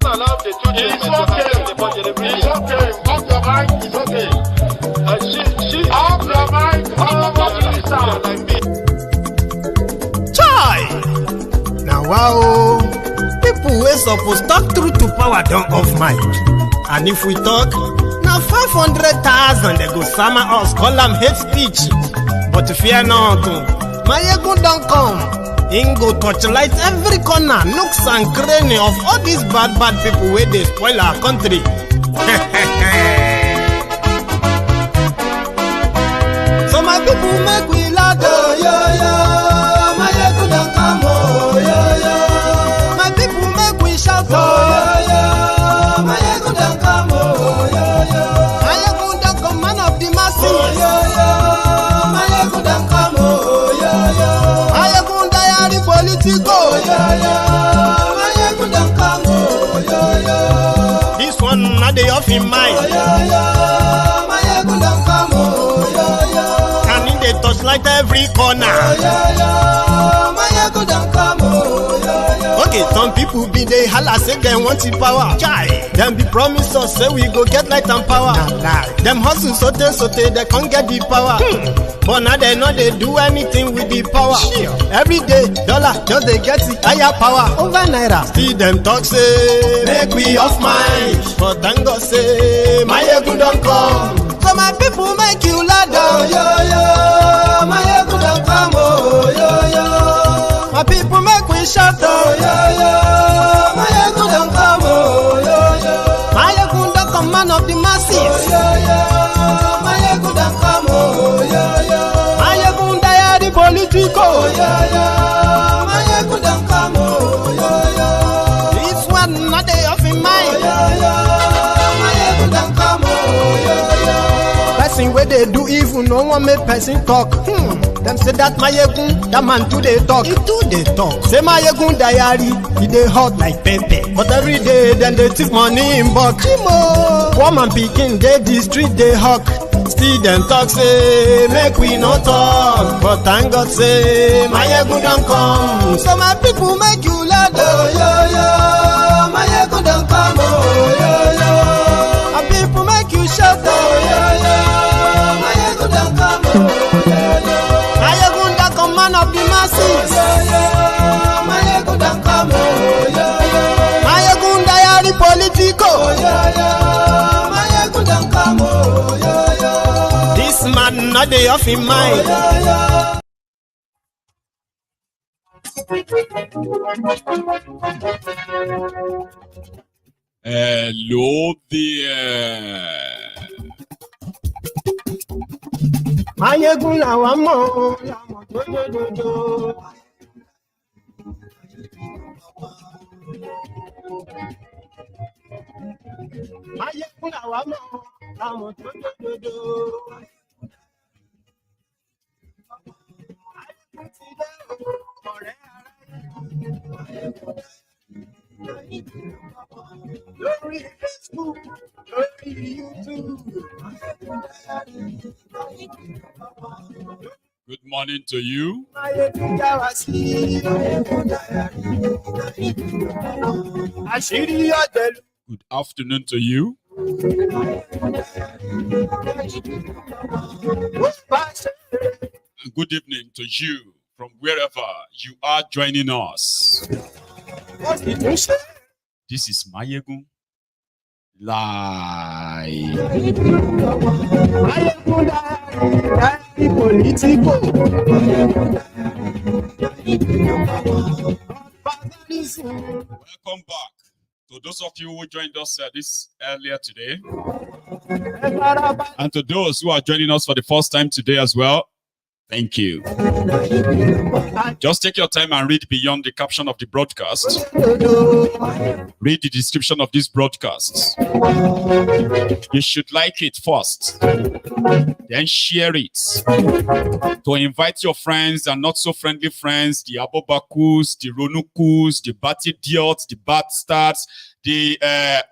It's okay. Off your mind. It's okay. Off your mind. Chai! Now wow, people wey supposed talk truth to power don't off mic. And if we talk, now 500,000 they go summer us, call them hate speech. But fear not, my ego don't come. Ingo torchlight every corner, nooks and cranny of all these bad people where they spoil our country. So my people make we laugh, oh yo yo. My ego don't come, oh yo yo. My people make we shout, oh yo yo. My ego don't come, oh yo yo. My ego don't come, man of the masses, oh yo yo. My ego don't come, oh yo yo. My ego politico, oh yo yo. My ego don't come, oh yo yo. This one not the off in mind, oh yo yo. My ego don't come, oh yo yo. And in the touchlight every corner, oh yo yo. My ego don't come, oh yo yo. Okay, some people be they holla say they want the power. Chai, them be promise us say we go get light and power. Them hustle sote they can't get the power. But now they know they do anything with the power. Every day, dollar just they get the higher power over naira. See them talk say make we off mind, but thank God say my ego don't come. So my people make you laugh, oh yo yo. My ego don't come, oh yo yo. My people make we shout, oh yo yo. My ego don't come, oh yo yo. My ego don't come, man of the masses, oh yo yo. My ego don't come, oh yo yo. My ego don't politico, oh yo yo. My ego don't come, oh yo yo. This one not they off in mind, oh yo yo. My ego don't come, oh yo yo. Person where they do evil, no one make person talk. Them say that my egun, that man too they talk. He too they talk. Say my egun diary, he they hot like pepper. But every day then they take money in bulk. Poor man picking, they the street they hawk. Still them talk say make we no talk. But thank God say my egun don't come. So my people make you laugh, oh yo yo. My egun don't come, oh yo yo. My people make you shout, oh yo yo. My egun don't come, oh yo yo. My ego don't come, man of the masses, oh yo yo. My ego don't come, oh yo yo. My ego diary politico, oh yo yo. My ego don't come, oh yo yo. This man not the off in mind, oh yo yo. Hello there. Mayegun la wa mo, la mo do. Mayegun la wa mo, la mo do. Lórí Facebook, lórí YouTube. Good morning to you. Good afternoon to you. And good evening to you from wherever you are joining us. This is Mayegun Live. Welcome back to those of you who joined us this earlier today, and to those who are joining us for the first time today as well. Thank you. Just take your time and read beyond the caption of the broadcast. Read the description of this broadcast. You should like it first, then share it to invite your friends and not so friendly friends, the Abobakus, the Ronukus, the Batidiots, the Batstards, the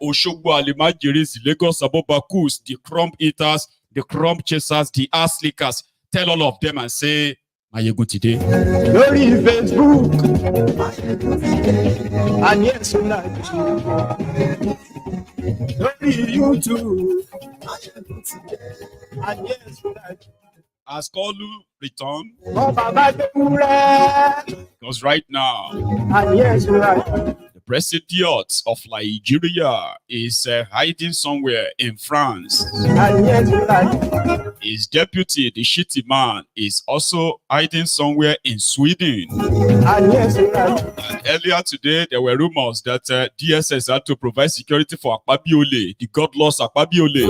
Oshogbo Alimajiris, the Lagos Abobakus, the crumb eaters, the crumb chasers, the ass lickers. Tell all of them and say, Mayegun today. Lórí Facebook, And yes, we like you. Only you too. And yes, we like you. As Koolu returned, Oh, Baba, because right now, and yes, we like you. the Presidiot of Nigeria is hiding somewhere in France. And yes, we like you. His deputy, the Shittyman, is also hiding somewhere in Sweden. And yes, we like you. And earlier today, there were rumors that DSS had to provide security for Akpabiole, the godloss Akpabiole,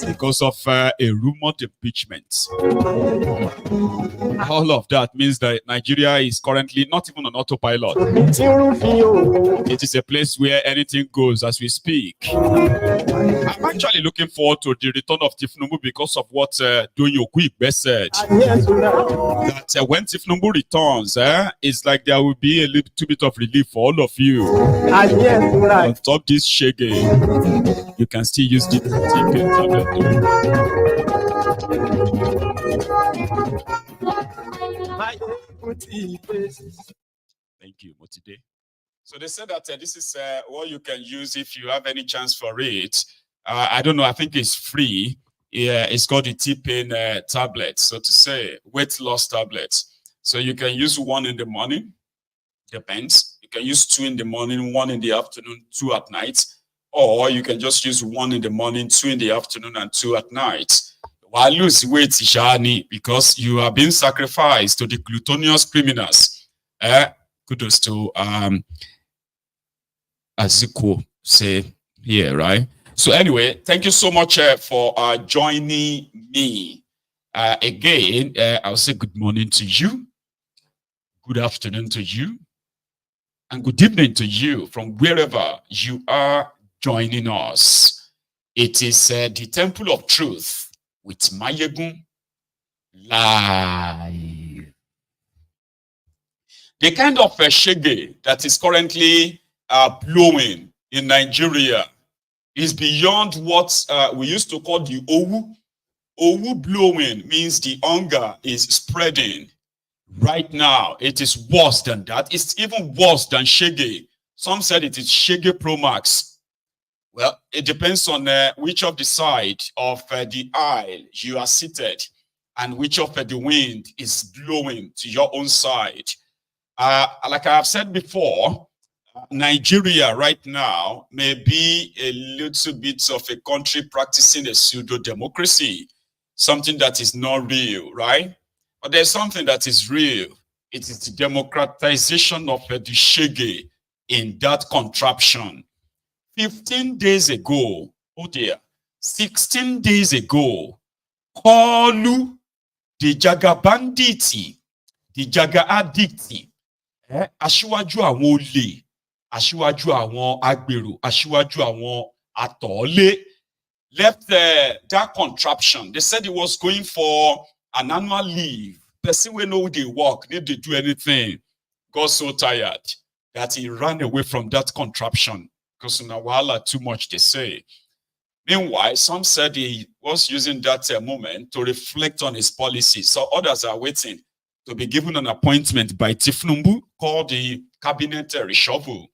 because of a rumored impeachment. All of that means that Nigeria is currently not even on autopilot. It is a place where anything goes as we speak. I'm actually looking forward to the return of Tifnumbu because of what Donyo Kwigbe said. That when Tifnumbu returns, it's like there will be a little bit of relief for all of you. On top this shaggy, you can still use the tablet. Thank you, Motide. So they said that this is what you can use if you have any chance for it. I don't know. I think it's free. Yeah, it's called the T-Pain tablet, so to say, weight loss tablet. So you can use one in the morning. Depends. You can use 2 in the morning, 1 in the afternoon, 2 at night. Or you can just use 1 in the morning, 2 in the afternoon, and 2 at night. Why lose weight, Shani? Because you are being sacrificed to the glutinous criminals. Kudos to Aziko say here, right? So anyway, thank you so much for joining me. Again, I'll say good morning to you, good afternoon to you, and good evening to you from wherever you are joining us. It is the Temple of Truth with Mayegun live. The kind of shege that is currently blowing in Nigeria is beyond what we used to call the Owu. Owu blowing means the hunger is spreading. Right now, it is worse than that. It's even worse than shege. Some said it is shege pro max. Well, it depends on which of the side of the aisle you are seated and which of the wind is blowing to your own side. Like I have said before, Nigeria right now may be a little bit of a country practicing a pseudo-democracy, something that is not real, right? But there's something that is real. It is the democratization of the shege in that contraption. 15 days ago, oh dear, 16 days ago, Koolu, the Jaga banditi, the Jaga addicti, aṣíwájú àwọn olè, aṣíwájú àwọn agbèrò, aṣíwájú àwọn àtọ̀ọ́lé, left that contraption. They said he was going for an annual leave. Person wey know they work, need to do anything. Got so tired that he ran away from that contraption because in Wahala too much, they say. Meanwhile, some said he was using that moment to reflect on his policies. So others are waiting to be given an appointment by Tifnumbu called the cabinet reshuffle.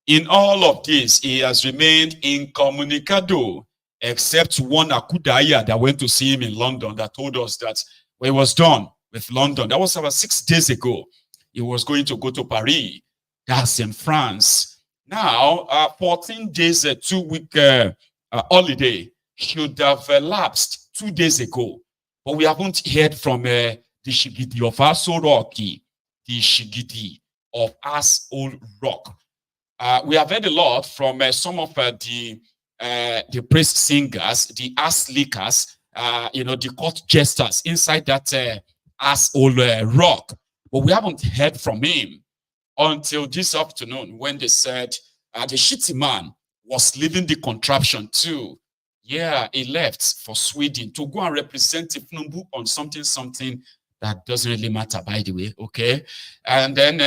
In all of this, he has remained incommunicado, except one Akudaya that went to see him in London that told us that when he was done with London, that was about 6 days ago, he was going to go to Paris. That's in France. Now, 14 days, 2-week holiday should have lapsed 2 days ago. But we haven't heard from the Shigidi of Aso Rocky, the Shigidi of Aso Rock. We have heard a lot from some of the praise singers, the ass lickers, the court jesters inside that Aso Rock. But we haven't heard from him until this afternoon when they said the Shittyman was leaving the contraption too. Yeah, he left for Sweden to go and represent Tifnumbu on something that doesn't really matter, by the way, okay? And then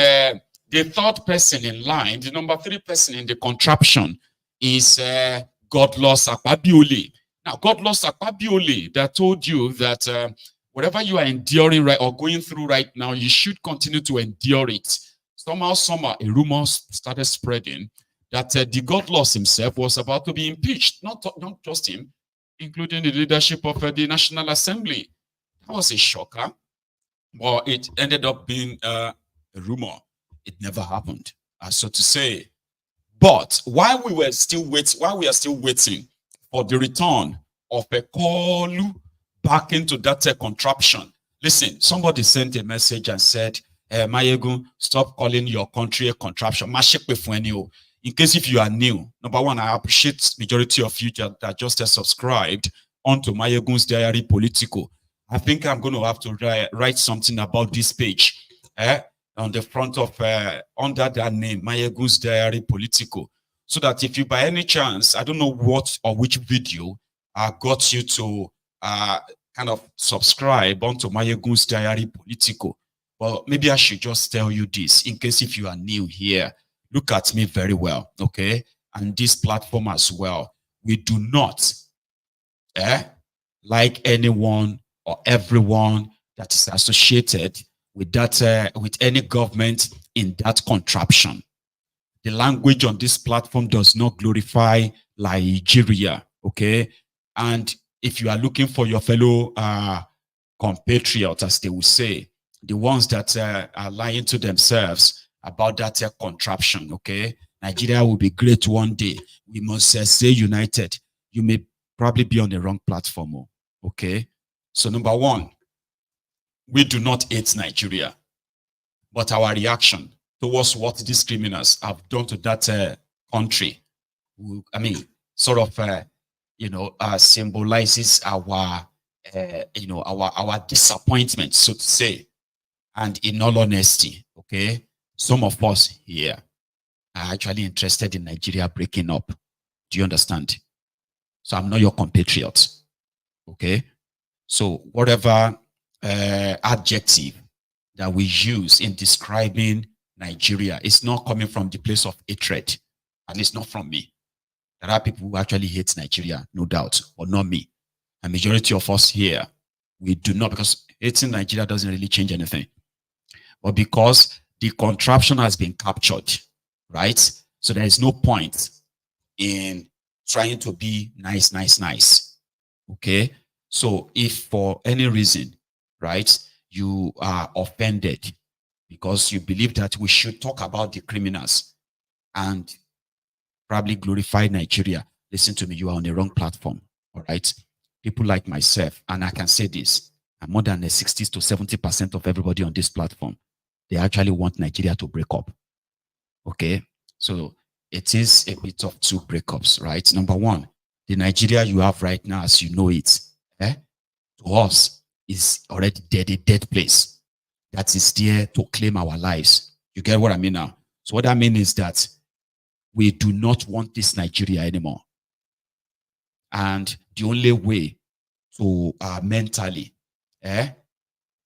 the third person in line, the number 3 person in the contraption is godloss Akpabiole. Now, godloss Akpabiole that told you that whatever you are enduring right or going through right now, you should continue to endure it somehow, a rumor started spreading that the godloss himself was about to be impeached. Not just him, including the leadership of the National Assembly. That was a shocker. Well, it ended up being a rumor. It never happened, so to say. But while we are still waiting for the return of a Koolu back into that contraption, listen, somebody sent a message and said, Mayegun, stop calling your country a contraption. In case if you are new, number one, I appreciate majority of you that just subscribed onto Mayegun's Diary Politico. I think I'm going to have to write something about this page on the front of, under that name, Mayegun's Diary Politico. So that if you, by any chance, I don't know what or which video got you to kind of subscribe onto Mayegun's Diary Politico. Well, maybe I should just tell you this, in case if you are new here, look at me very well, okay? And this platform as well. We do not like anyone or everyone that is associated with that, with any government in that contraption. The language on this platform does not glorify Nigeria, okay? And if you are looking for your fellow compatriots, as they will say, the ones that are lying to themselves about that contraption, okay? Nigeria will be great one day. We must stay united. You may probably be on the wrong platform, okay? So number one, we do not hate Nigeria, but our reaction towards what these criminals have done to that country, I mean, sort of, symbolizes our, our disappointment, so to say. And in all honesty, okay, some of us here are actually interested in Nigeria breaking up. Do you understand? So I'm not your compatriot, okay? So whatever adjective that we use in describing Nigeria is not coming from the place of hatred, and it's not from me. There are people who actually hate Nigeria, no doubt, but not me. A majority of us here, we do not, because hating Nigeria doesn't really change anything. But because the contraption has been captured, right? So there is no point in trying to be nice. Okay? So if for any reason, right, you are offended because you believe that we should talk about the criminals and probably glorify Nigeria, listen to me, you are on the wrong platform, all right? People like myself, and I can say this, and more than 60 to 70% of everybody on this platform, they actually want Nigeria to break up, okay? So it is a bit of two breakups, right? Number one, the Nigeria you have right now, as you know it, to us, is already dead, a dead place that is there to claim our lives. You get what I mean now? So what I mean is that we do not want this Nigeria anymore. And the only way to mentally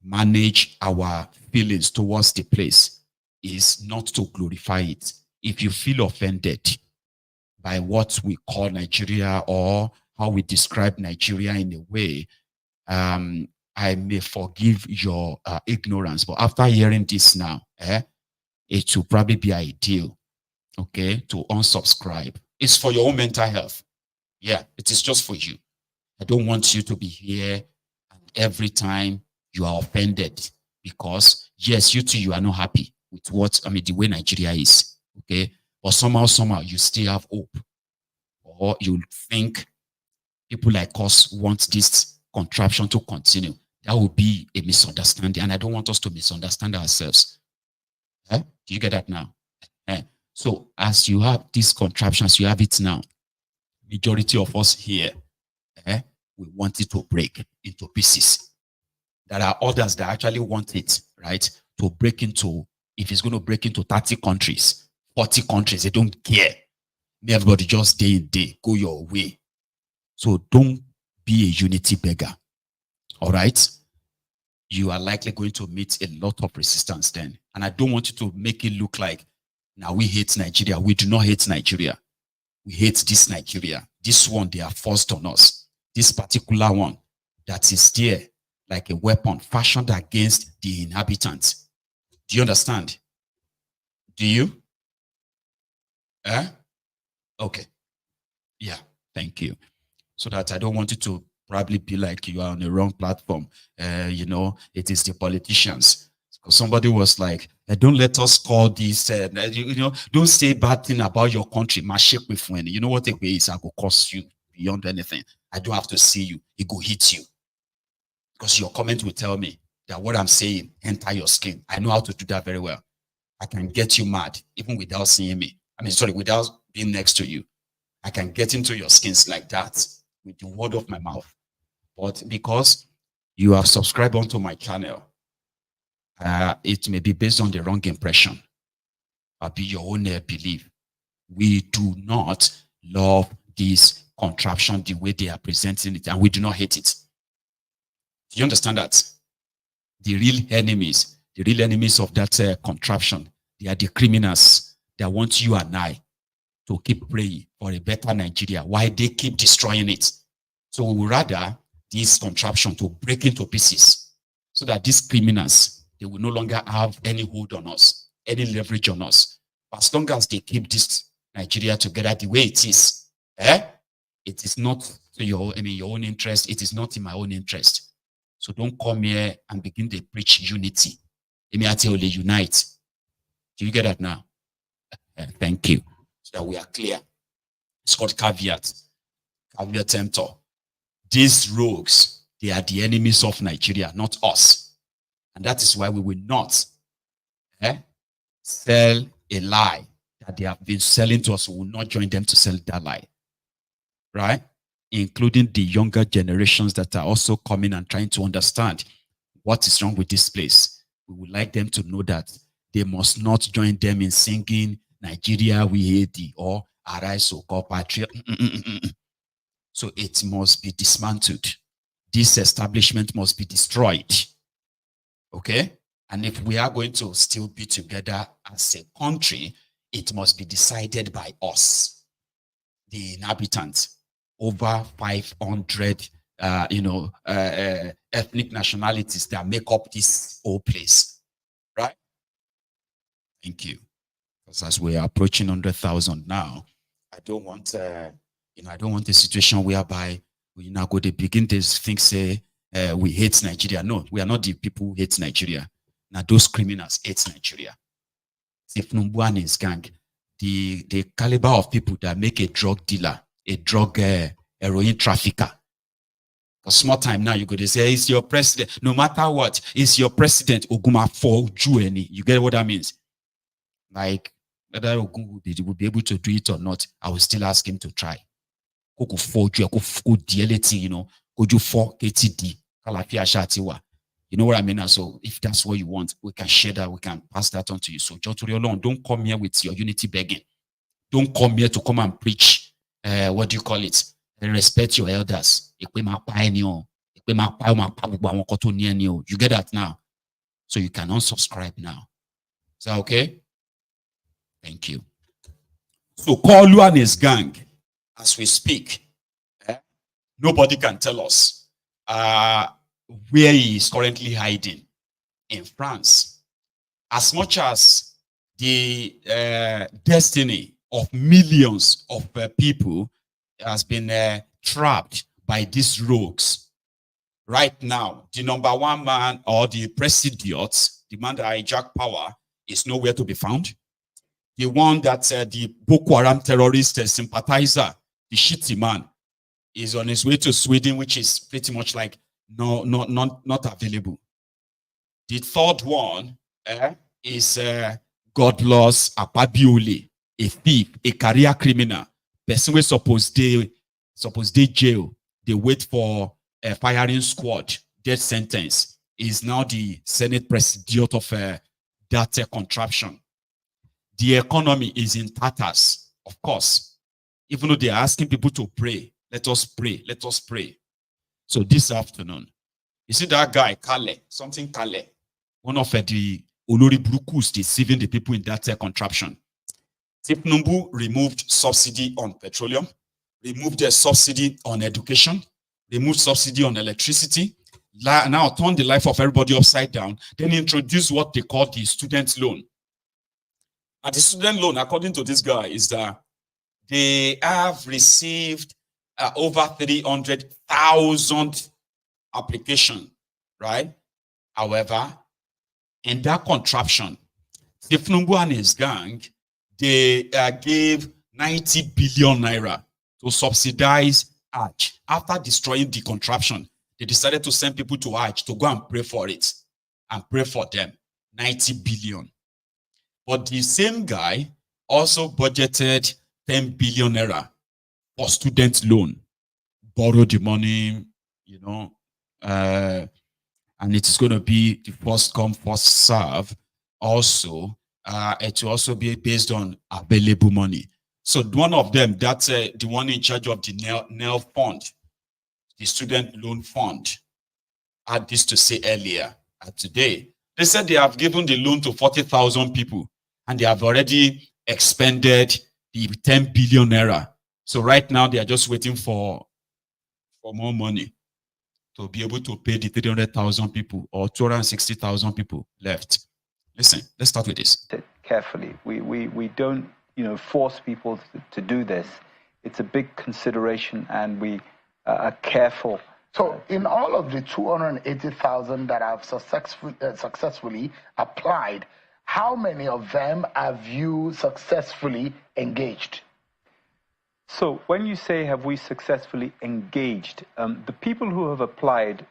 manage our feelings towards the place is not to glorify it. If you feel offended by what we call Nigeria or how we describe Nigeria in a way, I may forgive your ignorance. But after hearing this now, it will probably be ideal, okay, to unsubscribe. It's for your own mental health. Yeah, it is just for you. I don't want you to be here and every time you are offended because, yes, you too, you are not happy with what, the way Nigeria is, okay? But somehow, you still have hope. Or you think people like us want this contraption to continue. That would be a misunderstanding. And I don't want us to misunderstand ourselves. Do you get that now? So as you have these contraptions, you have it now. Majority of us here, we want it to break into pieces. There are others that actually want it, right, to break into, if it's going to break into 30 countries, 40 countries, they don't care. Everybody just day in day, go your way. So don't be a unity beggar. All right? You are likely going to meet a lot of resistance then. And I don't want you to make it look like, now we hate Nigeria. We do not hate Nigeria. We hate this Nigeria. This one, they are forced on us. This particular one that is there like a weapon fashioned against the inhabitants. Do you understand? Do you? Okay. Yeah, thank you. So that I don't want you to probably be like you are on the wrong platform. You know, it is the politicians. Because somebody was like, don't let us call this, you know, don't say bad thing about your country. My shake with when you know what it is, I will cost you beyond anything. I don't have to see you, it will hit you. Because your comment will tell me that what I'm saying enter your skin. I know how to do that very well. I can get you mad even without seeing me. I mean, sorry, without being next to you. I can get into your skins like that with the word of my mouth. But because you have subscribed onto my channel, it may be based on the wrong impression. I'll be your own belief. We do not love this contraption the way they are presenting it, and we do not hate it. Do you understand that? The real enemies of that contraption, they are the criminals that want you and I to keep praying for a better Nigeria while they keep destroying it. So we would rather this contraption to break into pieces so that these criminals, they will no longer have any hold on us, any leverage on us. As long as they keep this Nigeria together the way it is, it is not to your own interest. It is not in my own interest. So don't come here and begin to preach unity. Only unite. Do you get that now? Thank you. So that we are clear. It's called caveat. Caveat emptor. These rogues, they are the enemies of Nigeria, not us. And that is why we will not sell a lie that they have been selling to us. We will not join them to sell that lie. Right? Including the younger generations that are also coming and trying to understand what is wrong with this place. We would like them to know that they must not join them in singing Nigeria we hate thee or Arise so called patriot. So it must be dismantled. This establishment must be destroyed. Okay? And if we are going to still be together as a country, it must be decided by us, the inhabitants. Over 500, ethnic nationalities that make up this whole place, right? Thank you. Because as we are approaching 100,000 now, I don't want, I don't want a situation whereby we now go to begin to think, say, we hate Nigeria. No, we are not the people who hate Nigeria. Now those criminals hate Nigeria. If Numbu and his gang, the caliber of people that make a drug dealer, a drug heroin trafficker. For small time now, you go to say, it's your president. No matter what, it's your president, Oguma for Jueni. You get what that means? Like, whether Ogun will be able to do it or not, I will still ask him to try. Go for you, go DLT, go do for KTD, you know what I mean? And so if that's what you want, we can share that, we can pass that on to you. So just don't come here with your unity begging. Don't come here to come and preach. What do you call it? And respect your elders. You get that now? So you can unsubscribe now. Is that okay? Thank you. So Koolu and his gang, as we speak, nobody can tell us where he is currently hiding in France. As much as the destiny of millions of people has been trapped by these rogues. Right now, the number one man or the Presidiot, the man that hijacked power, is nowhere to be found. The one that the Boko Haram terrorist sympathizer, the Shittyman, is on his way to Sweden, which is pretty much like not available. The third one is godloss Akpabiole, a thief, a career criminal, person we suppose they jail, they wait for a firing squad, death sentence, is now the Senate Presidiot of that contraption. The economy is in tatters, of course. Even though they are asking people to pray, let us pray, let us pray. So this afternoon, you see that guy, Kale, one of the Olori Brukus deceiving the people in that contraption. Numbu removed subsidy on petroleum, removed the subsidy on education, removed subsidy on electricity, now turned the life of everybody upside down, then introduced what they call the student loan. And the student loan, according to this guy, is that they have received over 300,000 applications, right? However, in that contraption, Tifnumbu and his gang, they gave 90 billion naira to subsidize Hajj. After destroying the contraption, they decided to send people to Hajj to go and pray for it and pray for them. 90 billion. But the same guy also budgeted 10 billion naira for student loan. Borrow the money, you know, and it is going to be the first come, first serve. Also, it will also be based on available money. So one of them, that's the one in charge of the NELFUND, the student loan fund, had this to say earlier today. They said they have given the loan to 40,000 people and they have already expended the 10 billion naira. So right now they are just waiting for more money to be able to pay the 300,000 people or 260,000 people left. Listen, let's start with this. Carefully. We don't, force people to do this. It's a big consideration and we are careful. So in all of the 280,000 that have successfully applied, how many of them have you successfully engaged? So when you say have we successfully engaged, the people who have applied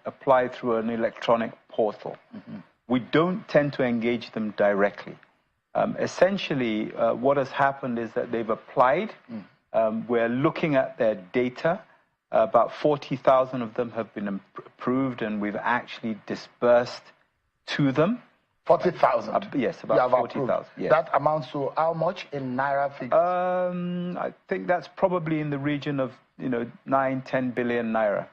through an electronic portal. Mm-hmm. We don't tend to engage them directly. Essentially, what has happened is that they've applied. We're looking at their data. About 40,000 of them have been approved, and we've actually dispersed to them. 40,000? Yes, about 40,000. Yes. That amounts to how much in naira figures? I think that's probably in the region of 9-10 billion naira.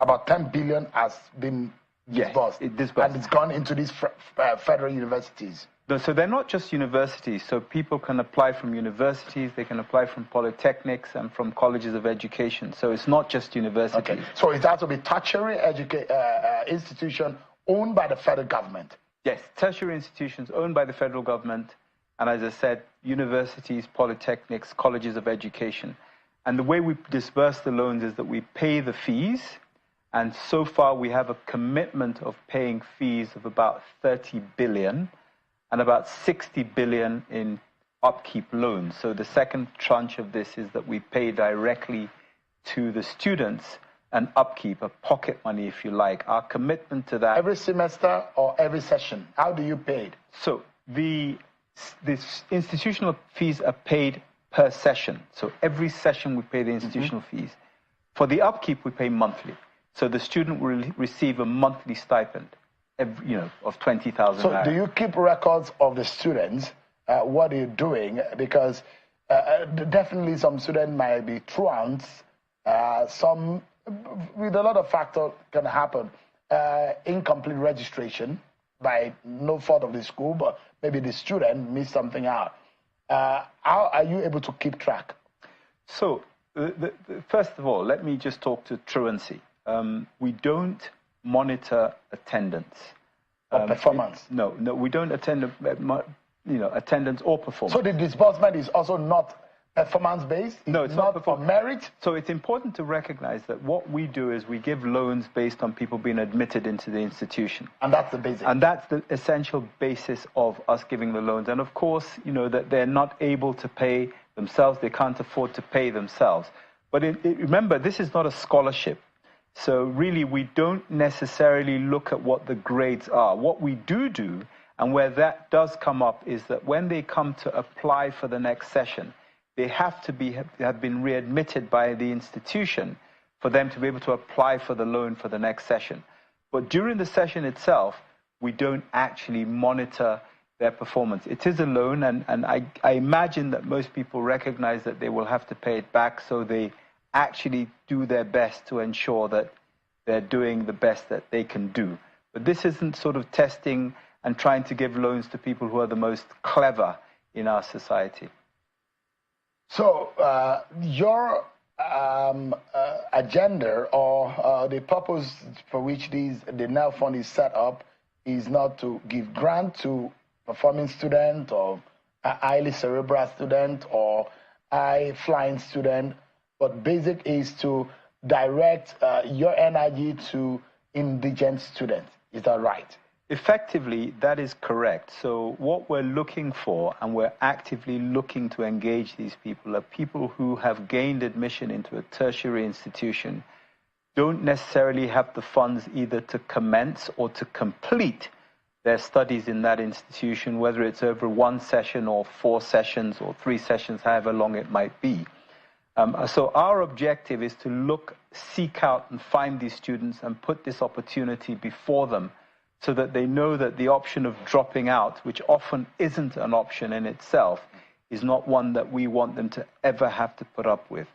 About 10 billion has been disbursed. Yes, disbursed. And it's gone into these federal universities. So they're not just universities. So people can apply from universities, they can apply from polytechnics and from colleges of education. So it's not just universities. Okay. So it has to be tertiary institution owned by the federal government. Yes, tertiary institutions owned by the federal government. And as I said, universities, polytechnics, colleges of education. And the way we disperse the loans is that we pay the fees. And so far, we have a commitment of paying fees of about 30 billion and about 60 billion in upkeep loans. So the second tranche of this is that we pay directly to the students an upkeep, a pocket money, if you like. Our commitment to that... Every semester or every session? How do you pay it? So the institutional fees are paid per session. So every session we pay the institutional fees. For the upkeep, we pay monthly. So the student will receive a monthly stipend, of 20,000. So do you keep records of the students, what they're doing? Because definitely some students might be truants, some with a lot of factors can happen. Incomplete registration by no fault of the school, but maybe the student missed something out. How are you able to keep track? So first of all, let me just talk to truancy. We don't monitor attendance. Or performance? No, we don't attend, attendance or performance. So the disbursement is also not performance-based? No, it's not for merit? So it's important to recognize that what we do is we give loans based on people being admitted into the institution. And that's the basic? And that's the essential basis of us giving the loans. And of course, that they're not able to pay themselves. They can't afford to pay themselves. But remember, this is not a scholarship. So really, we don't necessarily look at what the grades are. What we do, and where that does come up, is that when they come to apply for the next session, they have to have been readmitted by the institution for them to be able to apply for the loan for the next session. But during the session itself, we don't actually monitor their performance. It is a loan, and I imagine that most people recognize that they will have to pay it back, so they actually do their best to ensure that they're doing the best that they can do. But this isn't sort of testing and trying to give loans to people who are the most clever in our society. So your agenda or the purpose for which the NELFUND is set up is not to give grant to performing student or a highly cerebral student or high flying student, but basic is to direct your energy to indigent students. Is that right? Effectively, that is correct. So what we're looking for, and we're actively looking to engage these people, are people who have gained admission into a tertiary institution, don't necessarily have the funds either to commence or to complete their studies in that institution, whether it's over 1 session or 4 sessions or 3 sessions, however long it might be. So our objective is to seek out and find these students and put this opportunity before them, so that they know that the option of dropping out, which often isn't an option in itself, is not one that we want them to ever have to put up with.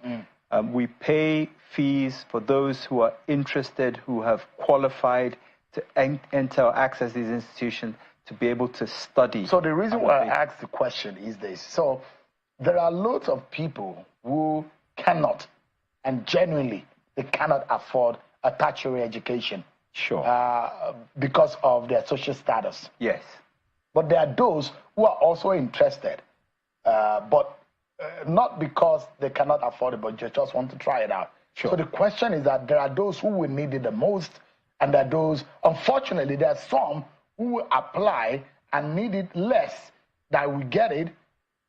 We pay fees for those who are interested, who have qualified to enter or access these institutions, to be able to study. So the reason why I asked the question is this. So there are loads of people who cannot, and genuinely, they cannot afford a tertiary education. Sure. Because of their social status. Yes. But there are those who are also interested, but not because they cannot afford it, but just want to try it out. Sure. So the question is that there are those who will need it the most, and there are those, unfortunately, there are some who will apply and need it less that will get it,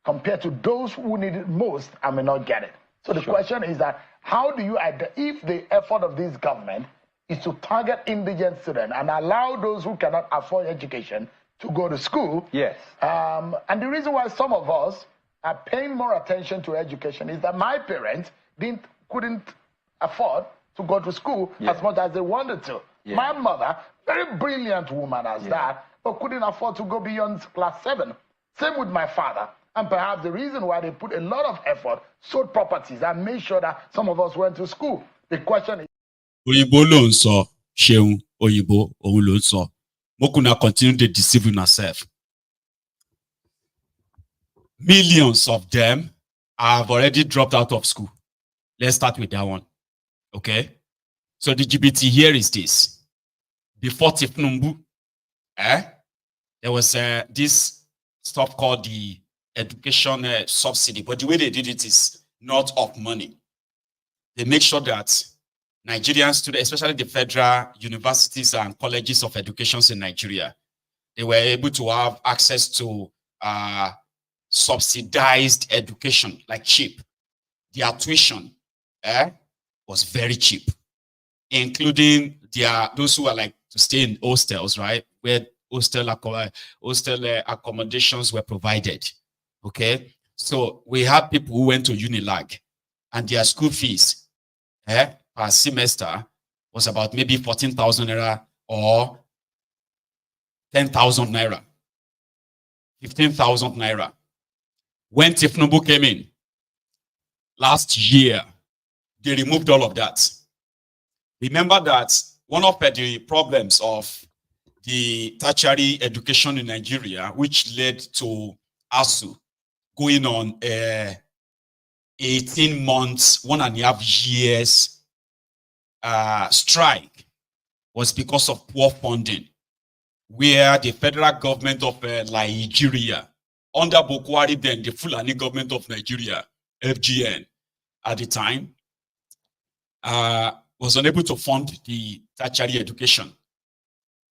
compared to those who need it most and may not get it. So the question is that how do you, if the effort of this government is to target indigent students and allow those who cannot afford education to go to school. Yes. And the reason why some of us are paying more attention to education is that my parents couldn't afford to go to school as much as they wanted to. Yeah. My mother, very brilliant woman as that, but couldn't afford to go beyond class 7. Same with my father. And perhaps the reason why they put a lot of effort, sold properties, and made sure that some of us went to school. The question is, Oyinbo ló ń sọ, Ṣeun Oyinbo òun ló ń sọ. Mokuna continue to deceive yourself. Millions of them have already dropped out of school. Let's start with that one. Okay? So the GBT here is this. Before Tifnumbu, there was this stuff called the education subsidy. But the way they did it is not of money. They make sure that Nigerian students, especially the federal universities and colleges of education in Nigeria, they were able to have access to subsidized education, like cheap. Their tuition was very cheap, including those who are like to stay in hostels, right? Where hostel accommodations were provided. Okay, so we had people who went to Unilag, and their school fees per semester was about maybe 14,000 naira or 10,000 naira, 15,000 naira. When Tifnubu came in last year, they removed all of that. Remember that one of the problems of the tertiary education in Nigeria, which led to ASU going on 18 months, 1.5 years strike, was because of poor funding, where the federal government of Nigeria, under Bukwari, then the Fulani government of Nigeria, FGN, at the time, was unable to fund the tertiary education.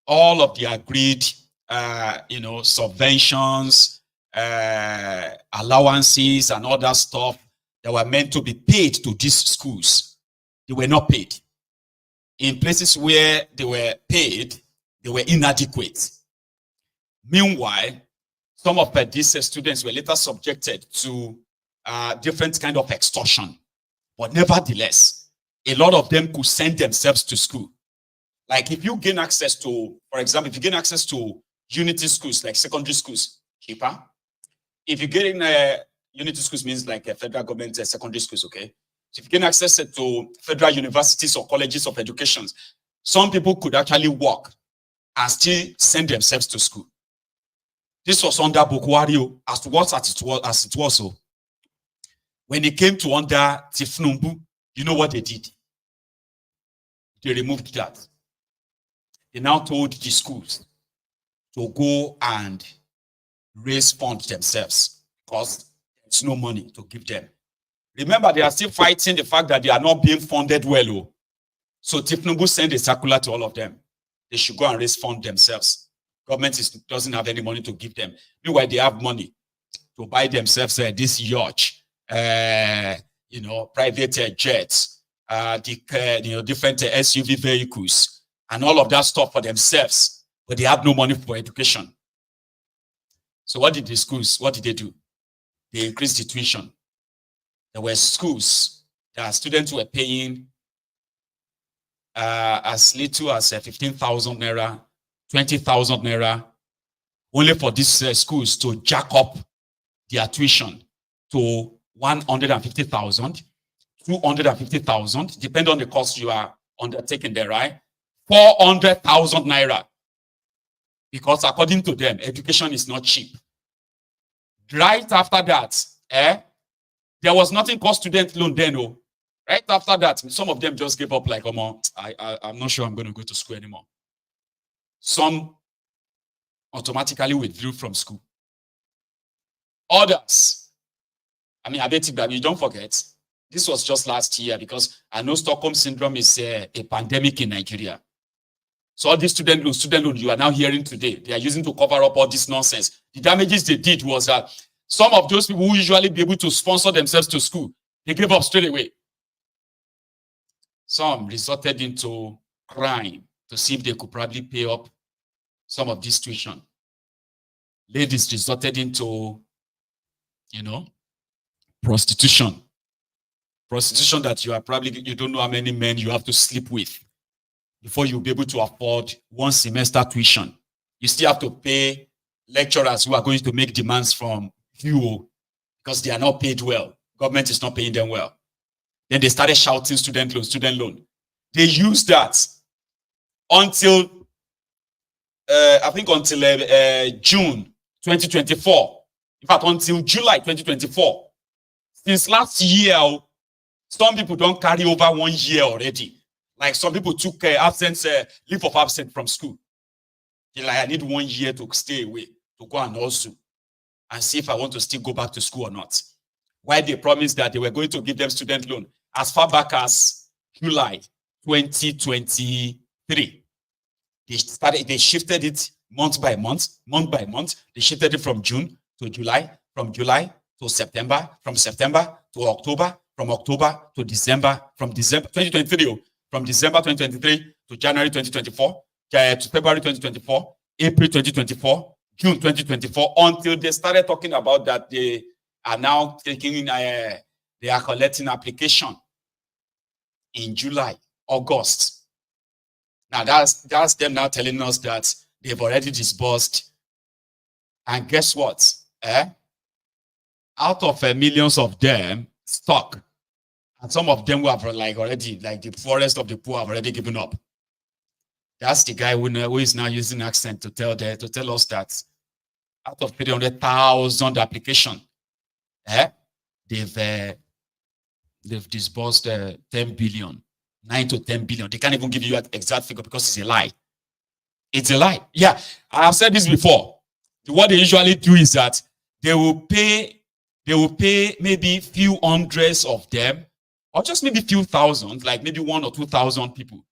All of the agreed, subventions, allowances, and other stuff that were meant to be paid to these schools, they were not paid. In places where they were paid, they were inadequate. Meanwhile, some of these students were later subjected to different kind of extortion. But nevertheless, a lot of them could send themselves to school. Like if you gain access to, for example, if you gain access to unity schools, like secondary schools, cheaper. If you get in unity schools, means like a federal government secondary schools, okay? So if you gain access to federal universities or colleges of education, some people could actually work and still send themselves to school. This was under Bukwari as it was. So when it came to under Tifnumbu, you know what they did? They removed that. They now told the schools to go and raise funds themselves because there's no money to give them. Remember, they are still fighting the fact that they are not being funded well. Oh. So Tinubu sent a circular to all of them. They should go and raise funds themselves. Government doesn't have any money to give them. Meanwhile, they have money to buy themselves this yacht, private jets, different SUV vehicles, and all of that stuff for themselves. But they have no money for education. So what did the schools? What did they do? They increased the tuition. There were schools that students were paying as little as 15,000 naira, 20,000 naira, only for these schools to jack up their tuition to 150,000, 250,000, depending on the cost you are undertaking there, right? 400,000 naira. Because according to them, education is not cheap. Right after that, there was nothing called student loan then. Oh. Right after that, some of them just gave up like, I'm not sure I'm going to go to school anymore. Some automatically withdrew from school. Others, I bet you don't forget, this was just last year because I know Stockholm Syndrome is a pandemic in Nigeria. So all these student loans you are now hearing today, they are using to cover up all this nonsense. The damages they did was that some of those people who usually be able to sponsor themselves to school, they gave up straight away. Some resorted into crime to see if they could probably pay up some of this tuition. Ladies resorted into, prostitution. Prostitution that you don't know how many men you have to sleep with before you'll be able to afford one semester tuition. You still have to pay lecturers who are going to make demands from you because they are not paid well. Government is not paying them well. Then they started shouting student loan. They used that until, until June 2024. In fact, until July 2024. Since last year, some people don't carry over 1 year already. Like some people took leave of absence from school. They're like, I need 1 year to stay away, to go and also, and see if I want to still go back to school or not. Why they promised that they were going to give them student loan as far back as July 2023. They shifted it month by month. They shifted it from June to July, from July to September, from September to October, from October to December, from December 2023, from December 2023 to January 2024, to February 2024, April 2024, June 2024, until they started talking about that they are now taking, they are collecting application in July, August. Now that's them now telling us that they've already disbursed. And guess what? Out of millions of them stuck. And some of them who have already, like the poorest of the poor, have already given up. That's the guy who is now using accent to tell us that out of 300,000 applications, they've disbursed 10 billion, 9 to 10 billion. They can't even give you an exact figure because it's a lie. It's a lie. Yeah, I have said this before. What they usually do is that they will pay maybe few hundreds of them, or just maybe few thousand, like maybe 1,000 or 2,000 people,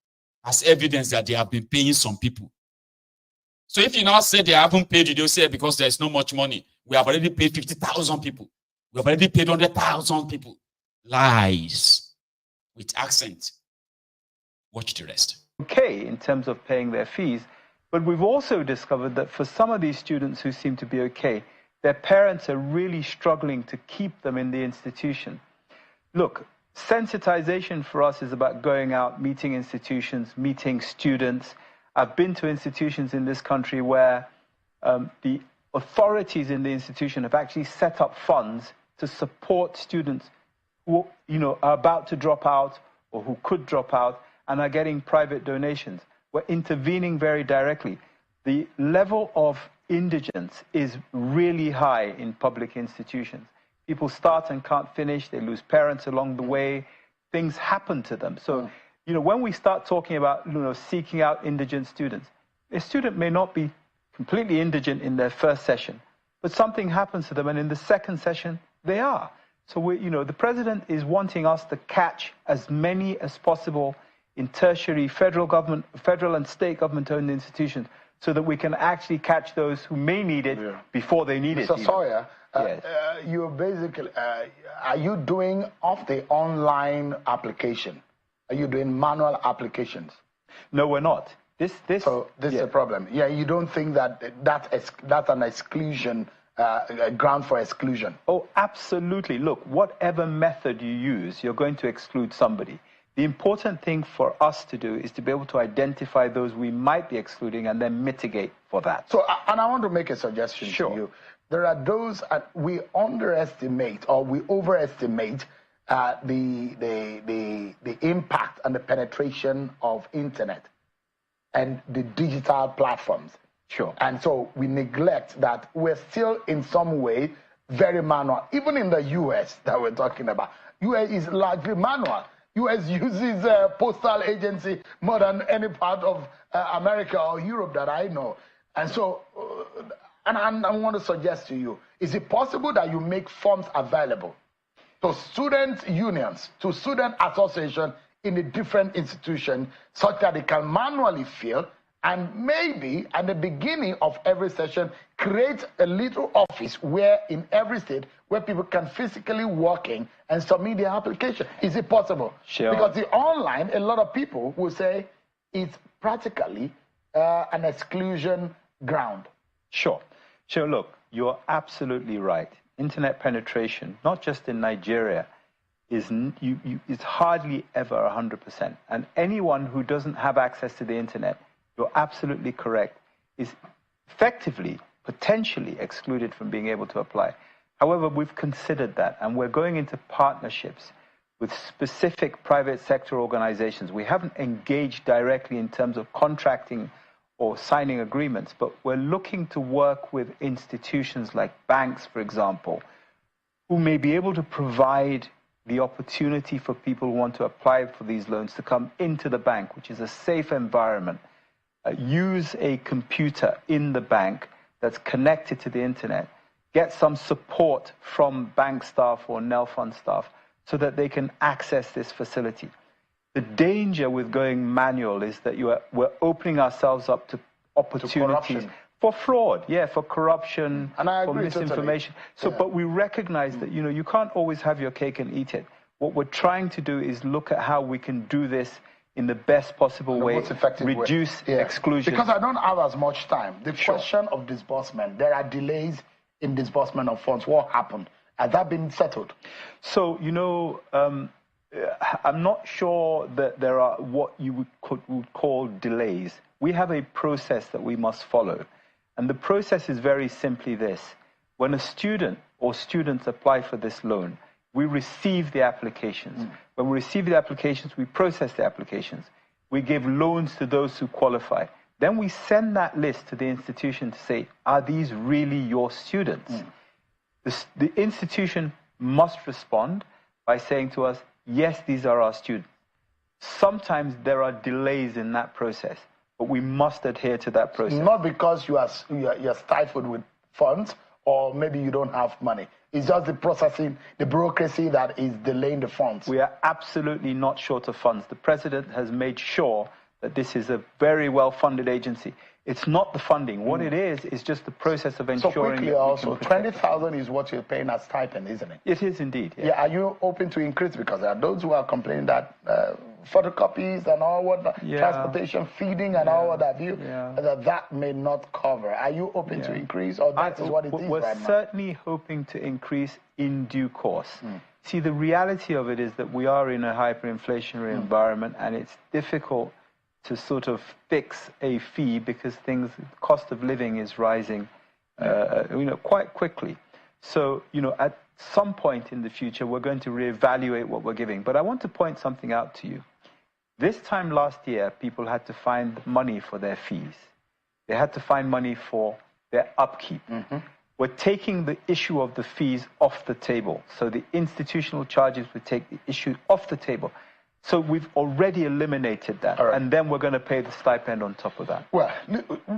as evidence that they have been paying some people. So if you now say they haven't paid you, they'll say because there's not much money. We have already paid 50,000 people. We have already paid 100,000 people. Lies with accent. Watch the rest. Okay, in terms of paying their fees, but we've also discovered that for some of these students who seem to be okay, their parents are really struggling to keep them in the institution. Look, sensitization for us is about going out, meeting institutions, meeting students. I've been to institutions in this country where the authorities in the institution have actually set up funds to support students who are about to drop out or who could drop out and are getting private donations. We're intervening very directly. The level of indigence is really high in public institutions. People start and can't finish. They lose parents along the way. Things happen to them. So, when we start talking about, seeking out indigent students, a student may not be completely indigent in their first session, but something happens to them, and in the second session, they are. So, the president is wanting us to catch as many as possible in tertiary federal and state government-owned institutions, so that we can actually catch those who may need it before they need it. Mr. Sawyer, yes. You basically, are you doing off the online application? Are you doing manual applications? No, we're not. This is a problem. Yeah, you don't think that's an exclusion, a ground for exclusion? Oh, absolutely. Look, whatever method you use, you're going to exclude somebody. The important thing for us to do is to be able to identify those we might be excluding and then mitigate for that. So, and I want to make a suggestion to you. There are those, we underestimate or we overestimate the impact and the penetration of internet and the digital platforms. Sure. And so we neglect that we're still in some way very manual. Even in the U.S. that we're talking about, U.S. is largely manual. U.S. uses postal agency more than any part of America or Europe that I know. And so, and I want to suggest to you, is it possible that you make forms available to student unions, to student associations in a different institution, such that they can manually fill, and maybe at the beginning of every session, create a little office where in every state where people can physically walk in and submit their application? Is it possible? Sure. Because the online, a lot of people will say it's practically an exclusion ground. Sure. So look, you're absolutely right. Internet penetration, not just in Nigeria, is hardly ever 100%. And anyone who doesn't have access to the internet, you're absolutely correct, is effectively, potentially excluded from being able to apply. However, we've considered that, and we're going into partnerships with specific private sector organizations. We haven't engaged directly in terms of contracting or signing agreements, but we're looking to work with institutions like banks, for example, who may be able to provide the opportunity for people who want to apply for these loans to come into the bank, which is a safe environment, use a computer in the bank that's connected to the internet, get some support from bank staff or NELFUND staff so that they can access this facility. The danger with going manual is that we're opening ourselves up to opportunities for fraud, for corruption, for misinformation. Totally. But we recognize that you can't always have your cake and eat it. What we're trying to do is look at how we can do this in the best possible way, reduce exclusion. Because I don't have as much time. The question of disbursement, there are delays in disbursement of funds. What happened? Has that been settled? So, I'm not sure that there are what you would call delays. We have a process that we must follow. And the process is very simply this. When a student or students apply for this loan, we receive the applications. When we receive the applications, we process the applications. We give loans to those who qualify. Then we send that list to the institution to say, are these really your students? The institution must respond by saying to us, yes, these are our students. Sometimes there are delays in that process, but we must adhere to that process. Not because you're stifled with funds or maybe you don't have money. It's just the processing, the bureaucracy that is delaying the funds. We are absolutely not short of funds. The president has made sure that this is a very well-funded agency. It's not the funding. What it is just the process of ensuring... So quickly also, 20,000 is what you're paying as stipend, isn't it? It is indeed, yes. Yeah, are you open to increase? Because there are those who are complaining that photocopies and all what, transportation, feeding and all what have you, that may not cover. Are you open to increase, or that is what it is We're right now? certainly hoping to increase in due course. See, the reality of it is that we are in a hyperinflationary environment, and it's difficult to sort of fix a fee because cost of living is rising, quite quickly. So, at some point in the future, we're going to reevaluate what we're giving. But I want to point something out to you. This time last year, people had to find money for their fees. They had to find money for their upkeep. We're taking the issue of the fees off the table. So the institutional charges would take the issue off the table. So we've already eliminated that, and then we're going to pay the stipend on top of that. Well,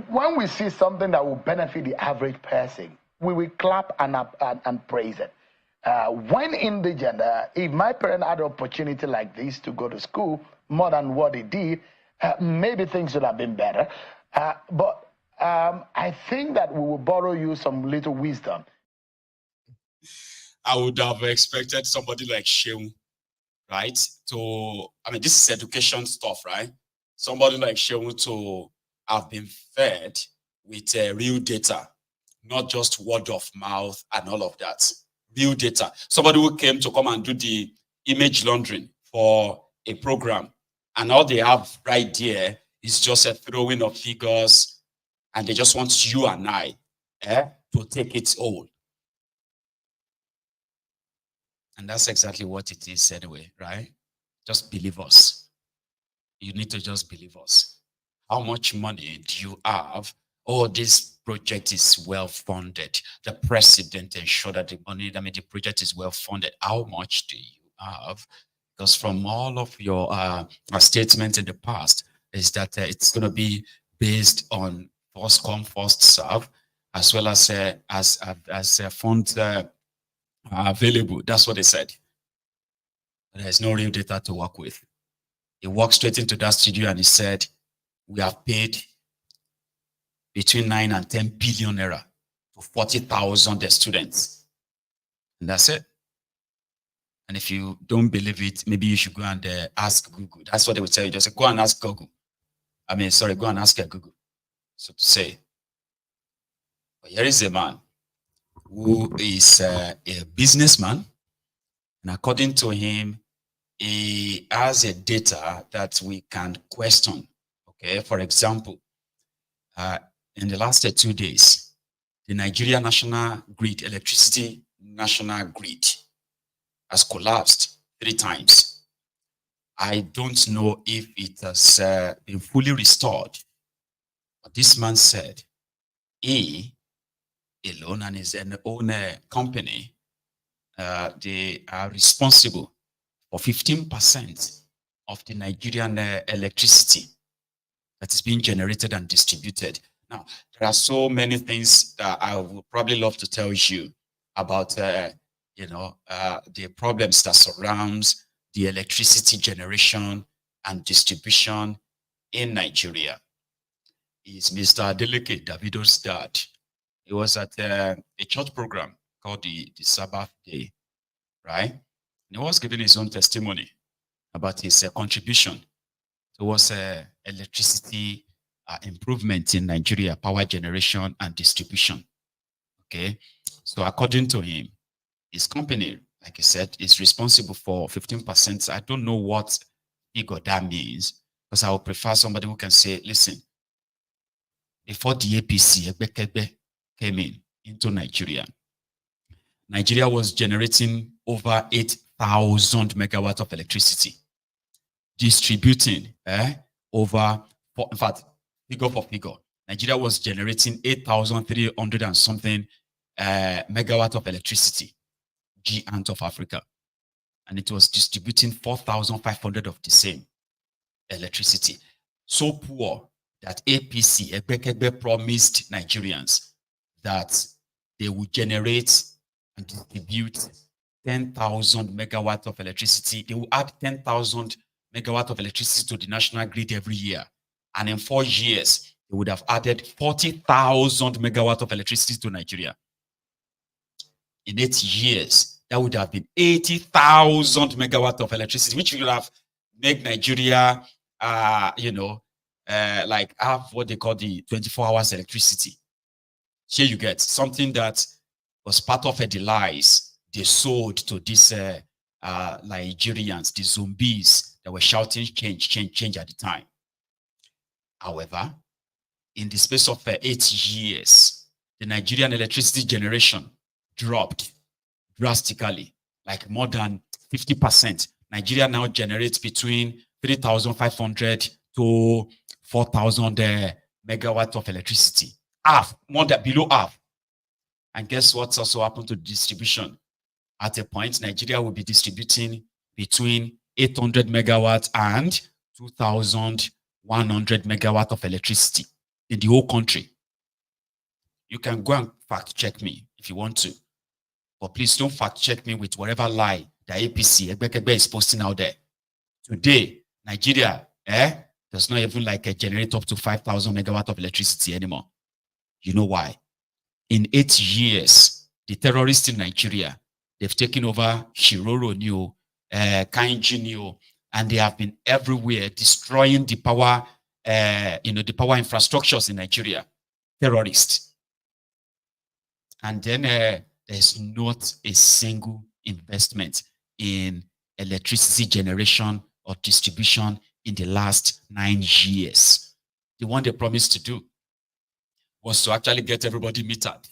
when we see something that will benefit the average person, we will clap and praise it. When indigent, if my parent had an opportunity like this to go to school more than what he did, maybe things would have been better. But I think that we will borrow you some little wisdom. I would have expected somebody like Sheung, right? This is education stuff, right? Somebody like Sheung to have been fed with real data, not just word of mouth and all of that. Real data. Somebody who came to come and do the image laundering for a program, and all they have right there is just a throwing of figures, and they just want you and I to take it all. And that's exactly what it is anyway, right? Just believe us. You need to just believe us. How much money do you have? Oh, this project is well funded. The president ensured that the project is well funded. How much do you have? Because from all of your statements in the past, is that it's going to be based on first come, first serve, as well as funds available. That's what they said. There's no real data to work with. He walked straight into that studio and he said, we have paid between 9 and 10 billion naira to 40,000 students. And that's it. And if you don't believe it, maybe you should go and ask Google. That's what they would tell you. Just say, go and ask Google. Go and ask Google. So to say. But here is a man who is a businessman. And according to him, he has a data that we can question. Okay, for example, in the last 2 days, the Nigeria National Grid, Electricity National Grid, has collapsed 3 times. I don't know if it has been fully restored. But this man said he alone and his own company, they are responsible for 15% of the Nigerian electricity that is being generated and distributed. Now, there are so many things that I would probably love to tell you about, the problems that surrounds the electricity generation and distribution in Nigeria. Is Mr. Adeleke Davido's dad. He was at a church program called the Sabbath Day, right? And he was giving his own testimony about his contribution towards electricity improvement in Nigeria, power generation and distribution. Okay, so according to him, his company, like he said, is responsible for 15%. I don't know what figure that means, because I would prefer somebody who can say, listen, before the APC came into Nigeria, Nigeria was generating over 8,000 megawatts of electricity, distributing over, in fact, figure for figure, Nigeria was generating 8,300 and something megawatts of electricity, giant of Africa, and it was distributing 4,500 of the same electricity. So poor that APC, Ekbekebe, promised Nigerians that they would generate and distribute 10,000 megawatts of electricity. They will add 10,000 megawatts of electricity to the national grid every year. And in 4 years, they would have added 40,000 megawatts of electricity to Nigeria. In 8 years, that would have been 80,000 megawatts of electricity, which would have made Nigeria, like have what they call the 24 hours electricity. Here you get something that was part of the lies they sold to these Nigerians, the zombies that were shouting change, change, change at the time. However, in the space of 8 years, the Nigerian electricity generation dropped drastically, like more than 50%. Nigeria now generates between 3,500 to 4,000 megawatts of electricity. Half, more than below half. And guess what's also happened to the distribution? At a point, Nigeria will be distributing between 800 megawatts and 2,100 megawatts of electricity in the whole country. You can go and fact check me if you want to. But please don't fact check me with whatever lie the APC Ekbekebe is posting out there. Today, Nigeria does not even generate up to 5,000 megawatt of electricity anymore. You know why? In 8 years, the terrorists in Nigeria, they've taken over Shiroro New, Kainji New, and they have been everywhere destroying the power, the power infrastructures in Nigeria. Terrorists. And then there's not a single investment in electricity generation or distribution in the last 9 years. The one they promised to do was to actually get everybody metered.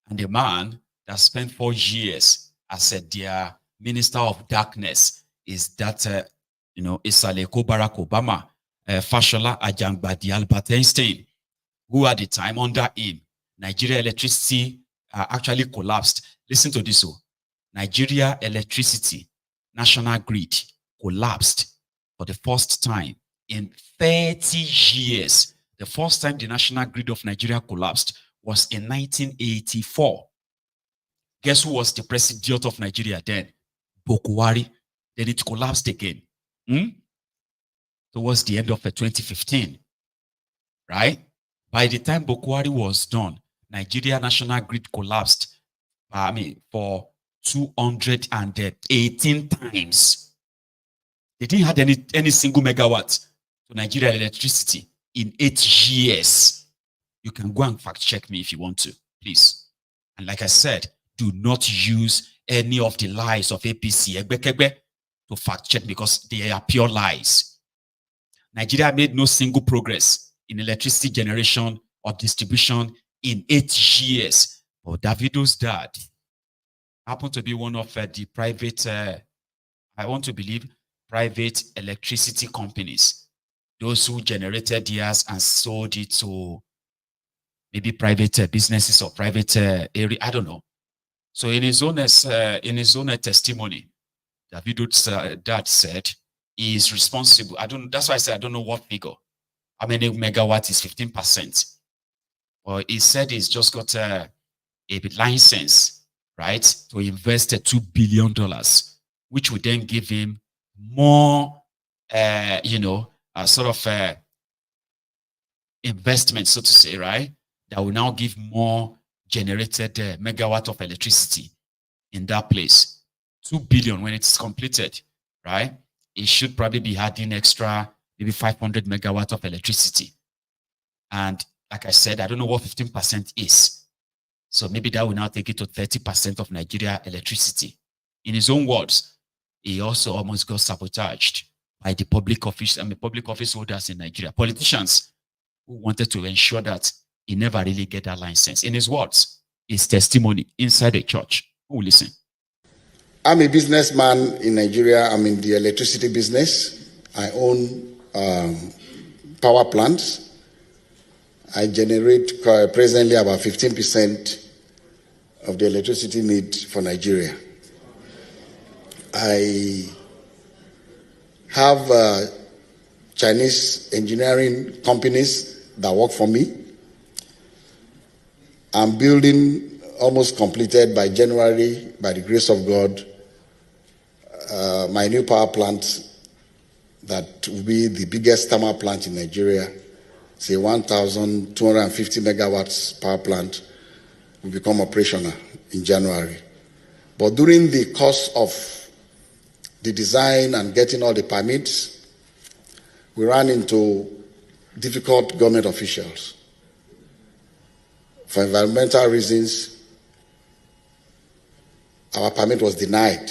And the man that spent 4 years as their minister of darkness is that, Isaleko Barack Obama, Fashola Ajangbadi Albert Einstein, who at the time under him, Nigeria electricity actually collapsed. Listen to this. Nigeria electricity national grid collapsed for the first time in 30 years. The first time the national grid of Nigeria collapsed was in 1984. Guess who was the Presidiot of Nigeria then? Bokwari. Then it collapsed again. Towards the end of 2015. Right? By the time Bokwari was done, Nigeria national grid collapsed for 218 times. They didn't have any single megawatt to Nigeria electricity in 8 years. You can go and fact check me if you want to, please. And like I said, do not use any of the lies of APC Ekbekebe to fact check because they are pure lies. Nigeria made no single progress in electricity generation or distribution in 8 years. But Davido's dad happened to be one of the private, I want to believe, private electricity companies. Those who generated theirs and sold it to maybe private businesses or private area, I don't know. So in his own testimony, Davido's dad said he is responsible. That's why I said I don't know what figure. How many megawatts is 15%? Well, he said he's just got a license, right, to invest $2 billion, which would then give him more, investment, so to say, right, that will now give more generated megawatt of electricity in that place. 2 billion when it's completed, right? It should probably be adding extra, maybe 500 megawatt of electricity. And like I said, I don't know what 15% is. So maybe that will now take it to 30% of Nigeria electricity. In his own words, he also almost got sabotaged by the public office holders in Nigeria, politicians who wanted to ensure that he never really get that license. In his words, his testimony inside the church. Who will listen? I'm a businessman in Nigeria. I'm in the electricity business. I own power plants. I generate presently about 15% of the electricity need for Nigeria. I have Chinese engineering companies that work for me. I'm building, almost completed by January, by the grace of God, my new power plant that will be the biggest thermal plant in Nigeria. It's a 1,250 megawatts power plant will become operational in January. But during the course of the design and getting all the permits, we ran into difficult government officials. For environmental reasons, our permit was denied.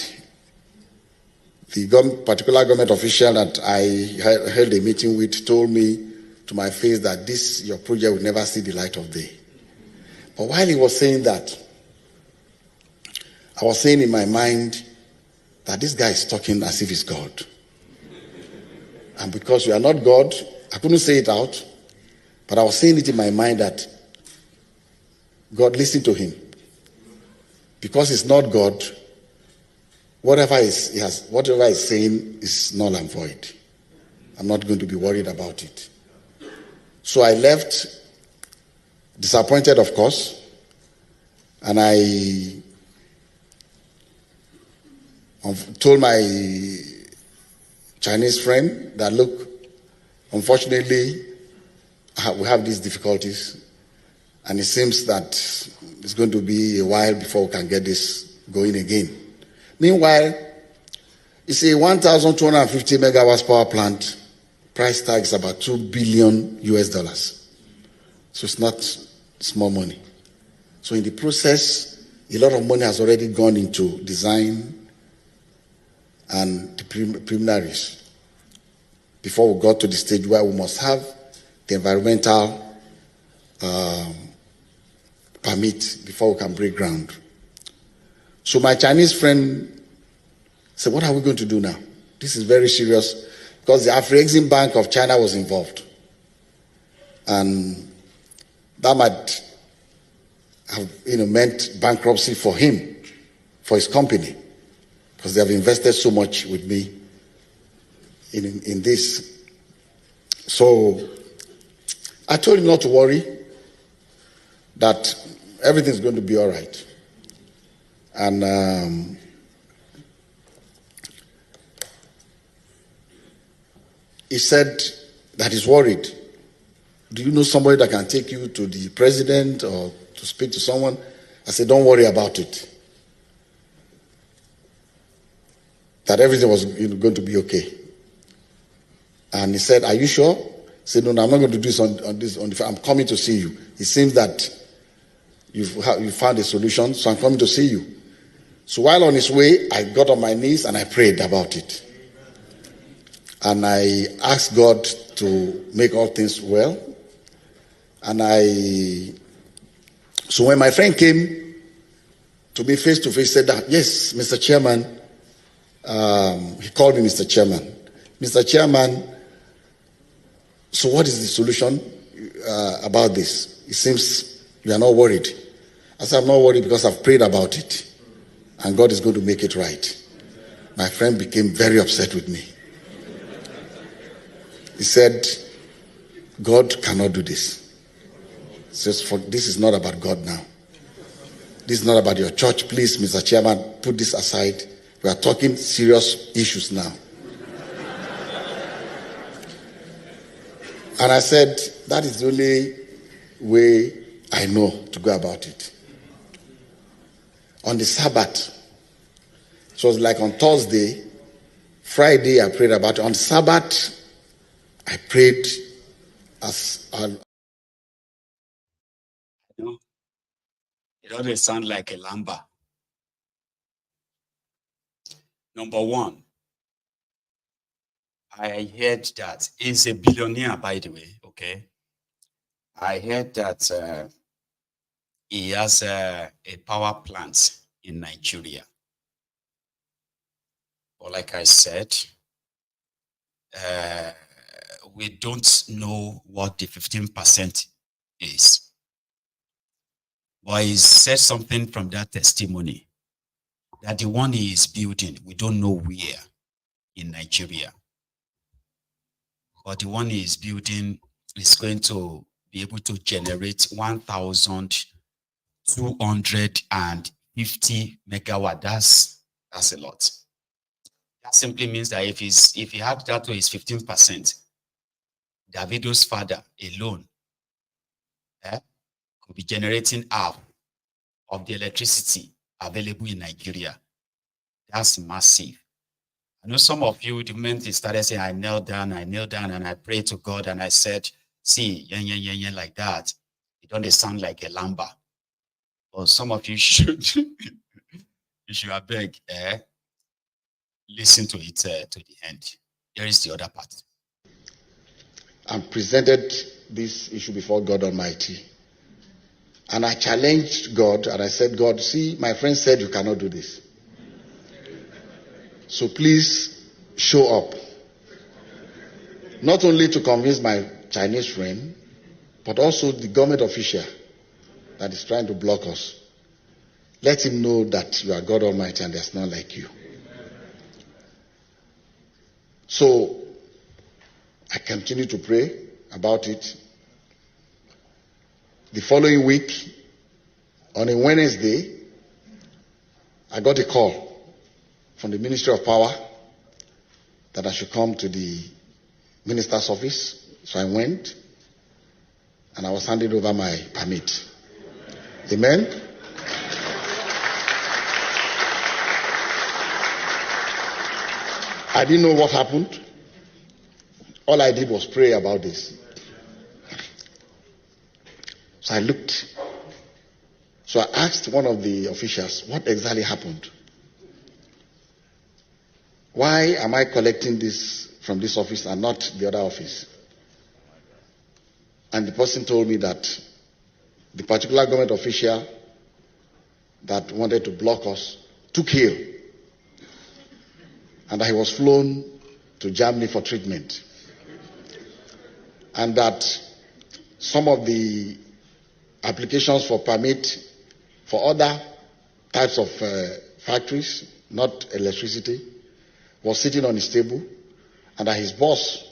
The particular government official that I held a meeting with told me to my face that your project will never see the light of day. But while he was saying that, I was saying in my mind that this guy is talking as if he's God. And because we are not God, I couldn't say it out, but I was saying it in my mind that God, listen to him. Because he's not God, whatever he's saying is null and void. I'm not going to be worried about it. So I left, disappointed, of course, And I told my Chinese friend that, look, unfortunately, we have these difficulties, and it seems that it's going to be a while before we can get this going again. Meanwhile, it's a 1,250 megawatts power plant. Price tag is about $2 billion US. So it's not small money. So in the process, a lot of money has already gone into design and the preliminaries before we got to the stage where we must have the environmental permit before we can break ground. So my Chinese friend said, what are we going to do now? This is very serious, because the Afro-Exim Bank of China was involved. And that might have meant bankruptcy for him, for his company, because they have invested so much with me in this. So I told him not to worry, that everything's going to be all right. And he said that he's worried. Do you know somebody that can take you to the president or to speak to someone? I said, don't worry about it. That everything was going to be okay. And he said, are you sure? I said, no, I'm not going to do this on the phone. I'm coming to see you. It seems that you found a solution, so I'm coming to see you. So while on his way, I got on my knees and I prayed about it. And I asked God to make all things well. And so when my friend came to me face to face, said that, yes, Mr. Chairman, he called me Mr. Chairman. Mr. Chairman, so what is the solution about this? It seems you are not worried. I said, I'm not worried because I've prayed about it. And God is going to make it right. My friend became very upset with me. He said, God cannot do this. He says, this is not about God now. This is not about your church. Please, Mr. Chairman, put this aside. We are talking serious issues now. And I said, that is the only way I know to go about it. On the Sabbath, it was like on Thursday, Friday I prayed about it. On Sabbath, I prayed as it always sounds like a lamba. Number one, I heard that he's a billionaire, by the way, okay? I heard that he has a power plant in Nigeria. But like I said, we don't know what the 15% is. But he said something from that testimony, that the one he is building, we don't know where in Nigeria. But the one he is building is going to be able to generate 1,250 megawatt. That's a lot. That simply means that if he had that to his 15%, Davido's father alone could be generating half of the electricity available in Nigeria. That's massive. I know some of you, the moment he started saying, I knelt down and I prayed to God and I said, see, yen, like that. It don't sound like a lamba. But some of you should, you should beg, listen to it to the end. Here is the other part. and presented this issue before God Almighty. And I challenged God and I said, God, see, my friend said you cannot do this. So please show up. Not only to convince my Chinese friend, but also the government official that is trying to block us. Let him know that you are God Almighty and there's none like you. So I continue to pray about it. The following week, On a Wednesday, I got a call from the Ministry of Power that I should come to the minister's office. So I went, and I was handed over my permit. Amen? I didn't know what happened. All I did was pray about this. So I looked. So I asked one of the officials, what exactly happened? Why am I collecting this from this office and not the other office? And the person told me that the particular government official that wanted to block us took ill, and that he was flown to Germany for treatment, and that some of the applications for permit for other types of factories, not electricity, was sitting on his table, and that his boss,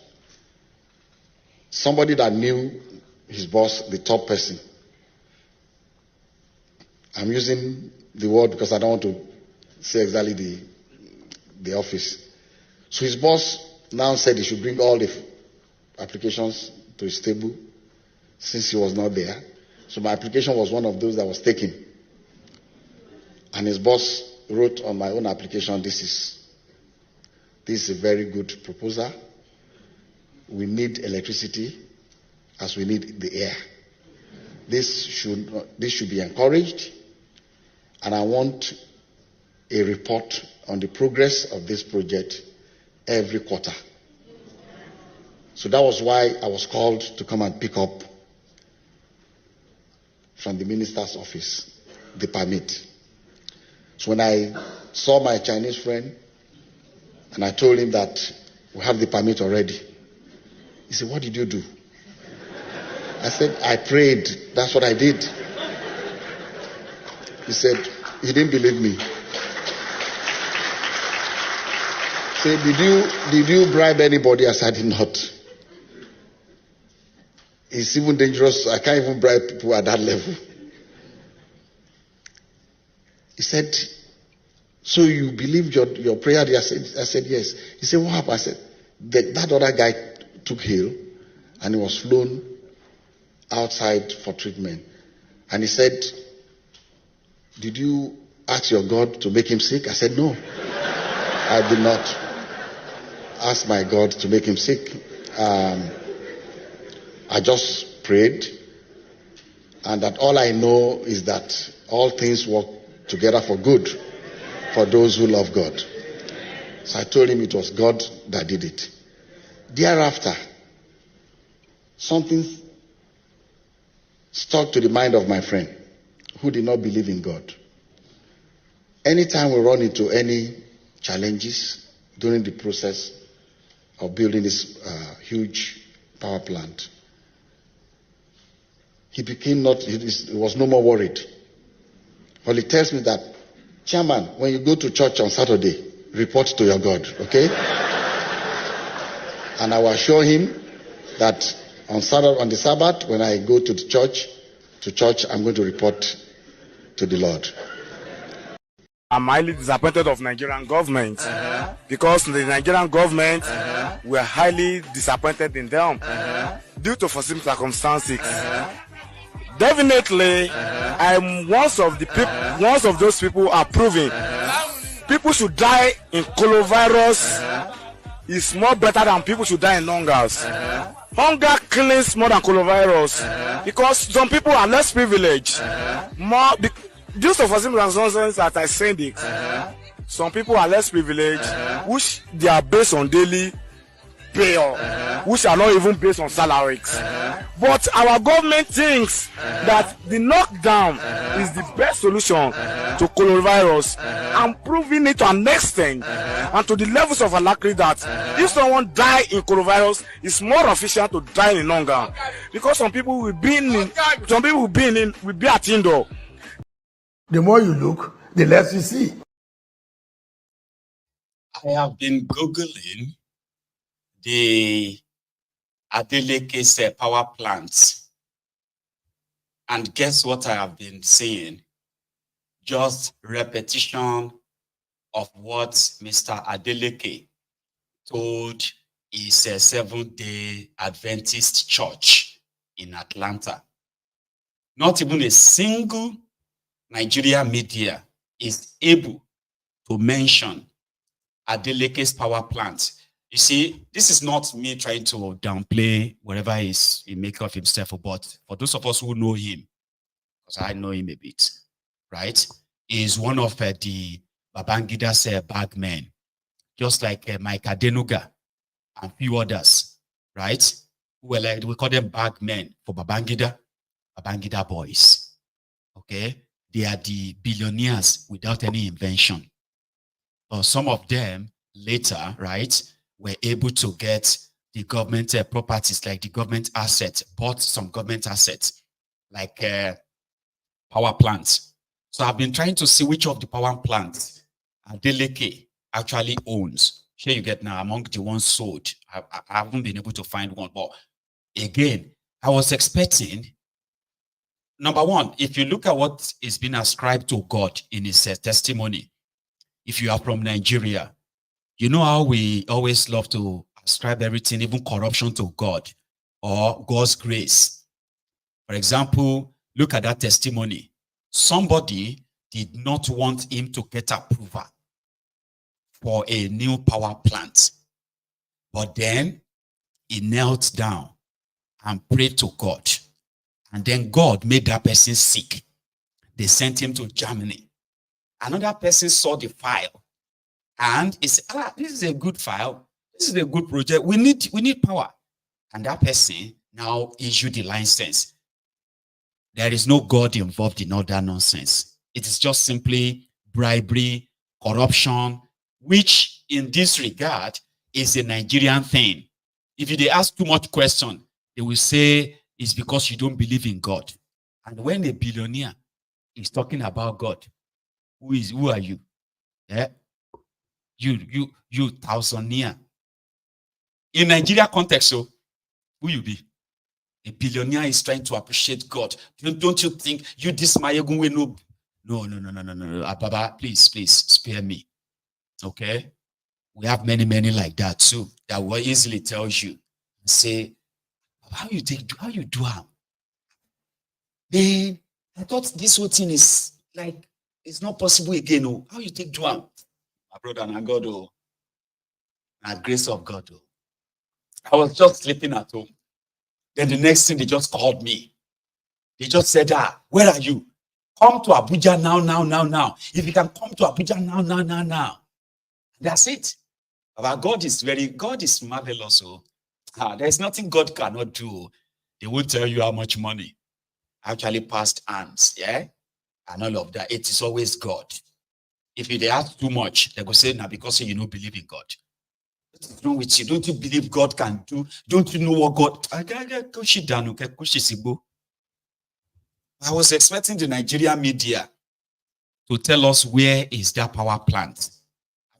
somebody that knew his boss, the top person, I'm using the word because I don't want to say exactly the office. So his boss now said he should bring all the applications to his table since he was not there. So my application was one of those that was taken. And his boss wrote on my own application, this is a very good proposal. We need electricity as we need the air. This should be encouraged, and I want a report on the progress of this project every quarter. So that was why I was called to come and pick up from the minister's office the permit. So when I saw my Chinese friend and I told him that we have the permit already, he said, what did you do? I said, I prayed. That's what I did. He said, he didn't believe me. He said, did you bribe anybody? I said, I did not. It's even dangerous. I can't even bribe people at that level. He said, so you believed your prayer? I said, yes. He said, what happened? I said, that other guy took ill and he was flown outside for treatment. And he said, did you ask your God to make him sick? I said, no. I did not ask my God to make him sick. I just prayed, and that all I know is that all things work together for good for those who love God. So I told him it was God that did it. Thereafter, something stuck to the mind of my friend who did not believe in God. Anytime we run into any challenges during the process of building this huge power plant, he was no more worried. But he tells me that, Chairman, when you go to church on Saturday, report to your God, okay? And I will assure him that on the Sabbath, when I go to church, I'm going to report to the Lord. I'm highly disappointed of Nigerian government because the Nigerian government we are highly disappointed in them due to foreseen circumstances. Definitely, I'm one of those people approving. People should die in coronavirus is more better than people should die in hungers. Hunger kills more than coronavirus because some people are less privileged. Due to foreseen circumstances that I said it, some people are less privileged, which they are based on daily pay, which are not even based on salaries. But our government thinks that the lockdown is the best solution to coronavirus, and proving it to an extent and to the levels of alacrity that if someone die in coronavirus, it's more efficient to die in hunger, because some people will be at indoor. The more you look, the less you see. I have been Googling the Adeleke's power plants, and guess what I have been seeing? just repetition of what Mr. Adeleke told his Seventh-day Adventist church in Atlanta. Not even a single Nigeria media is able to mention Adeleke's power plant. You see, this is not me trying to downplay whatever he makes of himself, but for those of us who know him, because I know him a bit, right? He is one of the Babangida's bagmen, just like Mike Adenuga and few others, right? Who were like, we call them bagmen for Babangida boys, okay? They are the billionaires without any invention. Some of them later, right, were able to get the government properties, like the government assets, bought some government assets, like power plants. So I've been trying to see which of the power plants Adeleke actually owns. Here you get now among the ones sold. I haven't been able to find one, but again, I was expecting, number one, if you look at what is being ascribed to God in his testimony, if you are from Nigeria, you know how we always love to ascribe everything, even corruption, to God or God's grace. For example, look at that testimony. Somebody did not want him to get approval for a new power plant, but then he knelt down and prayed to God. And then God made that person sick. They sent him to Germany. Another person saw the file and he said, this is a good file. This is a good project. We need power. And that person now issued the license. There is no God involved in all that nonsense. It is just simply bribery, corruption, which in this regard is a Nigerian thing. If they ask too much question, they will say it's because you don't believe in God. And when a billionaire is talking about God, who are you? Yeah? You thousandaire. In Nigeria context, so who you be? A billionaire is trying to appreciate God. Don't you think you this Mayegun way no? No. Ababa, please spare me. Okay? We have many like that too, that will easily tell you, say, how you do it? Man, I thought this whole thing is like, it's not possible again. Oh, how you take do it? My brother, and God, oh, and grace of God. Oh. I was just sleeping at home. Then the next thing, they just called me. They just said, where are you? Come to Abuja now. If you can come to Abuja now. That's it. But God is marvelous. Oh. There's nothing God cannot do. They will tell you how much money actually passed hands, yeah? And all of that. It is always God. If they ask too much, they go say, now because you don't believe in God. What's wrong with you? Don't you believe God can do? Don't you know what God? I was expecting the Nigerian media to tell us where is that power plant.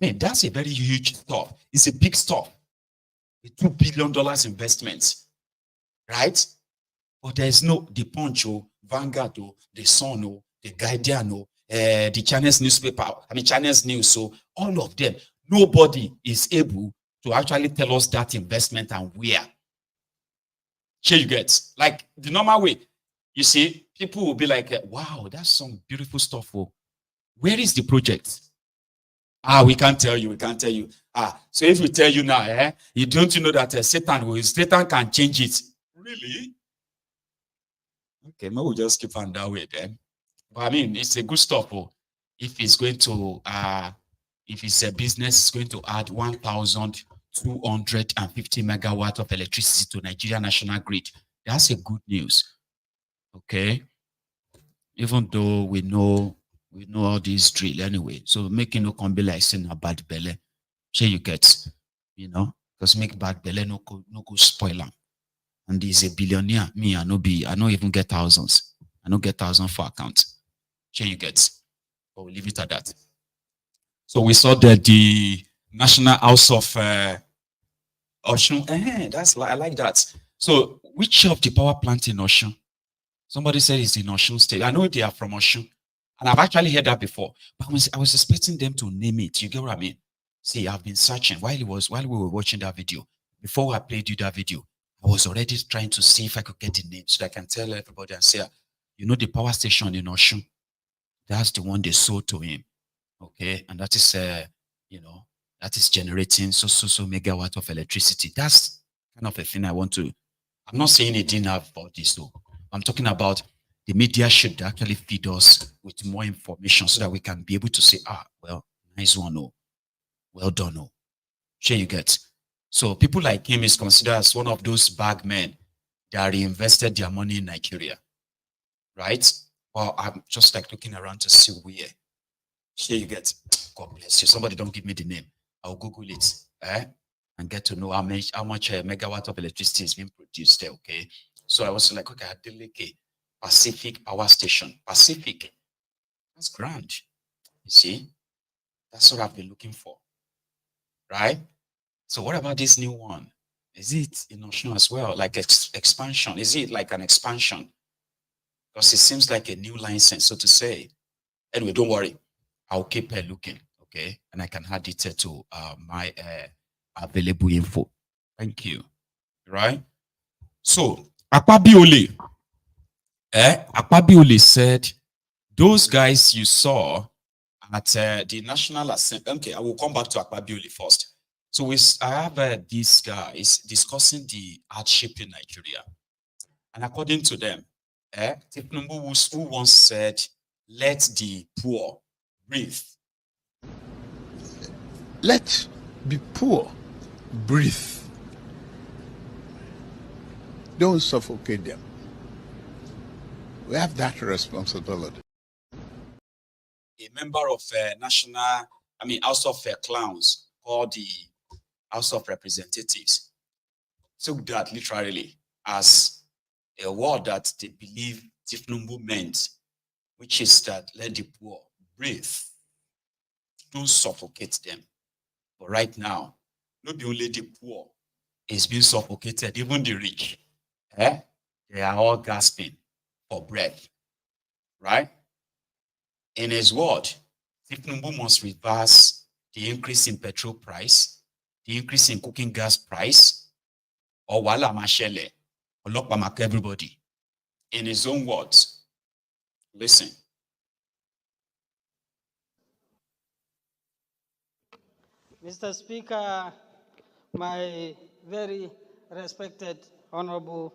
I mean, that's a very huge stuff. It's a big stuff. A $2 billion investment, right? But there's no the Punch, Vanguard, the Sun, the Guardian, the Chinese newspaper. Chinese news. So all of them, nobody is able to actually tell us that investment and where. Here you get like the normal way. You see, people will be like, "Wow, that's some beautiful stuff." Oh, where is the project? We can't tell you. We can't tell you. So if we tell you now, you don't know that Satan can change it. Really? Okay, maybe we'll just keep on that way then. But I mean, it's a good stuff. Oh. If it's going to, if it's a business, it's going to add 1,250 megawatt of electricity to Nigeria national grid. That's a good news. Okay. Even though we know all these drill anyway. So making no come be like saying a bad belly. Sure you get, because make bad belly no go spoil them. And he's a billionaire. Me, I don't even get thousands. I don't get thousands for account. Sure you get. But we'll leave it at that. So we saw that the National House of Osun. I like that. So which of the power plant in Osun? Somebody said it's in Osun State. I know they are from Osun. And I've actually heard that before. But I was expecting them to name it. You get what I mean? See, I've been searching while we were watching that video. Before I played you that video, I was already trying to see if I could get the name so that I can tell everybody and say, you know, the power station in Oshun, that's the one they sold to him. Okay. And that is, you know, that is generating so megawatt of electricity. That's kind of a thing I want to. I'm not saying it didn't have about this though. I'm talking about the media should actually feed us with more information so that we can be able to say, well, nice one, oh, well done, oh. Sure you get. So people like him is considered as one of those bag men that reinvested their money in Nigeria, right? Well, I'm just like looking around to see where. Sure you get. God bless you. Somebody don't give me the name. I'll Google it, and get to know how much megawatt of electricity is being produced there. Okay, so I was like, okay, Adeleke, Pacific Power Station, Pacific. That's grand. You see, that's what I've been looking for, right? So what about this new one? Is it in Oshun as well, like expansion? Is it like an expansion? Because it seems like a new license, so to say. Anyway, don't worry. I'll keep looking, okay? And I can add it to my available info. Thank you. Right? So, Akpabiole. Akpabiole said, those guys you saw at the National Assembly. Okay, I will come back to Akpabiole first. So I have these guys discussing the hardship in Nigeria. And according to them, Tinubu, who once said, let the poor breathe. Let the poor breathe. Don't suffocate them. We have that responsibility. A member of House of Clowns, called the House of Representatives, took that literally as a word that they believe Tinubu meant, which is that let the poor breathe. Don't suffocate them. But right now, not only the poor is being suffocated, even the rich. They are all gasping for breath. Right? In his word, Tinubu must reverse the increase in petrol price, the increase in cooking gas price, or wala mashele, or lokpamak everybody. In his own words, listen. Mr. Speaker, my very respected honorable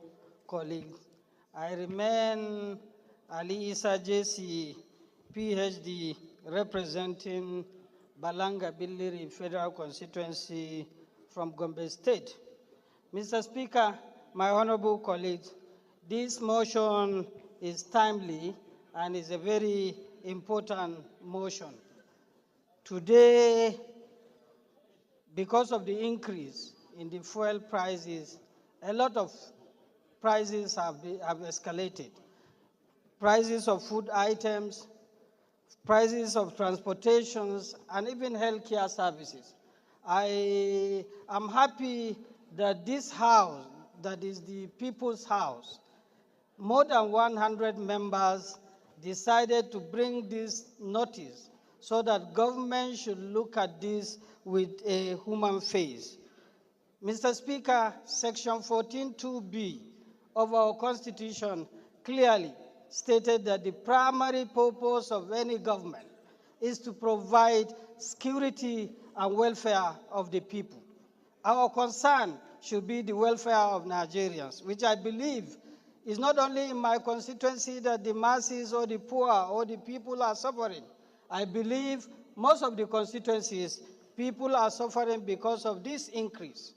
colleague, I remain Ali Isa JC, PhD, representing Balanga Billiri Federal Constituency from Gombe State. Mr. Speaker, my honorable colleagues, this motion is timely and is a very important motion. Today, because of the increase in the fuel prices, a lot of prices have escalated. Prices of food items, prices of transportations, and even healthcare services. I am happy that this house, that is the People's House, more than 100 members decided to bring this notice so that government should look at this with a human face. Mr. Speaker, Section 14(2)(b) of our Constitution clearly stated that the primary purpose of any government is to provide security and welfare of the people. Our concern should be the welfare of Nigerians, which I believe is not only in my constituency that the masses or the poor or the people are suffering. I believe most of the constituencies, people are suffering because of this increase.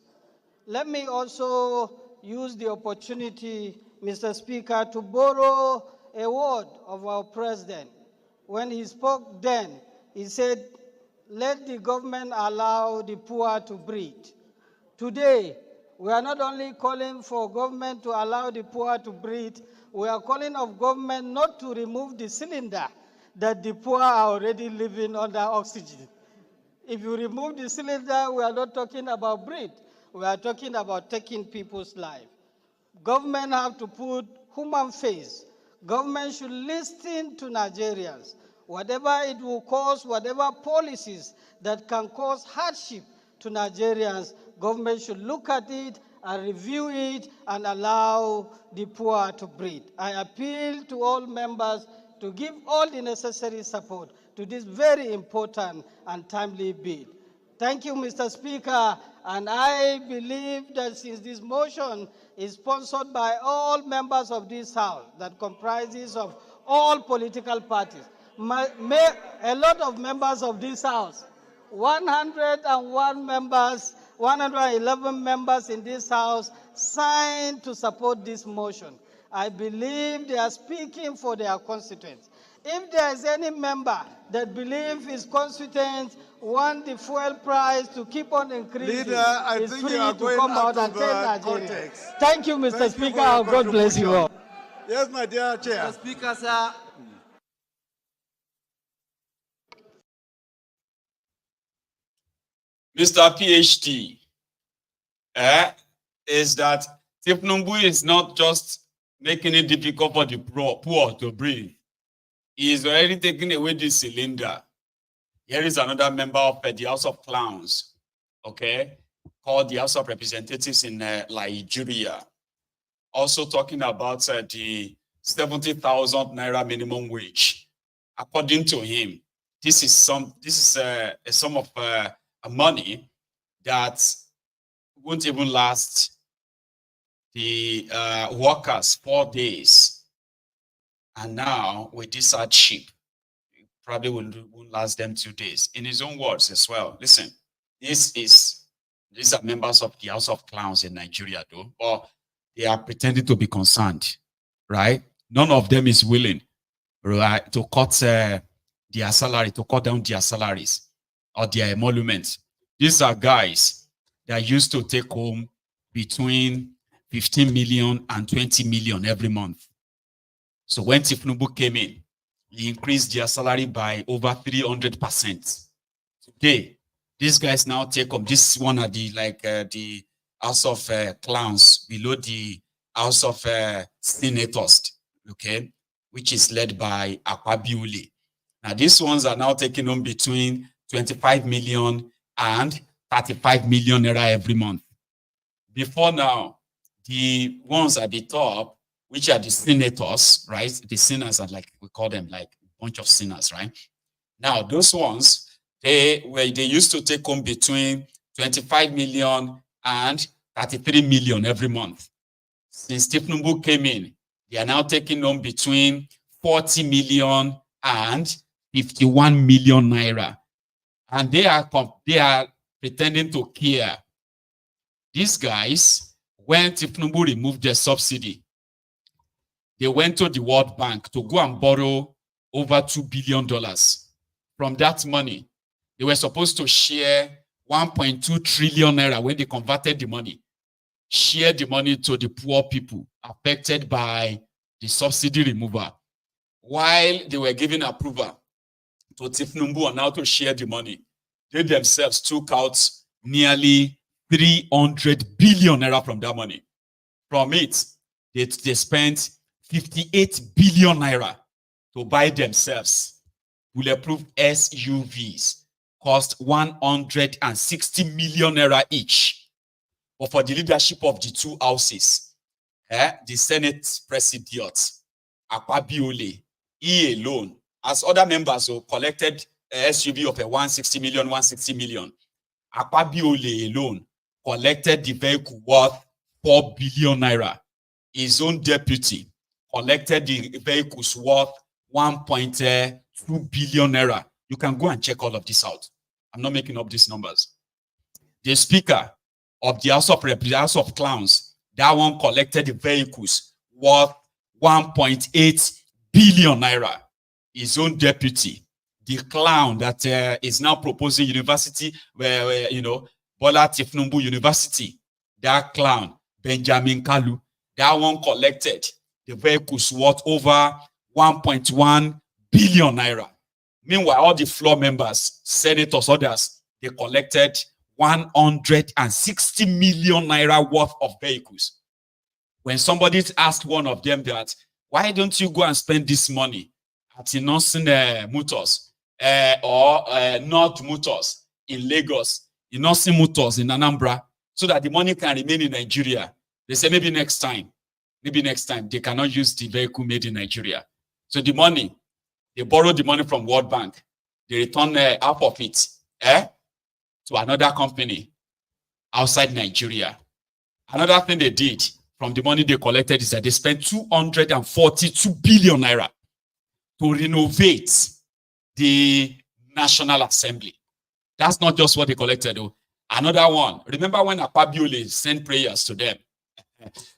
Let me also use the opportunity, Mr. Speaker, to borrow a word of our president. When he spoke then, he said, let the government allow the poor to breathe. Today, we are not only calling for government to allow the poor to breathe, we are calling of government not to remove the cylinder that the poor are already living under oxygen. If you remove the cylinder, we are not talking about breathe. We are talking about taking people's life. Government have to put human face. Government should listen to Nigerians. whatever it will cause, whatever policies that can cause hardship to Nigerians, government should look at it and review it and allow the poor to breathe. I appeal to all members to give all the necessary support to this very important and timely bill. Thank you, Mr. Speaker, and I believe that since this motion is sponsored by all members of this House, that comprises of all political parties, a lot of members of this House, 101 members, 111 members in this House signed to support this motion. I believe they are speaking for their constituents. If there is any member that believes his constituents want the fuel price to keep on increasing, Leader, I is think free you are to going come out out and of tell Nigeria. context. Thank you, Mr. Thank you Speaker, for your and God bless you all. Yes, my dear Chair. Mr. Speaker, sir. Mr. PhD, is that Tifnumbu is not just making it difficult for the poor to breathe. He is already taking away the cylinder. Here is another member of the House of Clowns, okay, called the House of Representatives in Nigeria. Also talking about the 70,000 naira minimum wage. According to him, this is a sum of money that won't even last the workers 4 days. And now with this hardship, probably won't last them 2 days. In his own words as well. Listen, these are members of the House of Clowns in Nigeria, though, but they are pretending to be concerned, right? None of them is willing, right, to cut their salary, to cut down their salaries or their emoluments. These are guys that used to take home between 15 million and 20 million every month. So when Tifnubu came in, he increased their salary by over 300%. Today, these guys now take home. This one are the House of Clowns below the House of Senators, okay, which is led by Akpabiole. Now these ones are now taking home between 25 million and 35 million naira every month. Before now, the ones at the top, which are the senators, right? The sinners are like, we call them like a bunch of sinners, right? Now, those ones, they used to take home between 25 million and 33 million every month. Since Tifnumbu came in, they are now taking home between 40 million and 51 million naira. And they are pretending to care. These guys, when Tifnumbu removed their subsidy, they went to the World Bank to go and borrow over $2 billion. From that money, they were supposed to share 1.2 trillion naira when they converted the money, share the money to the poor people affected by the subsidy removal. While they were giving approval to Tifnumbu on how to share the money, they themselves took out nearly 300 billion naira from that money. From it, they spent 58 billion naira to buy themselves bulletproof SUVs, cost 160 million naira each. But for the leadership of the two houses, the Senate Presidiot, Akpabiole, he alone, as other members who collected SUV of a 160 million, Akpabiole alone collected the vehicle worth 4 billion naira. His own deputy collected the vehicles worth 1.2 billion naira. You can go and check all of this out. I'm not making up these numbers. The Speaker of the House of Clowns, that one collected the vehicles worth 1.8 billion naira. His own deputy, the clown that is now proposing university, Bola Tifnumbu University, that clown, Benjamin Koolu, that one collected the vehicles worth over 1.1 billion naira. Meanwhile, all the floor members, senators, others, they collected 160 million naira worth of vehicles. When somebody asked one of them that, why don't you go and spend this money at Inosin Motors or North Motors in Lagos, Inosin Motors in Anambra, so that the money can remain in Nigeria. They say maybe next time they cannot use the vehicle made in Nigeria. So the money, they borrow the money from World Bank, they return half of it to another company outside Nigeria. Another thing they did from the money they collected is that they spent 242 billion naira to renovate the National Assembly. That's not just what they collected, though. Another one, remember when Akpabiole sent prayers to them?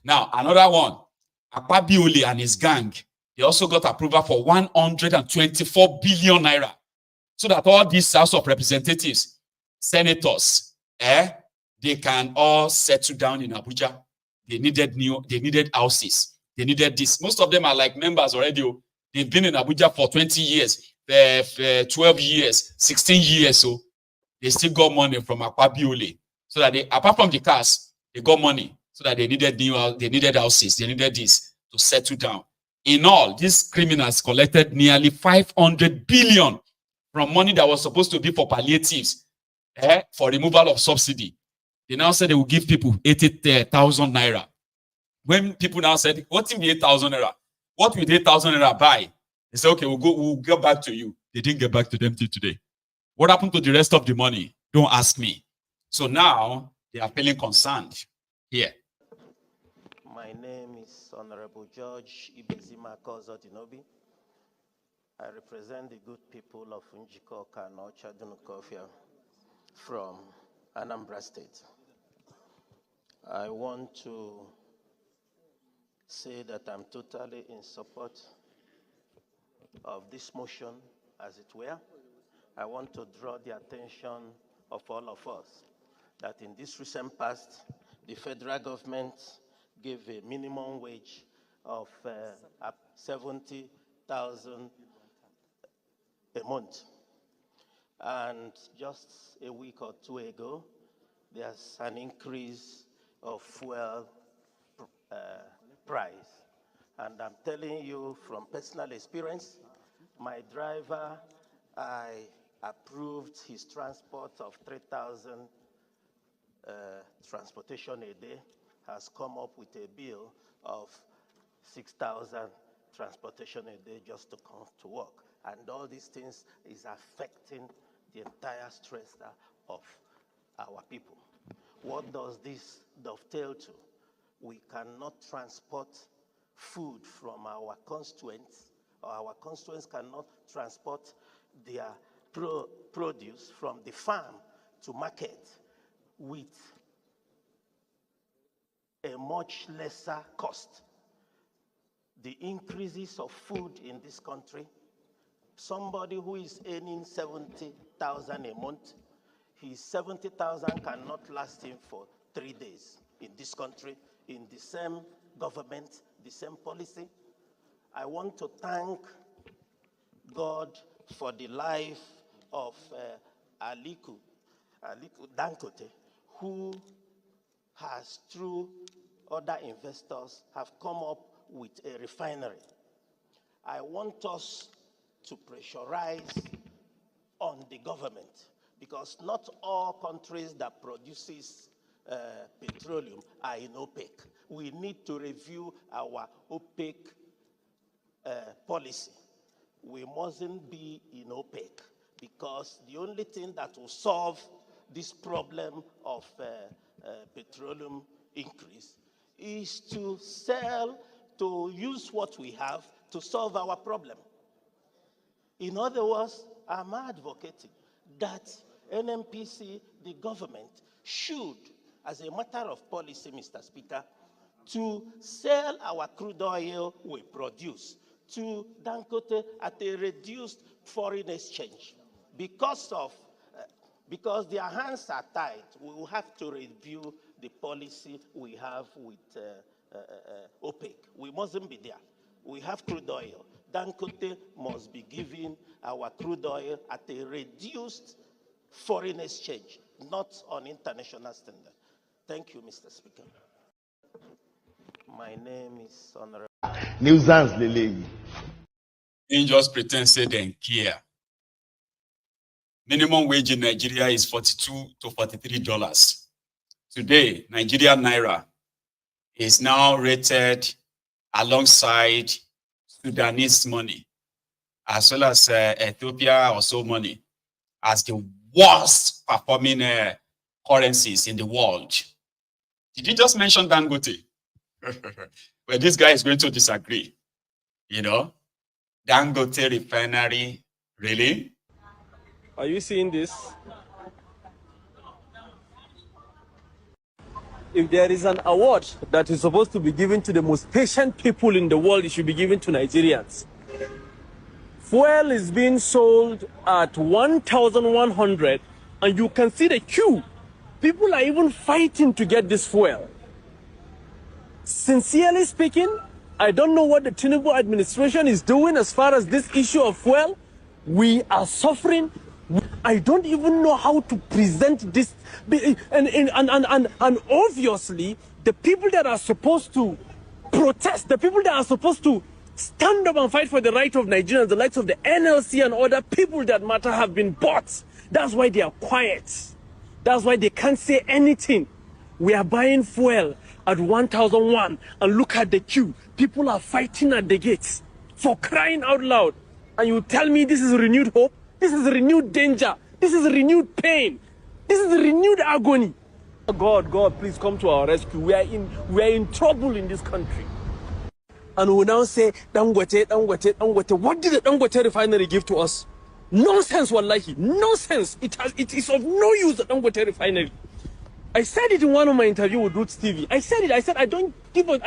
Now, another one, Akpabiole and his gang, they also got approval for 124 billion naira. So that all these House of Representatives, senators, they can all settle down in Abuja. They needed houses. They needed this. Most of them are like members already. They've been in Abuja for 20 years, 12 years, 16 years. So they still got money from Akpabiole. So that they, apart from the cars, they got money. So that they needed houses. They needed this to settle down. In all, these criminals collected nearly 500 billion from money that was supposed to be for palliatives, for removal of subsidy. They now said they will give people 80,000 naira. When people now said, what in the 8,000 naira? What will 8,000 naira buy? They said, okay, we'll get back to you. They didn't get back to them till today. What happened to the rest of the money? Don't ask me. So now they are feeling concerned here. My name is Honorable George Ibezima Kozotinobi. I represent the good people of Njikoka and Ochadunukofia from Anambra State. I want to say that I'm totally in support of this motion, as it were. I want to draw the attention of all of us that in this recent past, the federal government gave a minimum wage of 70,000 a month. And just a week or two ago, there's an increase of fuel price. And I'm telling you from personal experience, my driver, I approved his transport of 3,000 transportation a day, has come up with a bill of 6,000 transportation a day just to come to work. And all these things is affecting the entire stress of our people. What does this dovetail to? We cannot transport food from our constituents, or our constituents cannot transport their produce from the farm to market with a much lesser cost. The increases of food in this country, somebody who is earning 70,000 a month, his 70,000 cannot last him for 3 days in this country, in the same government, the same policy. I want to thank God for the life of Aliko Dangote, who has, through other investors, have come up with a refinery. I want us to pressurize on the government, because not all countries that produces petroleum are in OPEC. We need to review our OPEC policy. We mustn't be in OPEC, because the only thing that will solve this problem of petroleum increase is to use what we have to solve our problem. In other words, I'm advocating that NNPC, the government, should, as a matter of policy, Mr. Speaker, to sell our crude oil we produce to Dangote at a reduced foreign exchange. Because their hands are tied, we will have to review the policy we have with OPEC. We mustn't be there. We have crude oil. Dangote must be giving our crude oil at a reduced foreign exchange, not on international standard. Thank you, Mr. Speaker. My name is Honorable. Nuisance Lele. They just pretend say they care. Minimum wage in Nigeria is $42 to $43. Today, Nigerian Naira is now rated alongside Sudanese money, as well as Ethiopia also money, as the worst performing currencies in the world. Did you just mention Dangote? Well, this guy is going to disagree. You know, Dangote refinery, really? Are you seeing this? If there is an award that is supposed to be given to the most patient people in the world, it should be given to Nigerians. Fuel is being sold at 1,100, and you can see the queue. People are even fighting to get this fuel. Sincerely speaking, I don't know what the Tinubu administration is doing as far as this issue of fuel. We are suffering. I don't even know how to present this. And obviously, the people that are supposed to protest, the people that are supposed to stand up and fight for the right of Nigerians, the likes of the NLC and other people that matter, have been bought. That's why they are quiet. That's why they can't say anything. We are buying fuel at 1,001, and look at the queue. People are fighting at the gates, for crying out loud. And you tell me this is renewed hope? This is renewed danger. This is renewed pain. This is renewed agony. God, please come to our rescue. We are in trouble in this country. And we now say, Dangote. What did the Dangote refinery give to us? Nonsense, wallahi. Nonsense. It is of no use, the Dangote refinery. I said it in one of my interviews with Roots TV. I said I don't give a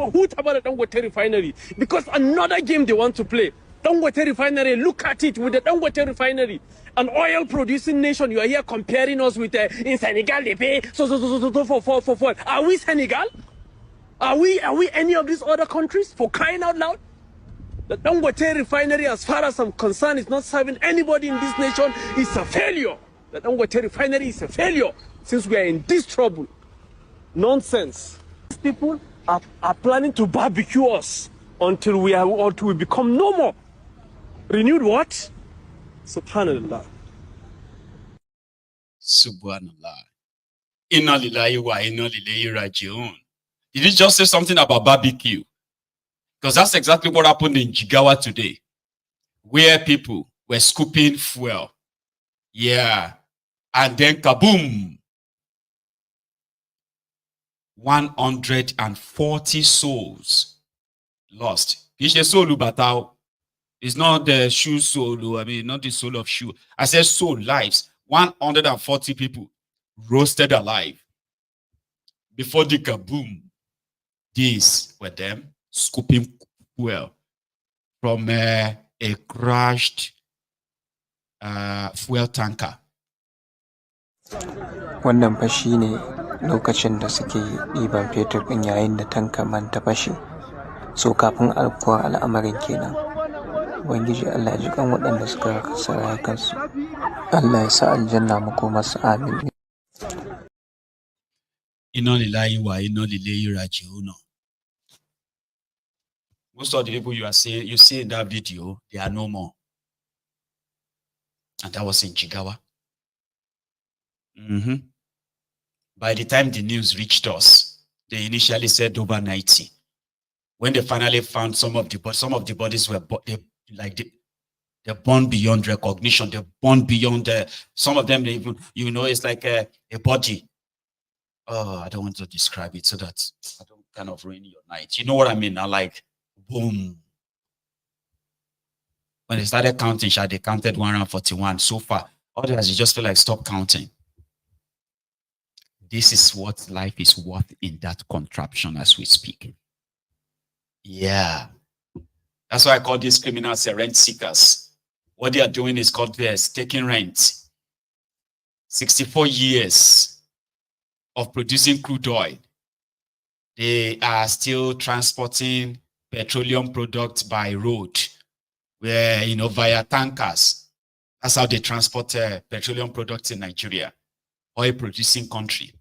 hoot about the Dangote refinery, because another game they want to play. Dangote refinery, look at it with the Dangote refinery, an oil producing nation. You are here comparing us with in Senegal they pay so for. Are we Senegal? Are we any of these other countries, for crying out loud? The Dangote refinery, as far as I'm concerned, is not serving anybody in this nation. It's a failure. The Dangote refinery is a failure, since we are in this trouble. Nonsense. These people are planning to barbecue us until we become no more. Renewed what? Subhanallah. Subhanallah. Inna lillahi wa inna ilayhi raji'un. Did you just say something about barbecue? Because that's exactly what happened in Jigawa today, where people were scooping fuel. Yeah. And then kaboom. 140 souls lost. It's not the shoe soul. I mean, not the soul of shoe. I said soul, lives. 140 people roasted alive. Before the kaboom, these were them scooping fuel from a crashed fuel tanker. Wannan fa shine lokacin da suke ɗiban fetur ɗin yayin da tankar man ta fashe. So kafin alkuwar al'amarin kenan. Ubangiji Allah ya ji kan waɗanda suka rasa rayukansu. Allah ya sa aljanna makomarsu, amin. Inna lillahi wa inna ilayhi raji'un. Most of the people you see in that video, they are no more. And that was in Jigawa. By the time the news reached us, they initially said over 90. When they finally found some of the bodies were they're born beyond recognition. They're born beyond some of them. They even, it's like a body. Oh, I don't want to describe it so that I don't kind of ruin your night. You know what I mean? I like boom. When they started counting, they counted 141 so far. Others, you just feel like stop counting. This is what life is worth in that contraption as we speak. Yeah. That's why I call these criminals rent seekers. What they are doing is called taking rent. 64 years of producing crude oil. They are still transporting petroleum products by road, where, via tankers. That's how they transport petroleum products in Nigeria, oil producing country.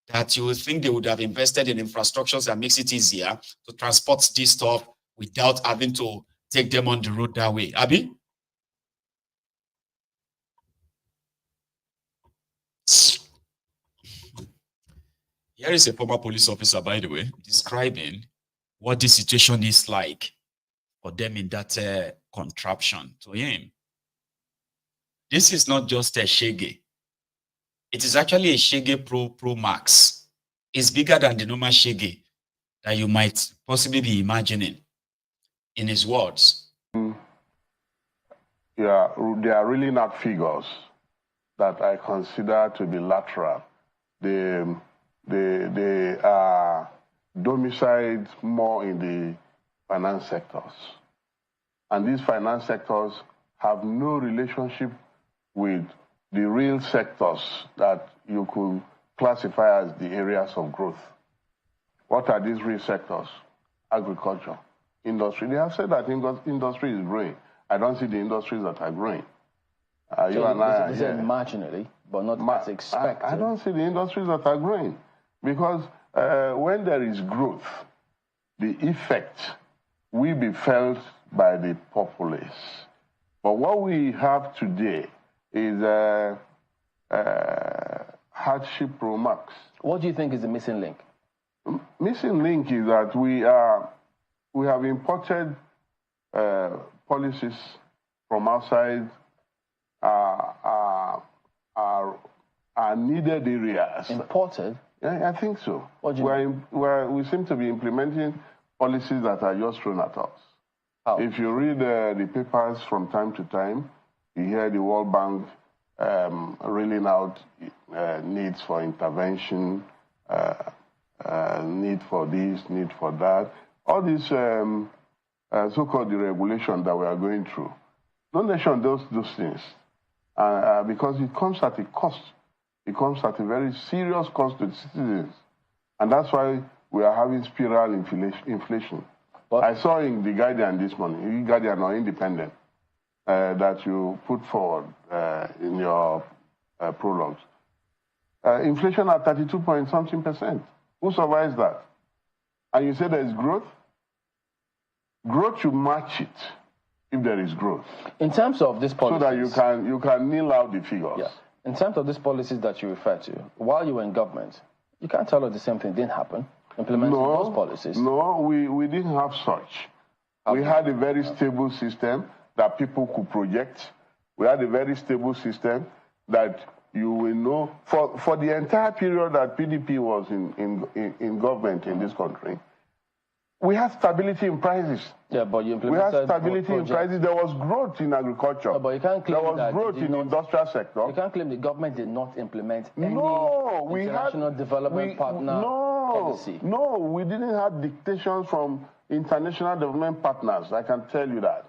That you would think they would have invested in infrastructures that makes it easier to transport this stuff without having to take them on the road that way. Abi? Here is a former police officer, by the way, describing what the situation is like for them in that contraption to him. This is not just a Shege. It is actually a Shege Pro Max. It's bigger than the normal Shege that you might possibly be imagining, in his words. Yeah, they are really not figures that I consider to be lateral. They are domiciled more in the finance sectors. And these finance sectors have no relationship with the real sectors that you could classify as the areas of growth. What are these real sectors? Agriculture, industry. They have said that industry is growing. I don't see the industries that are growing. You and I are here. Marginally, but not as expected. I don't see the industries that are growing. Because when there is growth, the effect will be felt by the populace. But what we have today is hardship pro max. What do you think is the missing link? Missing link is that we have imported policies from outside our needed areas. Imported? Yeah, I think so. What do you mean? We seem to be implementing policies that are just thrown at us. How? If you read the papers from time to time, you hear the World Bank reeling out needs for intervention, need for this, need for that. All these so-called deregulation that we are going through. No nation does those things because it comes at a cost. It comes at a very serious cost to the citizens. And that's why we are having spiral inflation. What? I saw in The Guardian this morning, Guardian or Independent, that you put forward in your prologues. Inflation at 32-point-something%. Who survives that? And you say there is growth? Growth should match it if there is growth. In terms of this policy, so that you can nil out the figures. Yeah. In terms of these policies that you refer to, while you were in government, you can't tell us the same thing didn't happen, implementing those policies. No, we didn't have such. We had a very stable system that people could project. We had a very stable system that you will know. For the entire period that PDP was in government in this country, we had stability in prices. Yeah, but you implemented. We had stability in prices. There was growth in agriculture. No, but you can't claim there was growth in the industrial sector. You can't claim the government did not implement any international development partner policy. No, we didn't have dictations from international development partners. I can tell you that.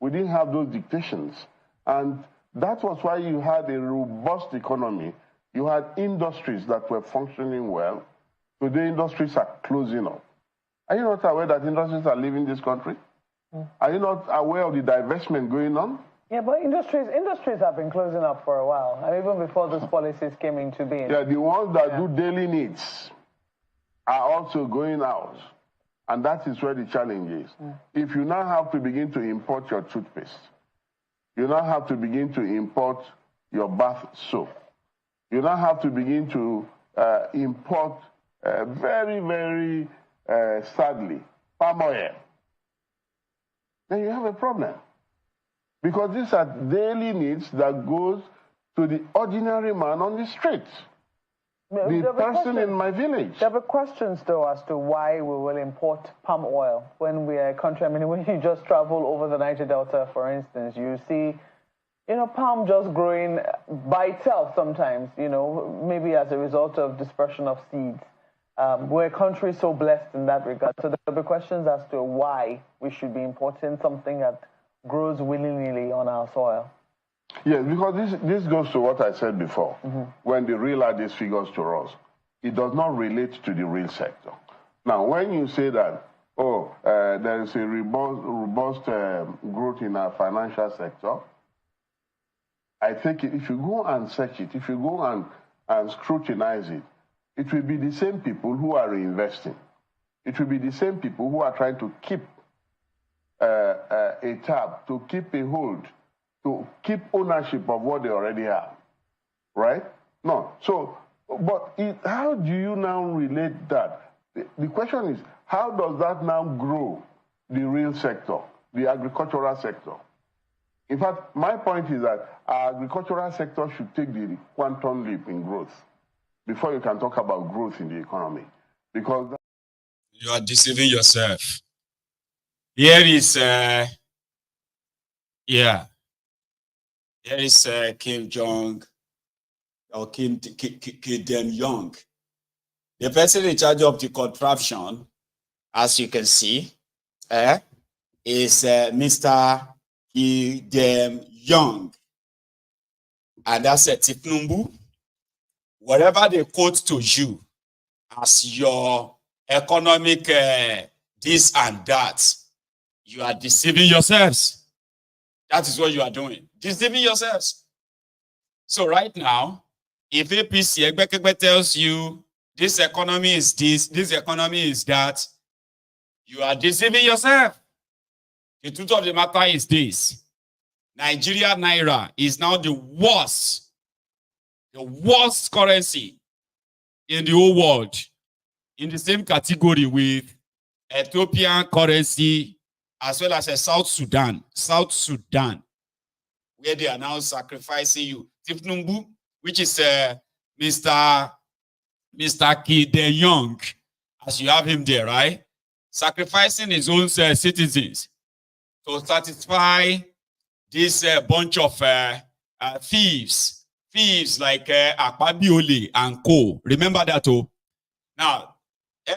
We didn't have those dictations. And that was why you had a robust economy. You had industries that were functioning well. Today, industries are closing up. Are you not aware that industries are leaving this country? Are you not aware of the divestment going on? Yeah, but industries have been closing up for a while, and even before those policies came into being. Yeah, the ones that do daily needs are also going out. And that is where the challenge is. If you now have to begin to import your toothpaste, you now have to begin to import your bath soap, you now have to begin to import very, very sadly, palm oil, then you have a problem. Because these are daily needs that goes to the ordinary man on the street. The person in my village. There were questions, though, as to why we will import palm oil when we are a country. I mean, when you just travel over the Niger Delta, for instance, you see, palm just growing by itself sometimes, maybe as a result of dispersion of seeds. We're a country so blessed in that regard. So there will be questions as to why we should be importing something that grows willy-nilly on our soil. Yes, because this goes to what I said before. When they reel out these figures to us, it does not relate to the real sector. Now, when you say that, there is a robust growth in our financial sector, I think if you go and search it, if you go and scrutinize it, it will be the same people who are reinvesting. It will be the same people who are trying to keep a tab, to keep a hold, to keep ownership of what they already have, right? No. So, but how do you now relate that? The question is, how does that now grow the real sector, the agricultural sector? In fact, my point is that our agricultural sector should take the quantum leap in growth before you can talk about growth in the economy. Because you are deceiving yourself. Here is, here is Kim Jong or Kim Dem-young. The person in charge of the contraption, as you can see, is Mr. Dem-young. And that's a Tipnumbu. Whatever they quote to you as your economic this and that, you are deceiving yourselves. That is what you are doing. Deceiving yourselves. So right now, if APC Ekbekekbe tells you this economy is this economy is that, you are deceiving yourself. The truth of the matter is this. Nigeria Naira is now the worst currency in the whole world, in the same category with Ethiopian currency as well as South Sudan, where they are now sacrificing you. Tifnumbu, which is Mr. Dem-young, as you have him there, right? Sacrificing his own citizens to satisfy this bunch of thieves like Akpabiole and Koolu. Remember that, oh? Now,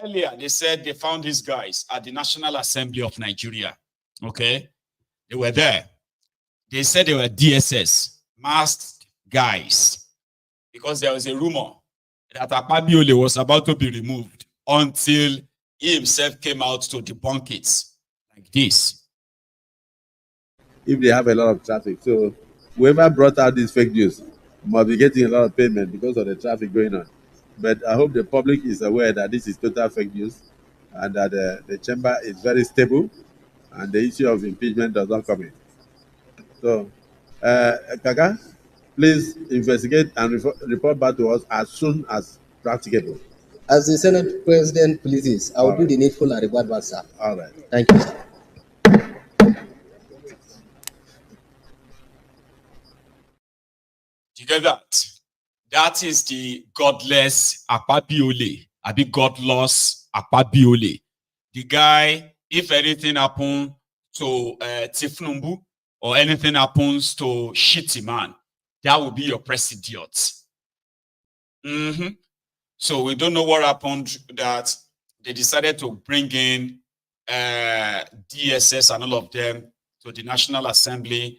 earlier they said they found these guys at the National Assembly of Nigeria. Okay? They were there. They said they were DSS, masked guys, because there was a rumor that Akpabiole was about to be removed until he himself came out to debunk it like this. If they have a lot of traffic. So whoever brought out this fake news must be getting a lot of payment because of the traffic going on. But I hope the public is aware that this is total fake news and that the chamber is very stable and the issue of impeachment does not come in. So, Kaka, please investigate and report back to us as soon as practicable. As the Senate President pleases, I will do the needful and report back, sir. All right. Thank you, sir. You get that? That is the godless Akpabiole, a big godloss Akpabiole. The guy, if anything happens to Tifnumbu or anything happens to Shittyman, that will be your Presidiot. So we don't know what happened, that they decided to bring in DSS and all of them to the National Assembly,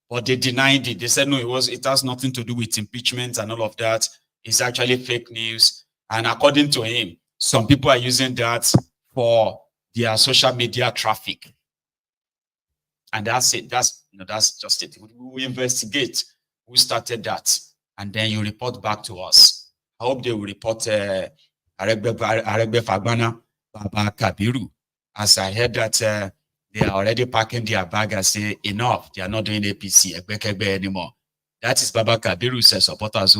but they denied it. They said, no, it has nothing to do with impeachment and all of that. It's actually fake news. And according to him, some people are using that for their social media traffic. And that's it. That's just it. We investigate who started that. And then you report back to us. I hope they will report Aregbe Fagbana, Baba Kabiru. As I heard that they are already packing their bag and say, enough, they are not doing APC anymore. That is Baba Kabiru's supporters,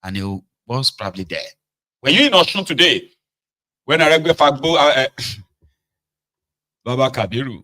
and he was probably there. Were you in Osun today? When Aregbe Fagbo, Baba Kabiru.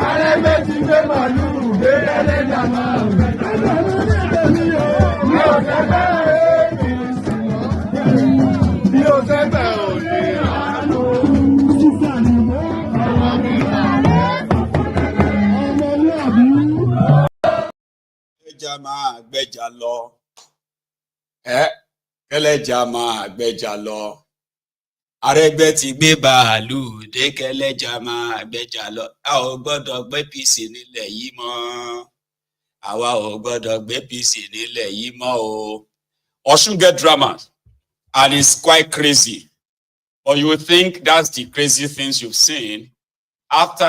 Arẹ́gbẹ́ ti gbé màlúù dé. Gbẹ́jà máa gbẹ́jà lọ. Kẹ́lẹ́jà máa gbẹ́jà lọ. Arẹ́gbẹ́ ti gbé bàálù dé kẹ́lẹ́jà máa gbẹ́jà lọ. A ò gbọ́dọ̀ gbé PC nílẹ̀ yìí mọ́. Àwa ò gbọ́dọ̀ gbé PC nílẹ̀ yìí mọ́ o. Osun get drama and it's quite crazy. But you would think that's the crazy things you've seen after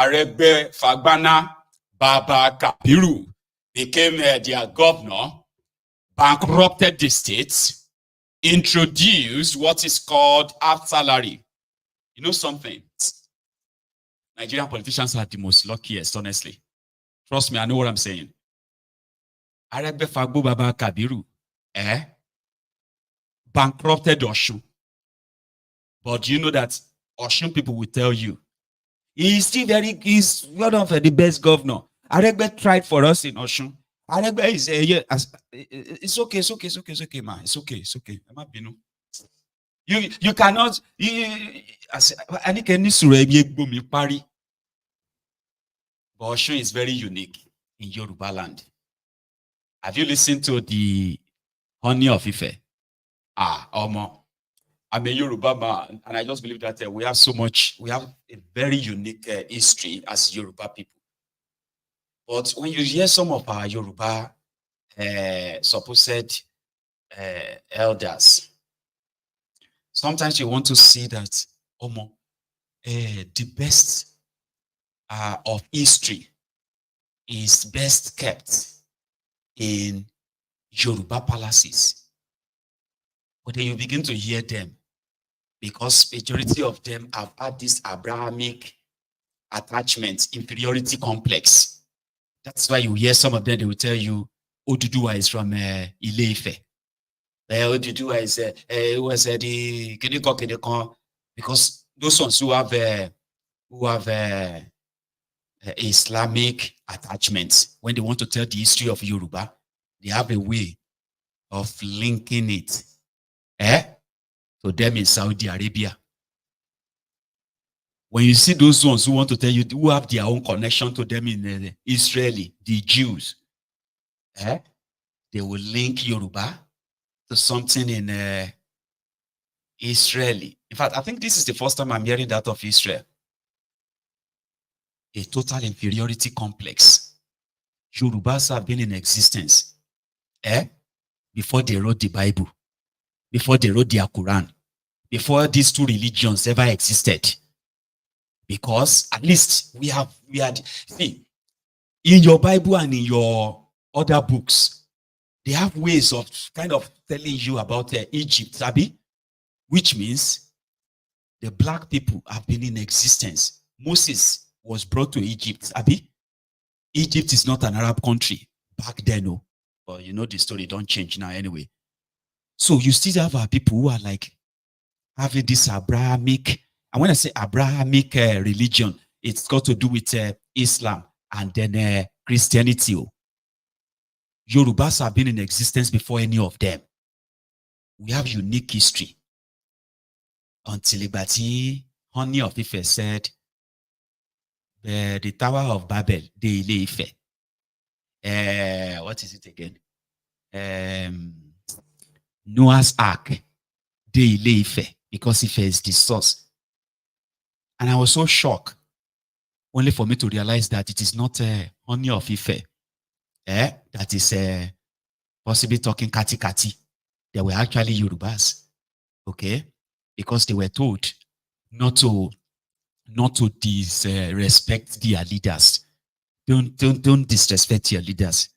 Aregbe Fagbana Baba Kabiru became their governor, bankrupted the state, introduced what is called half salary. You know something? Nigerian politicians are the most luckiest, honestly. Trust me, I know what I'm saying. Aregbe Fagbana Baba Kabiru, bankrupted Osun. But you know that Osun people will tell you, he's one of the best governor. Aregbe tried for us in Osun. Aregbe is it's okay, man. It's okay. You cannot. But Osun is very unique in Yoruba land. Have you listened to the Honey of Ife? Omo. I'm a Yoruba man, and I just believe that we have a very unique history as Yoruba people. But when you hear some of our Yoruba supposed elders, sometimes you want to see that the best of history is best kept in Yoruba palaces. But then you begin to hear them, because majority of them have had this Abrahamic attachment, inferiority complex. That's why you hear some of them, they will tell you, Oduduwa is from Ile-Ife. Oduduwa is the Kiniko, because those ones who have Islamic attachments, when they want to tell the history of Yoruba, they have a way of linking it to them in Saudi Arabia. When you see those ones who want to tell you, who have their own connection to them in Israeli, the Jews, they will link Yoruba to something in Israeli. In fact, I think this is the first time I'm hearing that of Israel. A total inferiority complex. Yorubas have been in existence before they wrote the Bible, before they wrote their Quran, before these two religions ever existed. Because at least we had, see, in your Bible and in your other books, they have ways of kind of telling you about Egypt, Sabi, which means the black people have been in existence. Moses was brought to Egypt, Sabi. Egypt is not an Arab country back then, no. But you know the story don't change now anyway. So you still have our people who are like having this Abrahamic, and when I say Abrahamic religion, it's got to do with Islam and then Christianity. Yorubas have been in existence before any of them. We have unique history. Until Ibati, Honey of Ife said, the Tower of Babel, the Ile-Ife. What is it again? Noah's Ark, the Ile-Ife, because Ife is the source. And I was so shocked, only for me to realize that it is not Honey of Ife. That is possibly talking kati. They were actually Yorubas, okay? Because they were told not to disrespect their leaders. Don't disrespect your leaders,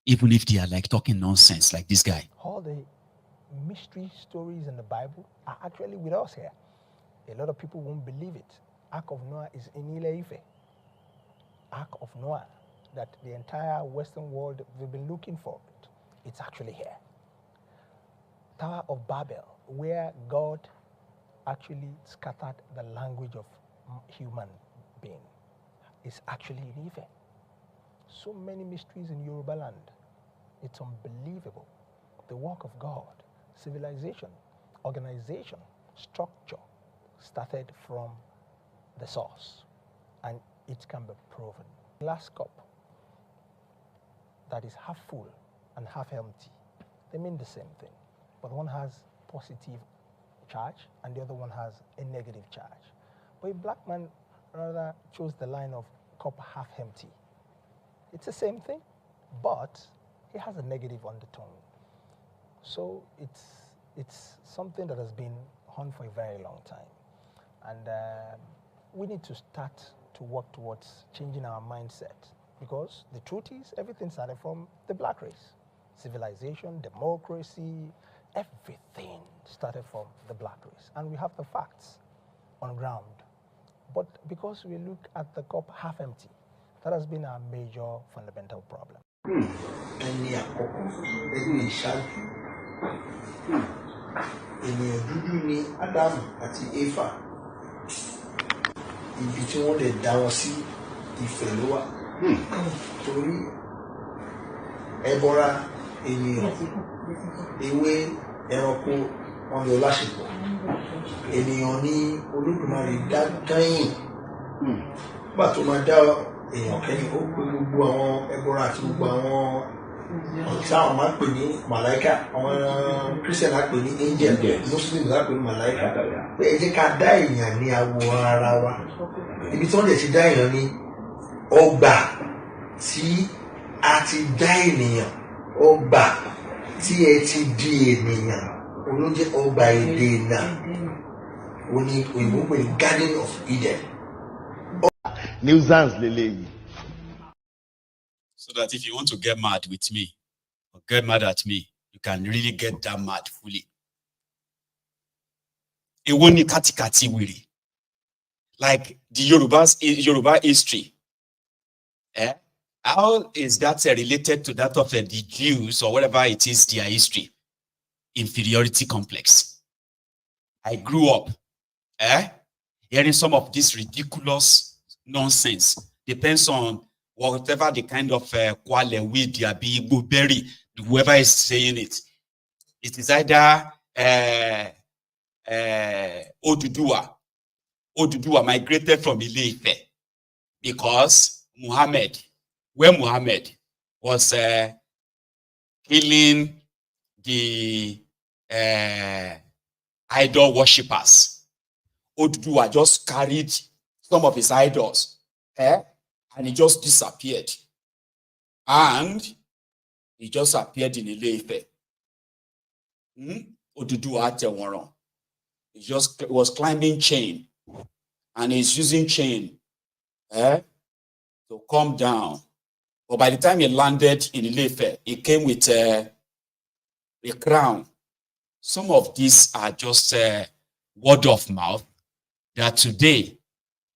even if they are like talking nonsense like this guy. All the mystery stories in the Bible are actually with us here. A lot of people won't believe it. Ark of Noah is in Ile-Ife. Ark of Noah, that the entire Western world, we've been looking for it. It's actually here. Tower of Babel, where God actually scattered the language of human being, is actually in Ife. So many mysteries in Yoruba land. It's unbelievable. The work of God, civilization, organization, structure started from the source, and it can be proven. Glass cup that is half full and half empty, they mean the same thing, but one has positive charge and the other one has a negative charge. But a black man rather chose the line of cup half empty. It's the same thing, but it has a negative undertone. So it's something that has been on for a very long time. And we need to start to work towards changing our mindset, because the truth is everything started from the black race. Civilization, democracy, everything started from the black race. And we have the facts on ground. But because we look at the cup half empty, that has been our major fundamental problem. Ẹni àkọ́kọ́ ẹni ìṣáájú ènìyàn dúdú ni Ádámù àti Éfà, ibi tí wọ́n lè dá wọn sí Ifẹ̀ ló wà. Torí ẹbọra ènìyàn, ewé, ẹranko wọn lọ láṣepọ̀. Ènìyàn ní Olódùmarè dá kẹ́yìn. Nígbà tó máa dá èèyàn kẹ́yìn, ó pe gbogbo àwọn ẹbọra àti gbogbo àwọn tí àwọn máa ń pè ní màláíkà, àwọn Christian á pè ní angel, Muslim á pè ní màláíkà. Pé ẹ jẹ́ ká dá èèyàn ní àwòrán ara wa. Ibi tí wọ́n dẹ̀ ti dá èèyàn ní ọgbà tí a ti dá ènìyàn, ọgbà tí ẹ ti di ènìyàn, olójẹ́ ọgbà Èdènà, òní òyìnbó pè ní Garden of Eden. Nuisance leleyi. So that if you want to get mad with me or get mad at me, you can really get that mad fully. Ewo ni katikati wiri. Like the Yoruba history. How is that related to that of the Jews or whatever it is, their history? Inferiority complex. I grew up hearing some of this ridiculous nonsense. Depends on whatever the kind of kwale weed there be, berry, whoever is saying it. It is either Oduduwa migrated from Ile-Ife because when Muhammad was killing the idol worshippers, Oduduwa just carried some of his idols, and he just disappeared. And he just appeared in Ile-Ife. Oduduwa Ateworan. He was climbing chain, and he's using chain to come down. But by the time he landed in Ile-Ife, he came with a crown. Some of these are just word of mouth that today,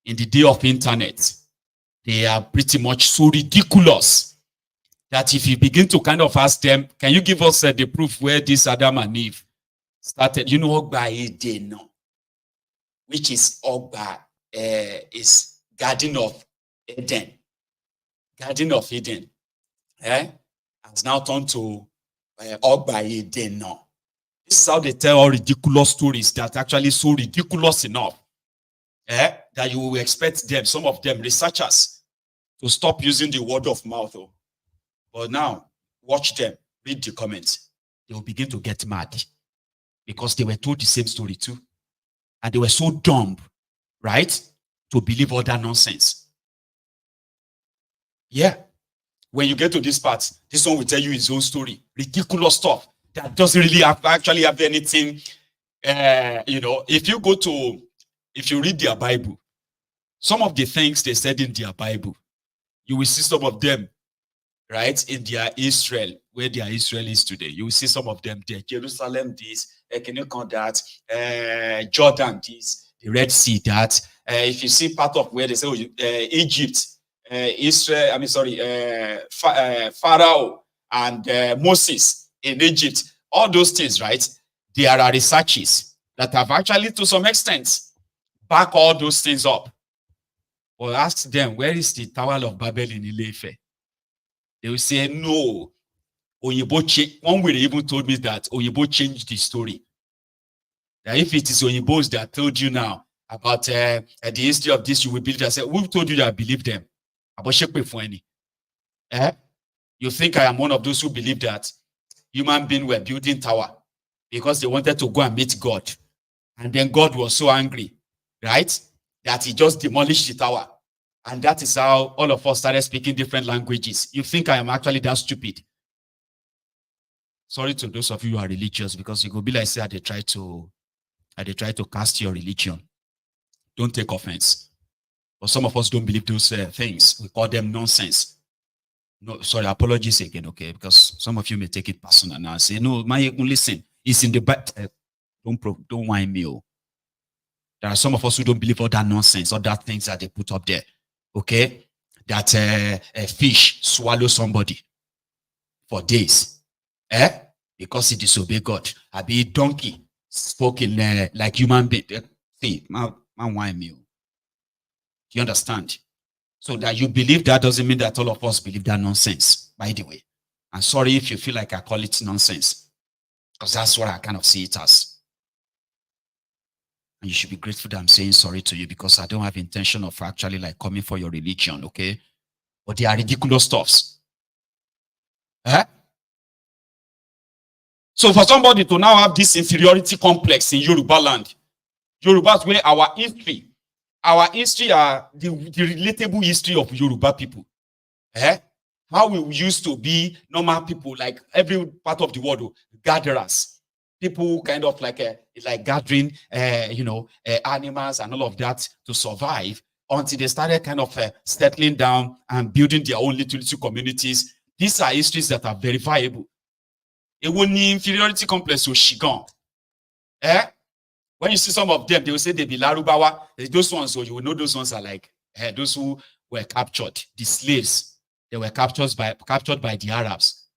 in the day of internet, they are pretty much so ridiculous that if you begin to kind of ask them, can you give us the proof where this Adam and Eve started? You know, Ogba Eden, which is Ogba, is Garden of Eden. Garden of Eden has now turned to Ogba Eden. This is how they tell all ridiculous stories that are actually so ridiculous enough that you will expect them, some of them, researchers, to stop using the word of mouth. But now, watch them, read the comments. They will begin to get mad because they were told the same story too. And they were so dumb, right, to believe all that nonsense. Yeah. When you get to this part, this one will tell you his own story. Ridiculous stuff that doesn't really actually have anything. If you read their Bible, some of the things they said in their Bible, you will see some of them, right, in their Israel, where their Israel is today. You will see some of them there. Jerusalem this, that, Jordan this, the Red Sea that. If you see part of where they say Egypt, Pharaoh and Moses in Egypt, all those things, right? There are researches that have actually, to some extent, back all those things up. Or ask them, where is the Tower of Babel in Ile-Ife? they will say, no, Oyibo one way they even told me that Oyibo changed the story. That if it is Oyibos that told you now about the history of this, you will believe that. I said, who told you that I believe them? You think I am one of those who believe that human beings were building tower because they wanted to go and meet God. And then God was so angry, right, that he just demolished the tower. And that is how all of us started speaking different languages. You think I am actually that stupid? Sorry to those of you who are religious, because you could be like, say, they try to cast your religion. Don't take offense. But some of us don't believe those things. We call them nonsense. No, sorry, apologies again, okay? Because some of you may take it personal now. Say, no, listen, it's in the back. Don't whine me. Oh. There are some of us who don't believe all that nonsense, all that things that they put up there, okay? That a fish swallow somebody for days, because he disobeyed God. I be a donkey spoke in like human being. See, man, whine me. Do you understand? So that you believe that doesn't mean that all of us believe that nonsense, by the way. I'm sorry if you feel like I call it nonsense, because that's what I kind of see it as. And you should be grateful that I'm saying sorry to you, because I don't have intention of actually like coming for your religion, okay? But they are ridiculous stuffs. So for somebody to now have this inferiority complex in Yoruba land, Yorubas where our history are the relatable history of Yoruba people. How we used to be normal people, like every part of the world, gatherers. People kind of like gathering, animals and all of that to survive until they started kind of settling down and building their own little communities. These are histories that are verifiable. It will need inferiority complex or shigan. When you see some of them, they will say they be Larubawa. Those ones, so you will know those ones are like those who were captured, the slaves. They were captured by the Arabs.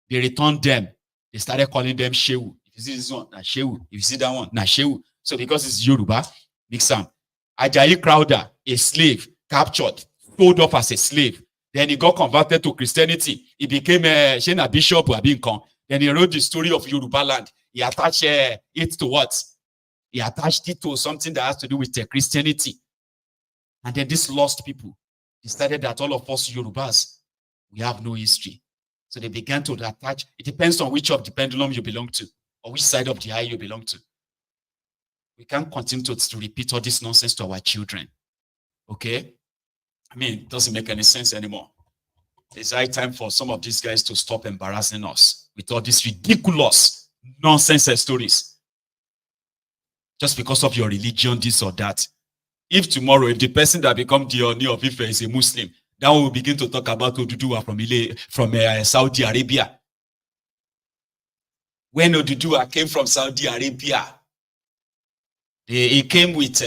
They returned them. They started calling them Shehu. If you see this one, na Shehu. If you see that one, na Shehu. So because it's Yoruba, mix them. Ajayi Crowder, a slave, captured, sold off as a slave. Then he got converted to Christianity. He became a Shena Bishop or Abinkon. Then he wrote the story of Yoruba land. He attached it to what? He attached it to something that has to do with Christianity. And then these lost people decided that all of us Yorubas, we have no history. So they began to attach. It depends on which of the pendulum you belong to, or which side of the eye you belong to. We can't continue to repeat all this nonsense to our children. Okay? I mean, it doesn't make any sense anymore. It's high time for some of these guys to stop embarrassing us with all these ridiculous nonsense stories. Just because of your religion, this or that. If tomorrow, if the person that becomes the Oni of Ife is a Muslim, then we will begin to talk about Oduduwa from Saudi Arabia. When Oduduwa came from Saudi Arabia, he came with,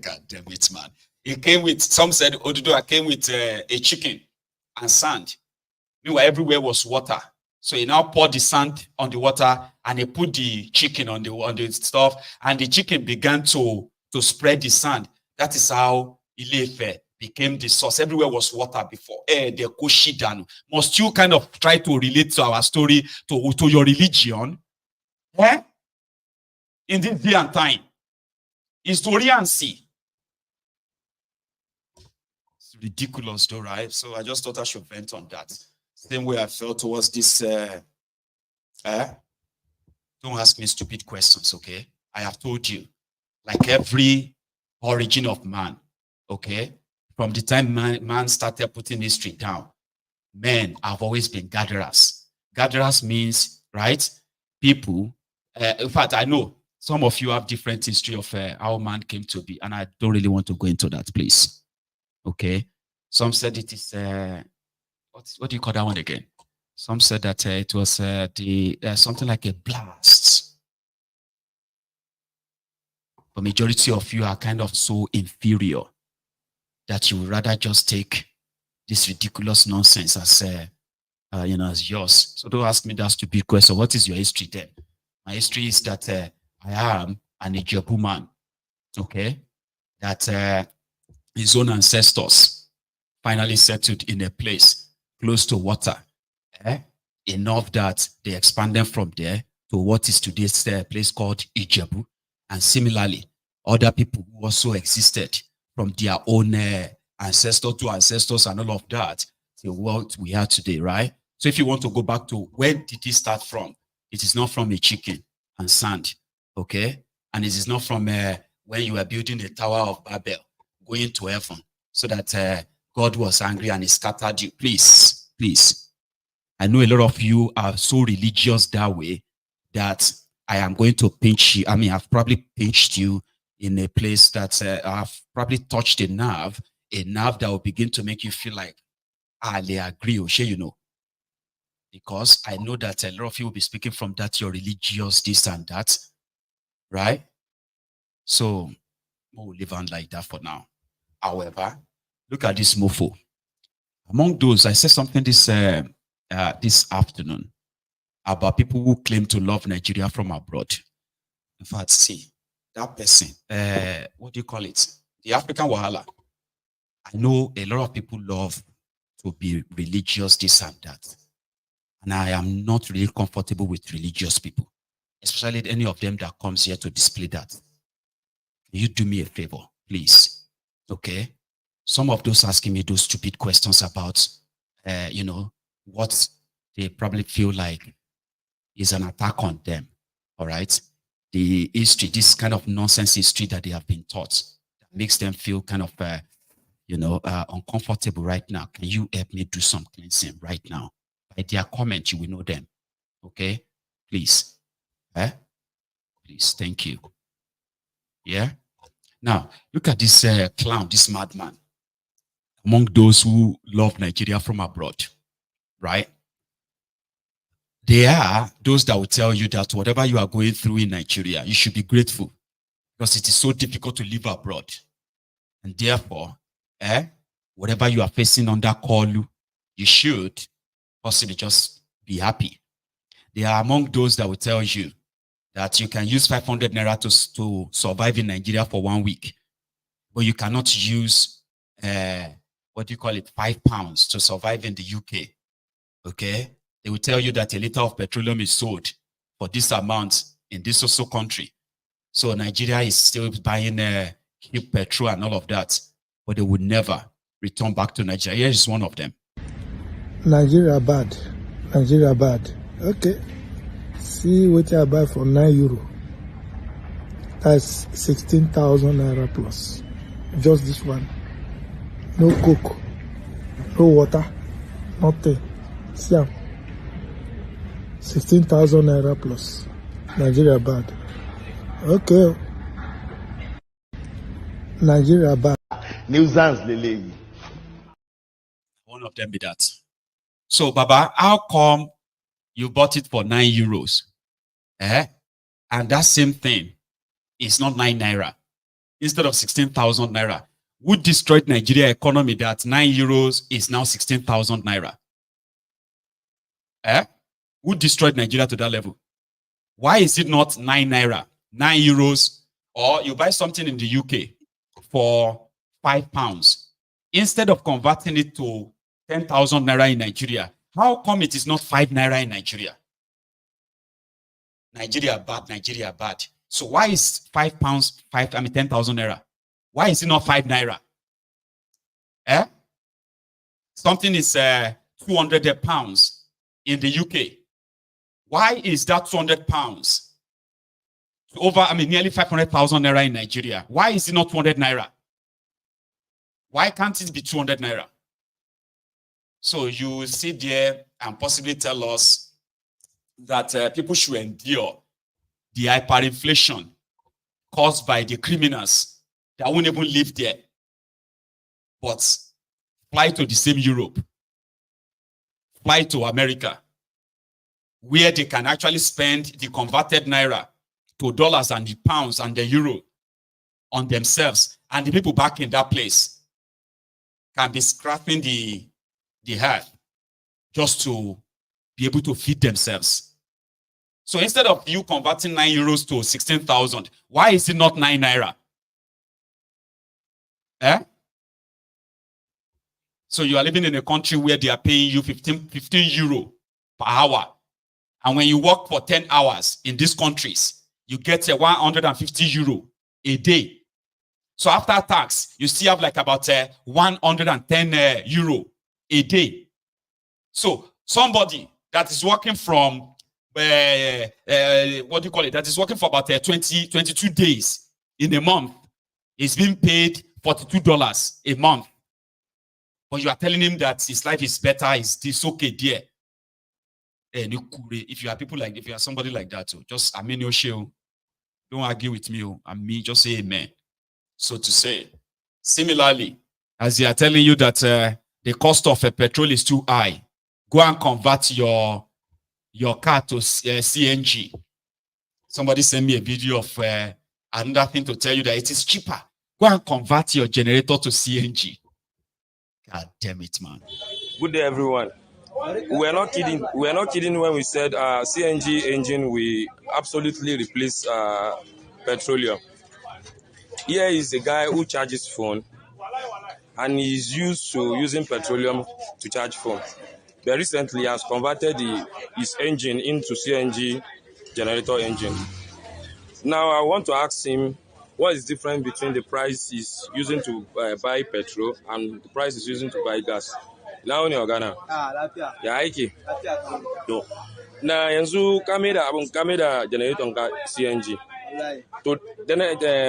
God damn it, man. He came with, some said Oduduwa came with a chicken and sand. Meanwhile, everywhere was water. So he now poured the sand on the water and he put the chicken on the stuff, and the chicken began to spread the sand. That is how Ile-Ife became the source. Everywhere was water before. The Koshidanu. Must you kind of try to relate to our story to your religion? In this day and time. Historiancy. It's ridiculous though, right? So I just thought I should vent on that. Same way I felt towards this. Don't ask me stupid questions, okay? I have told you, like every origin of man, okay? From the time man started putting history down, men have always been gatherers. Gatherers means, right? People. In fact, I know some of you have different history of how man came to be, and I don't really want to go into that, please. Okay? Some said it is... what do you call that one again? Some said that it was something like a blast. The majority of you are kind of so inferior that you would rather just take this ridiculous nonsense as as yours. So don't ask me that stupid question. What is your history then? My history is that I am an Ijebu man, okay? That his own ancestors finally settled in a place close to water. Enough that they expanded from there to what is today's place called Ijebu. And similarly, other people who also existed from their own ancestor to ancestors and all of that to what we are today, right? So if you want to go back to where did it start from, it is not from a chicken and sand, okay? And it is not from when you were building the Tower of Babel, going to heaven, so that God was angry and he scattered you. Please, please. I know a lot of you are so religious that way that I am going to pinch you. I mean, I've probably pinched you in a place that I've probably touched a nerve that will begin to make you feel like, they agree, or you know. Because I know that a lot of you will be speaking from that, you're religious, this and that, right? So we'll leave on like that for now. However, look at this mofo. Among those, I said something this afternoon about people who claim to love Nigeria from abroad. In fact, see, that person, what do you call it? The African Wahala. I know a lot of people love to be religious, this and that. And I am not really comfortable with religious people, especially any of them that comes here to display that. Can you do me a favor, please? Okay? Some of those asking me those stupid questions about, what they probably feel like is an attack on them, all right? The history, this kind of nonsense history that they have been taught, that makes them feel kind of, uncomfortable right now. Can you help me do some cleansing right now? By their comment, you will know them, okay? Please, please, thank you. Yeah? Now, look at this clown, this madman. Among those who love Nigeria from abroad, right? There are those that will tell you that whatever you are going through in Nigeria, you should be grateful because it is so difficult to live abroad. And therefore, whatever you are facing under Koolu, you should possibly just be happy. They are among those that will tell you that you can use 500 naira to survive in Nigeria for 1 week, but you cannot use, £5 to survive in the UK, okay? They will tell you that a liter of petroleum is sold for this amount in this also country. So Nigeria is still buying cheap petrol and all of that, but they would never return back to Nigeria. Here is one of them. Nigeria bad. Nigeria bad. Okay. See what I buy for €9. That's 16,000 naira plus. Just this one. No coke. No water. Nothing. See, 16,000 naira plus. Nigeria bad. Okay. Nigeria bad. Nuisance, Lele. One of them be that. So, Baba, how come you bought it for €9? And that same thing is not 9 naira. Instead of 16,000 naira. Who destroyed Nigeria economy that €9 is now 16,000 naira? Who destroyed Nigeria to that level? Why is it not 9 naira? €9, or you buy something in the UK for £5. Instead of converting it to 10,000 naira in Nigeria, how come it is not 5 naira in Nigeria? Nigeria bad, Nigeria bad. So why is £5, 10,000 naira? Why is it not 5 naira? Something is 200 pounds in the UK. Why is that 200 pounds over, nearly 500,000 naira in Nigeria? Why is it not 200 naira? Why can't it be 200 naira? So you sit there and possibly tell us that people should endure the hyperinflation caused by the criminals that won't even live there, but fly to the same Europe, fly to America, where they can actually spend the converted naira to dollars and the pounds and the euro on themselves, and the people back in that place can be scrapping the earth just to be able to feed themselves. So instead of you converting €9 to 16,000, why is it not 9 naira? So you are living in a country where they are paying you 15 euro per hour. And when you work for 10 hours in these countries, you get 150 euro a day. So after tax, you still have like about 110 euro a day. So somebody that is working from, what do you call it? That is working for about 22 days in a month is being paid $42 a month. But you are telling him that his life is better, it's okay, dear. If you are people like, if you are somebody like that, just amen your show. Don't argue with me, and me, just say amen. So to say, similarly, as they are telling you that the cost of petrol is too high, go and convert your car to CNG. Somebody sent me a video of another thing to tell you that it is cheaper. Go and convert your generator to CNG. God damn it, man. Good day, everyone. We're not kidding. We're not kidding when we said CNG engine will absolutely replace petroleum. Here is a guy who charges phone, and he's used to using petroleum to charge phone. But recently, he has converted his engine into CNG generator engine. Now, I want to ask him what is different between the price he's using to buy petrol and the price he's using to buy gas. Now, in Ghana, ya aiki. To na yanzu kame da generator ka CNG. To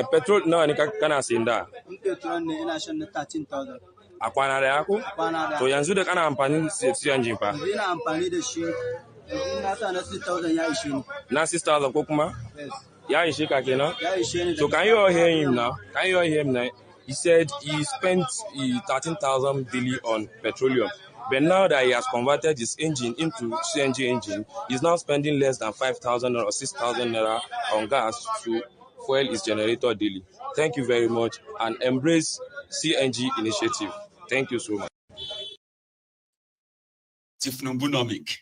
petrol nawa ne kana sayin da? Petrol ne ina shan na 13,000. A kwana da yako? To yanzu da kana amfani da CNG fa? Yanzu ina amfani da shi. Yanzu na sa na 6,000 ya ishe ni. Na 6,000 ko kuma? Yes. Ya ishe ka kenan? Ya ishe ni. So can you all hear him now? Can you all hear him now? He said he spent 13,000 daily on petroleum. But now that he has converted his engine into CNG engine, he's now spending less than 5,000 or 6,000 naira on gas to fuel his generator daily. Thank you very much and embrace CNG initiative. Thank you so much. Tifnumbunomic,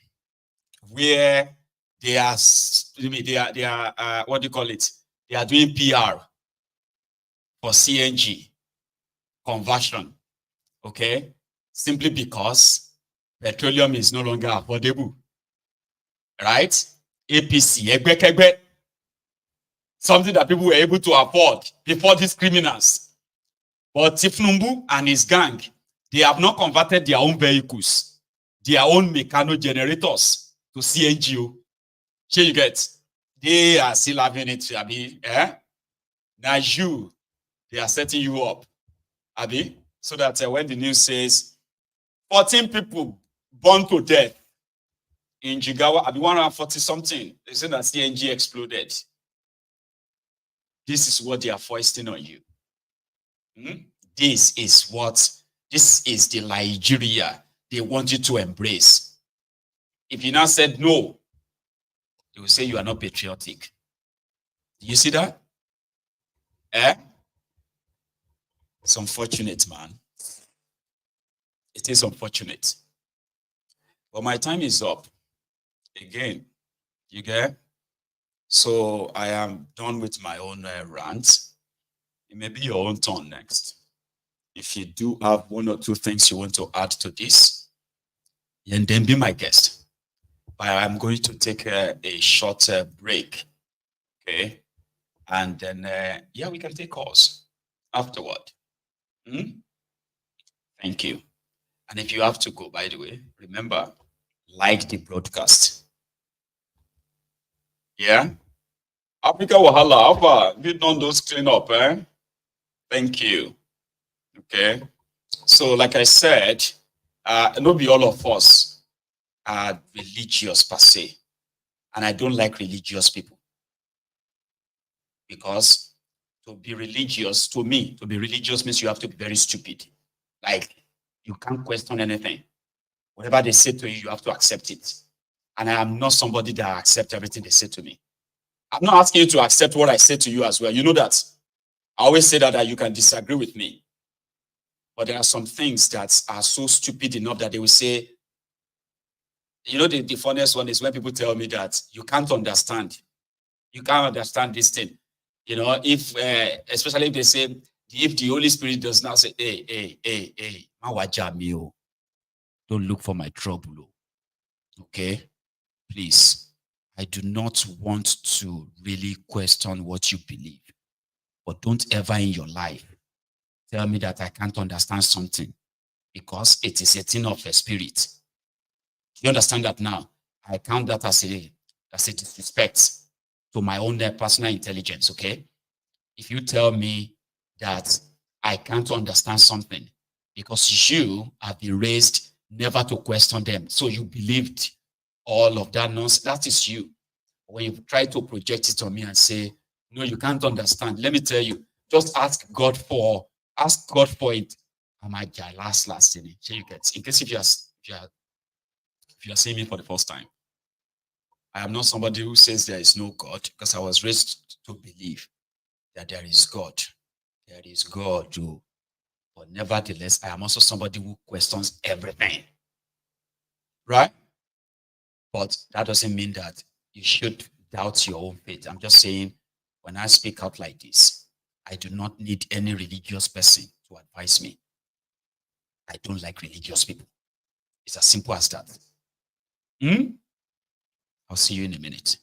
where they are what do you call it? They are doing PR for CNG conversion, okay? Simply because petroleum is no longer affordable, right? APC, something that people were able to afford before these criminals. But Tifnumbu and his gang, they have not converted their own vehicles, their own mechanical generators to CNG. Here you get, they are still having it, Abi. Now they are setting you up, Abi, so that when the news says 14 people burned to death in Jigawa, Abi 140 something, they say that CNG exploded. This is what they are foisting on you. This is the Nigeria they want you to embrace. If you now said no, they will say you are not patriotic. Do you see that? It's unfortunate, man. It is unfortunate. But my time is up. Again, you get? So I am done with my own rant. It may be your own turn next. If you do have one or two things you want to add to this, then be my guest. But I'm going to take a short break, okay? And then, yeah, we can take calls afterward. Thank you. And if you have to go, by the way, remember, like the broadcast. Yeah? Africa Wahala, Alpha, you done those clean up, Thank you. Okay. So, like I said, not be all of us are religious per se. And I don't like religious people. Because to be religious, to me, to be religious means you have to be very stupid. Like, you can't question anything. Whatever they say to you, you have to accept it. And I am not somebody that accepts everything they say to me. I'm not asking you to accept what I say to you as well. You know that. I always say that you can disagree with me. But there are some things that are so stupid enough that they will say, you know, the funniest one is when people tell me that you can't understand. You can't understand this thing. You know, if, especially if they say If the Holy Spirit does not say, hey, don't look for my trouble. Okay? Please, I do not want to really question what you believe. But don't ever in your life tell me that I can't understand something, because it is a thing of the spirit. You understand that now? I count that as a disrespect to my own personal intelligence, okay? If you tell me that I can't understand something because you have been raised never to question them, so you believed all of that nonsense, that is you. When you try to project it on me and say, no, you can't understand, let me tell you, just ask God for it. Last in case if you are seeing me for the first time, I am not somebody who says there is no God, because I was raised to believe that there is God. There is God, but nevertheless, I am also somebody who questions everything. Right? But that doesn't mean that you should doubt your own faith. I'm just saying, when I speak out like this, I do not need any religious person to advise me. I don't like religious people. It's as simple as that. I'll see you in a minute.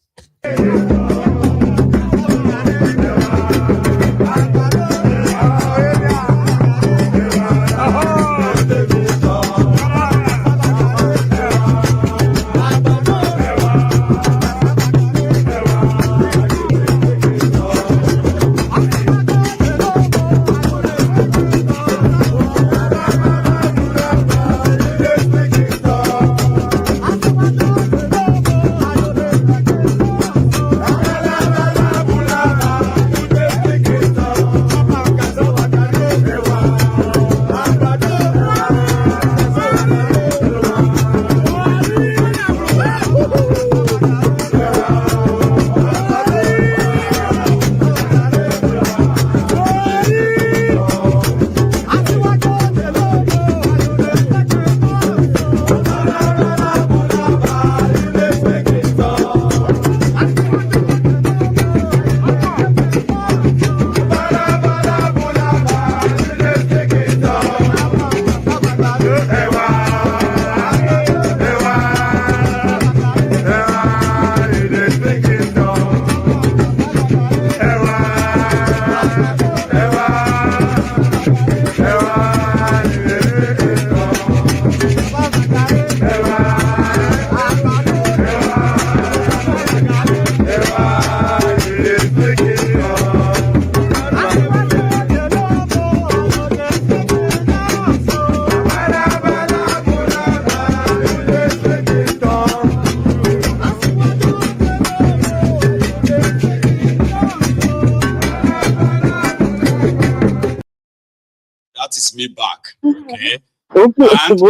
Me back, okay? And I have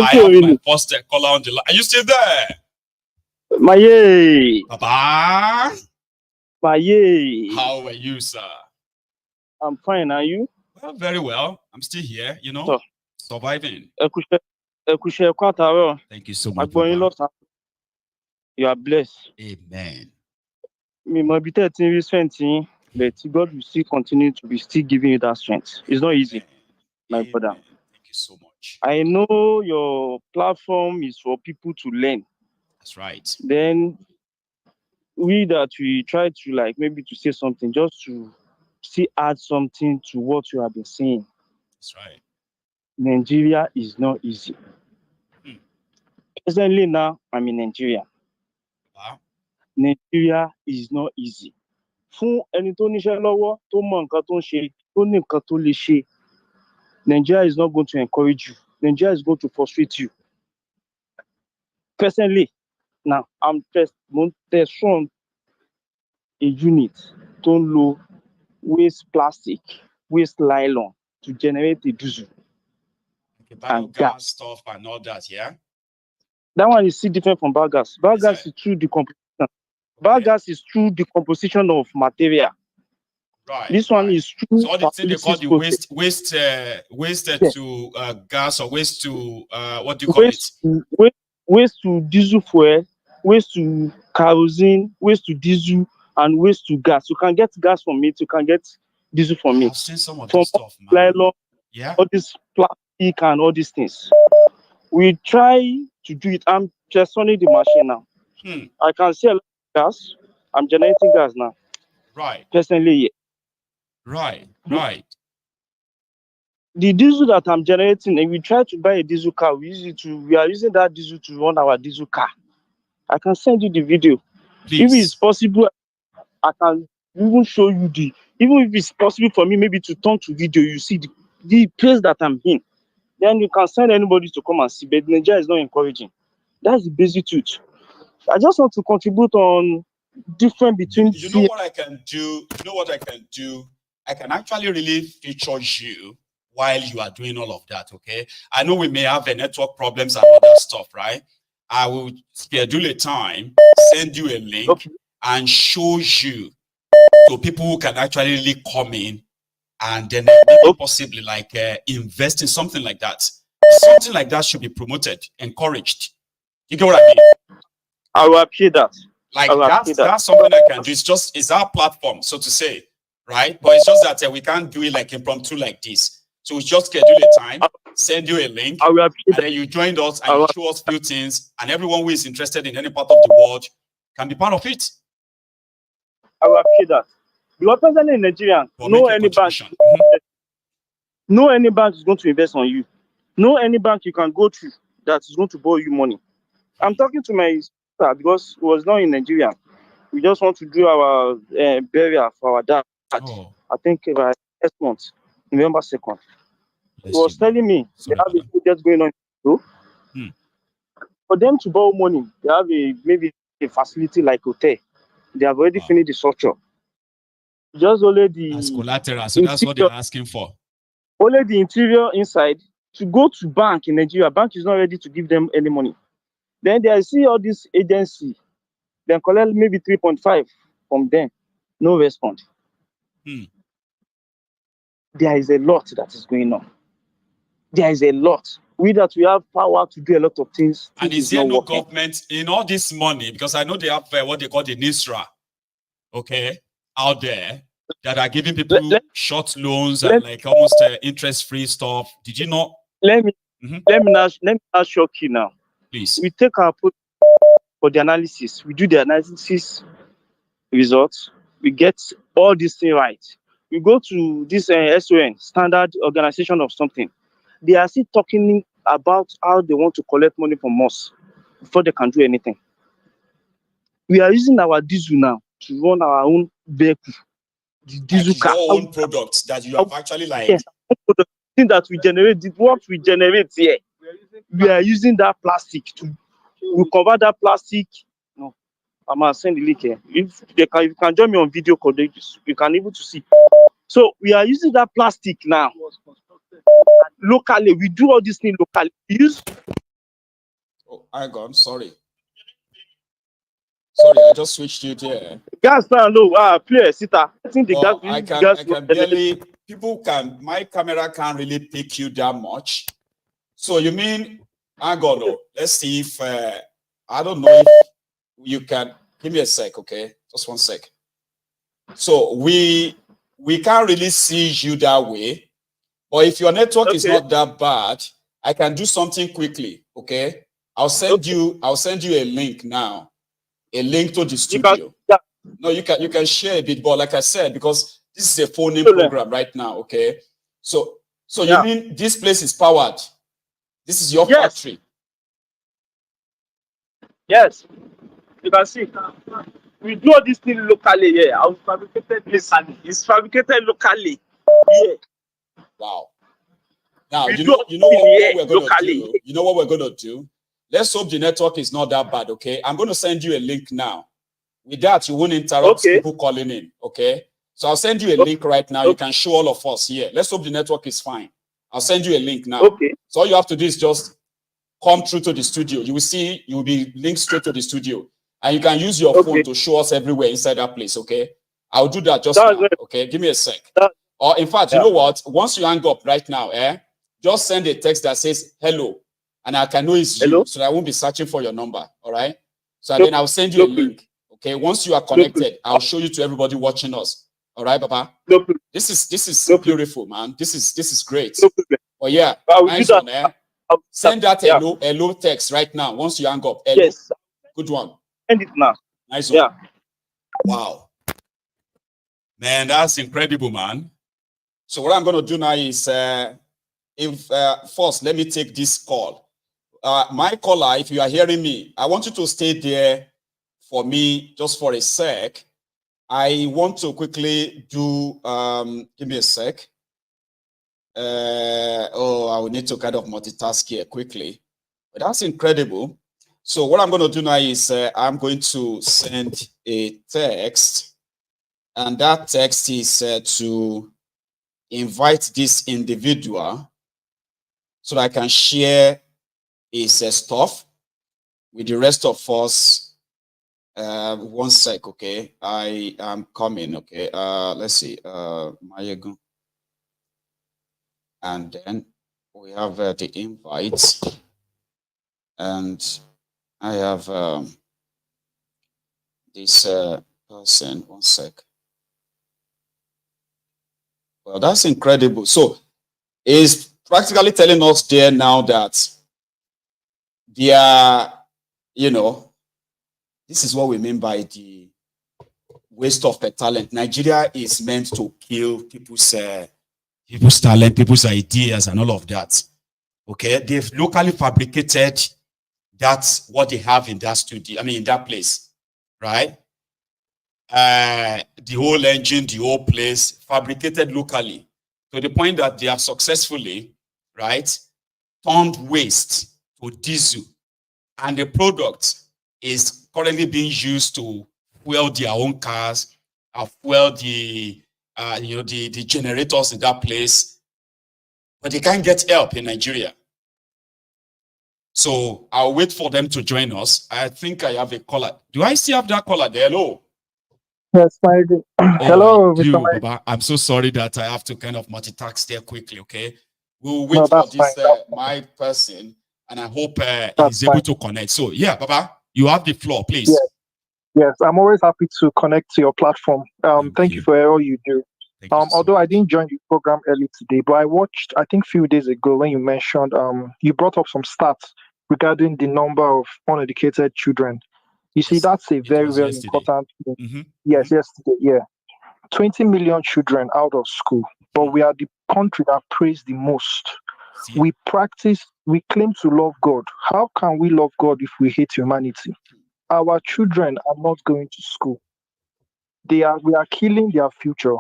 my first caller on the line. Are you still there? Maye. Baba. Maye. How are you, sir? I'm fine. Are you? Well, very well. I'm still here, surviving. Thank you so much, Papa. You are blessed. Amen. But God will still continue to be still giving you that strength. It's not easy, my brother. Thank you so much. I know your platform is for people to learn. That's right. Then we try to maybe to say something, just to still add something to what you have been saying. That's right. Nigeria is not easy. Presently now, I'm in Nigeria. Wow. Nigeria is not easy. Fún ẹni tó níṣẹ́ lọ́wọ́, tó mọ nǹkan tó ń ṣe, tó ní nǹkan tó lè ṣe, Nigeria is not going to encourage you. Nigeria is going to frustrate you. Presently, now I'm test on a unit tó ń lo waste plastic, waste nylon to generate a diesel. And gas stuff and all that, yeah? That one is still different from biogas. Biogas is through decomposition. Biogas is through decomposition of material. Right. This one is true. So all the thing they call the waste to gas, or waste to what do you call it? Waste to diesel fuel, waste to kerosene, waste to diesel, and waste to gas. You can get gas from it. You can get diesel for me. I've seen some of From this stuff, man. nylon, Yeah. all this plastic and all these things. We try to do it. I'm just running the machine now. I can sell gas. I'm generating gas now. Right. Personally, yeah. Right. The diesel that I'm generating, and we try to buy a diesel car, we are using that diesel to run our diesel car. I can send you the video. Please. If it's possible, I can even show you even if it's possible for me maybe to turn to video, you see the place that I'm in. Then you can send anybody to come and see. But Nigeria is not encouraging. That's the basic truth. I just want to contribute on difference between. You know what I can do? I can actually really feature you while you are doing all of that, okay? I know we may have a network problems and other stuff, right? I will schedule a time, send you a link, and show you so people who can actually really come in and then maybe possibly like invest in something like that. Something like that should be promoted, encouraged. You get what I mean? I will appreciate that. Like that's something I can do. It's our platform, so to say, right? But it's just that we can't do it like impromptu like this. So we just schedule a time, send you a link, and then you join us and you show us a few things, and everyone who is interested in any part of the world can be part of it. I will appreciate that. Because personally in Nigeria, no any bank is going to invest on you. No any bank you can go to that is going to borrow you money. I'm talking to my sister because he was not in Nigeria. We just want to do our burial for our dad. I think about next month, November 2nd. He was telling me they have a project going on. For them to borrow money, they have maybe a facility like hotel. They have already finished the structure. Just only the as collateral, so that's what they're asking for. Only the interior inside. To go to bank in Nigeria, bank is not ready to give them any money. Then they see all this agency, then collect maybe 3.5 from them, no response. There is a lot that is going on. There is a lot. We have power to do a lot of things. And is there no government in all this money? Because I know they have what they call the NISRA, okay, out there that are giving people short loans and like almost interest-free stuff. Did you not? Let me not shock you now. Please. We take our put for the analysis. We do the analysis results. We get all these things right. We go to this SON, Standard Organization of something. They are still talking about how they want to collect money from us before they can do anything. We are using our diesel now to run our own vehicle. The diesel car. Your own products that you have actually like. Yes, thing that we generate, what we generate here. We are using that plastic we convert that plastic. No, I'm gonna send the link here. If you can join me on video call, you can able to see. So we are using that plastic now. Locally, we do all these things locally. We use. Oh, hang on, sorry. Sorry, I just switched you there. Gas now, no. Play sitter. I think the well, gas. I can barely. My camera can't really pick you that much. So you mean, hang on, no. Let's see if I don't know if you can. Give me a sec, okay? Just 1 sec. So we can't really see you that way. But if your network is not that bad, I can do something quickly, okay? I'll send you a link now. A link to the studio. No, you can share a bit, but like I said, because this is a phone-in program right now, okay? So you mean this place is powered? This is your factory? Yes. You can see. We do all this thing locally here. Yeah. It's fabricated locally. Yeah. Wow. Now, you know what we're going to do? You know what we're going to do? Let's hope the network is not that bad, okay? I'm going to send you a link now. With that, you won't interrupt people calling in, okay? So I'll send you a link right now. You can show all of us here. Let's hope the network is fine. I'll send you a link now. Okay. So all you have to do is just come through to the studio. You will see, you will be linked straight to the studio. And you can use your phone to show us everywhere inside that place, okay? I'll do that just now, okay? Give me a sec. Or in fact, you know what? Once you hang up right now, just send a text that says hello. And I can know it's you, so I won't be searching for your number, all right? So then I'll send you a link, okay? Once you are connected, I'll show you to everybody watching us. All right, Baba. No problem. This is No beautiful, man. This is great. No problem. Oh yeah, I will do nice that. one, eh? Send that hello text right now. Once you hang up, hello. Yes. Good one. Send it now. Nice one. Yeah. Wow. Man, that's incredible, man. So what I'm going to do now is, first, let me take this call. My caller, if you are hearing me, I want you to stay there for me just for a sec. I want to quickly do, give me a sec. I will need to kind of multitask here quickly. But that's incredible. So what I'm going to do now is I'm going to send a text. And that text is to invite this individual so that I can share his stuff with the rest of us. 1 sec, okay? I am coming, okay? Let's see. Mayegun. And then we have the invites. And I have this person. 1 sec. Well, that's incredible. So it's practically telling us there now that they are, this is what we mean by the waste of the talent. Nigeria is meant to kill people's talent, people's ideas, and all of that. Okay, they've locally fabricated. That's what they have in that studio. I mean, in that place, right? The whole engine, the whole place, fabricated locally to the point that they have successfully, right, turned waste to diesel, and the product is currently being used to fuel their own cars, fuel the the generators in that place, but they can't get help in Nigeria. So I'll wait for them to join us. I think I have a caller. Do I still have that caller there? Hello. Yes, I do. Hello, Mr. Mike. Baba. I'm so sorry that I have to kind of multitask there quickly, okay? We'll wait No, for that's this fine. my person, and I hope he's able to connect. So, yeah, Baba, you have the floor, please. Yes, yes, I'm always happy to connect to your platform. Thank you for all you do. Although I didn't join the program early today, but I watched, I think a few days ago when you mentioned, you brought up some stats regarding the number of uneducated children. You see, that's a very, very important thing. Yes, yesterday, yeah. 20 million children out of school, but we are the country that prays the most. We claim to love God. How can we love God if we hate humanity? Our children are not going to school. We are killing their future.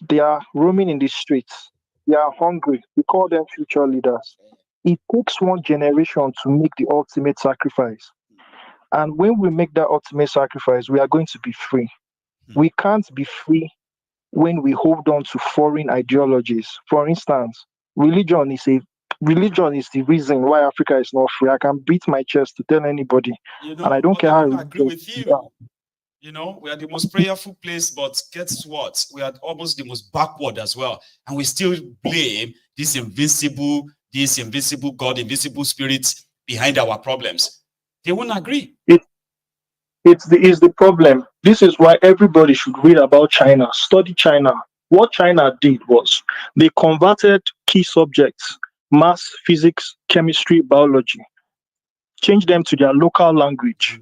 They are roaming in the streets. They are hungry. We call them future leaders. It takes one generation to make the ultimate sacrifice. And when we make that ultimate sacrifice, we are going to be free. We can't be free when we hold on to foreign ideologies. For instance, religion is the reason why Africa is not free. I can beat my chest to tell anybody, and I don't care how. I agree with you. You know, we are the most prayerful place, but guess what? We are almost the most backward as well, and we still blame this invisible God, invisible spirit behind our problems. They won't agree. It's the problem. This is why everybody should read about China, study China. What China did was they converted key subjects, math, physics, chemistry, biology, changed them to their local language.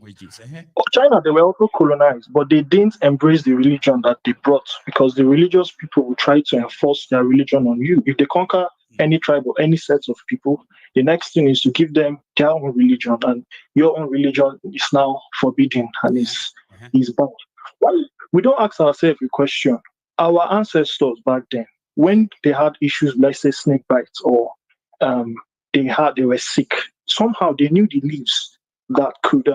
China, they were also colonized, but they didn't embrace the religion that they brought, because the religious people will try to enforce their religion on you. If they conquer any tribe or any set of people, the next thing is to give them their own religion, and your own religion is now forbidden and is banned. Well, we don't ask ourselves a question. Our ancestors back then, when they had issues, let's say snake bites, or they were sick, somehow they knew the leaves that could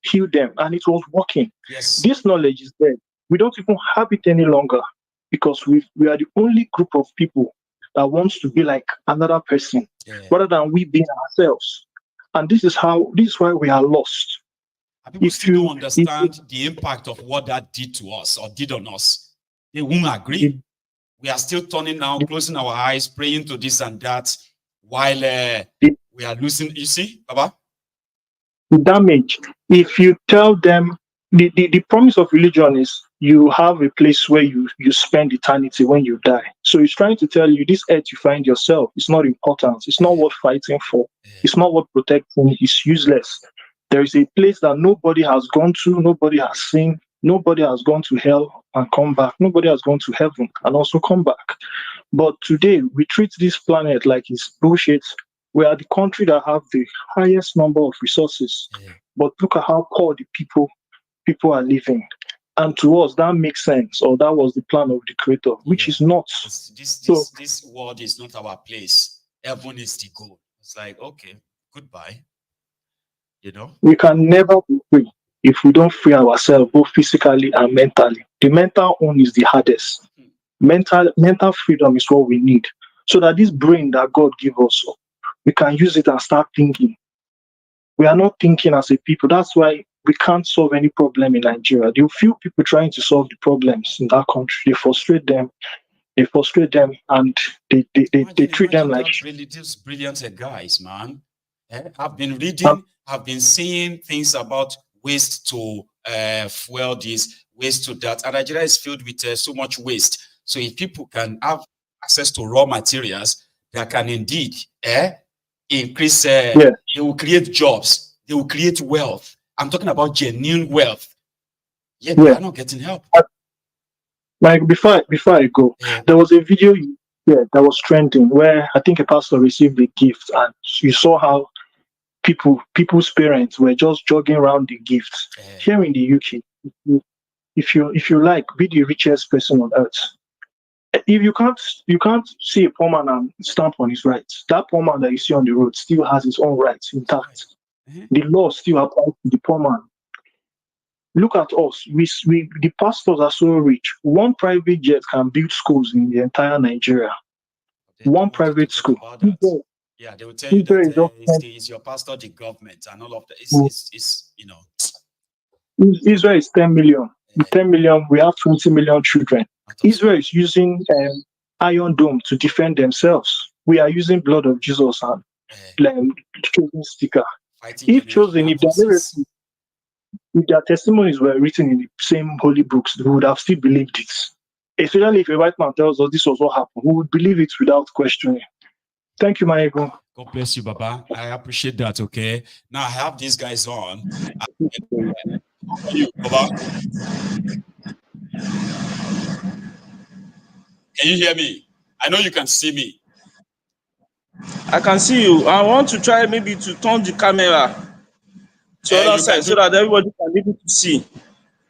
heal them, and it was working. Yes. This knowledge is there. We don't even have it any longer, because we are the only group of people that wants to be like another person, rather than we being ourselves. And this is why we are lost. And people still don't understand the impact of what that did to us or did on us. They won't agree. We are still turning now, closing our eyes, praying to this and that, while we are losing. You see, Baba? The damage. If you tell them, the promise of religion is you have a place where you spend eternity when you die. So it's trying to tell you this earth you find yourself is not important. It's not worth fighting for. It's not worth protecting. It's useless. There is a place that nobody has gone to, nobody has seen, nobody has gone to hell and come back. Nobody has gone to heaven and also come back. But today we treat this planet like it's bullshit. We are the country that have the highest number of resources. But look at how poor the people are living. And to us, that makes sense, or that was the plan of the Creator, which is not. This world is not our place. Heaven is the goal. It's like, okay, goodbye. You know? We can never be free if we don't free ourselves, both physically and mentally. The mental one is the hardest. Mental freedom is what we need. So that this brain that God gives us, we can use it and start thinking. We are not thinking as a people. That's why we can't solve any problem in Nigeria. There are few people trying to solve the problems in that country. They frustrate them, and they treat them like these brilliant guys, man. I've been reading, I've been seeing things about waste to fuel this, waste to that. And Nigeria is filled with so much waste. So if people can have access to raw materials that can indeed increase, they will create jobs, they will create wealth. I'm talking about genuine wealth. Yet they are not getting help. Like before I go, there was a video that was trending where I think a pastor received a gift, and you saw how people's parents were just jogging around the gift. Here in the UK, if you like, be the richest person on earth. If you can't see a poor man and stamp on his rights, that poor man that you see on the road still has his own rights intact. The law still applies to the poor man. Look at us. The pastors are so rich. One private jet can build schools in the entire Nigeria. One private school. Yeah, they will tell you that it's your pastor, the government, and all of that. It's you know. Israel is 10 million. 10 million, we have 20 million children. Israel is using Iron Dome to defend themselves. We are using blood of Jesus and chosen sticker. If chosen, if their testimonies were written in the same holy books, we would have still believed it. Especially if a white man tells us this was what happened, we would believe it without questioning. Thank you, my ego. God bless you, Baba. I appreciate that. Okay. Now I have these guys on. You, Baba? Can you hear me? I know you can see me. I can see you. I want to try maybe to turn the camera to the other side so that everybody can be able to see.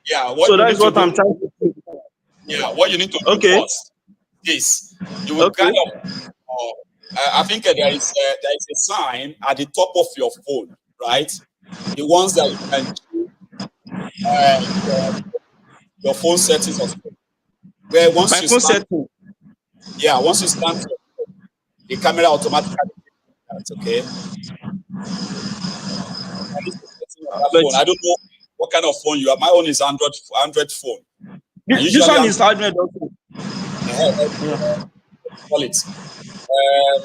Yeah. So that is what I'm trying to do. Yeah. What you need to do first is you will kind of. I think there is a sign at the top of your phone, right? The ones that you can do your phone settings of where once you start, once you start, the camera automatically does that, okay? I don't know what kind of phone you have. My own is Android phone. This one is Android also. Call it.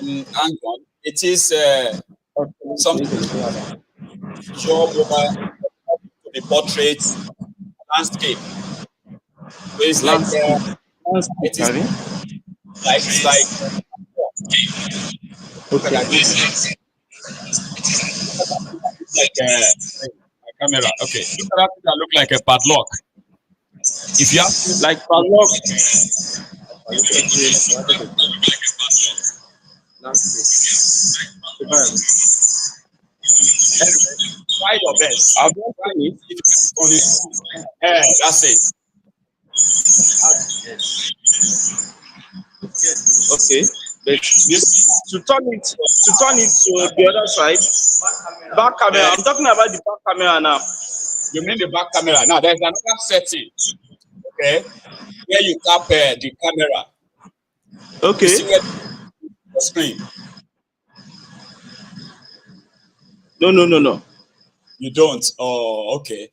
Hang on. It is something show mobile the portraits landscape. So it's like it is like okay. My camera. Okay. Look at that look like a padlock. If you have like padlock. Try your best. I've done it. If it's on it. That's it. Okay. But to turn it to the other side. Back camera. I'm talking about the back camera now. You mean the back camera? Now there's another setting. Okay. Where you tap the camera. Okay. You see where the screen. No. You don't. Oh, okay.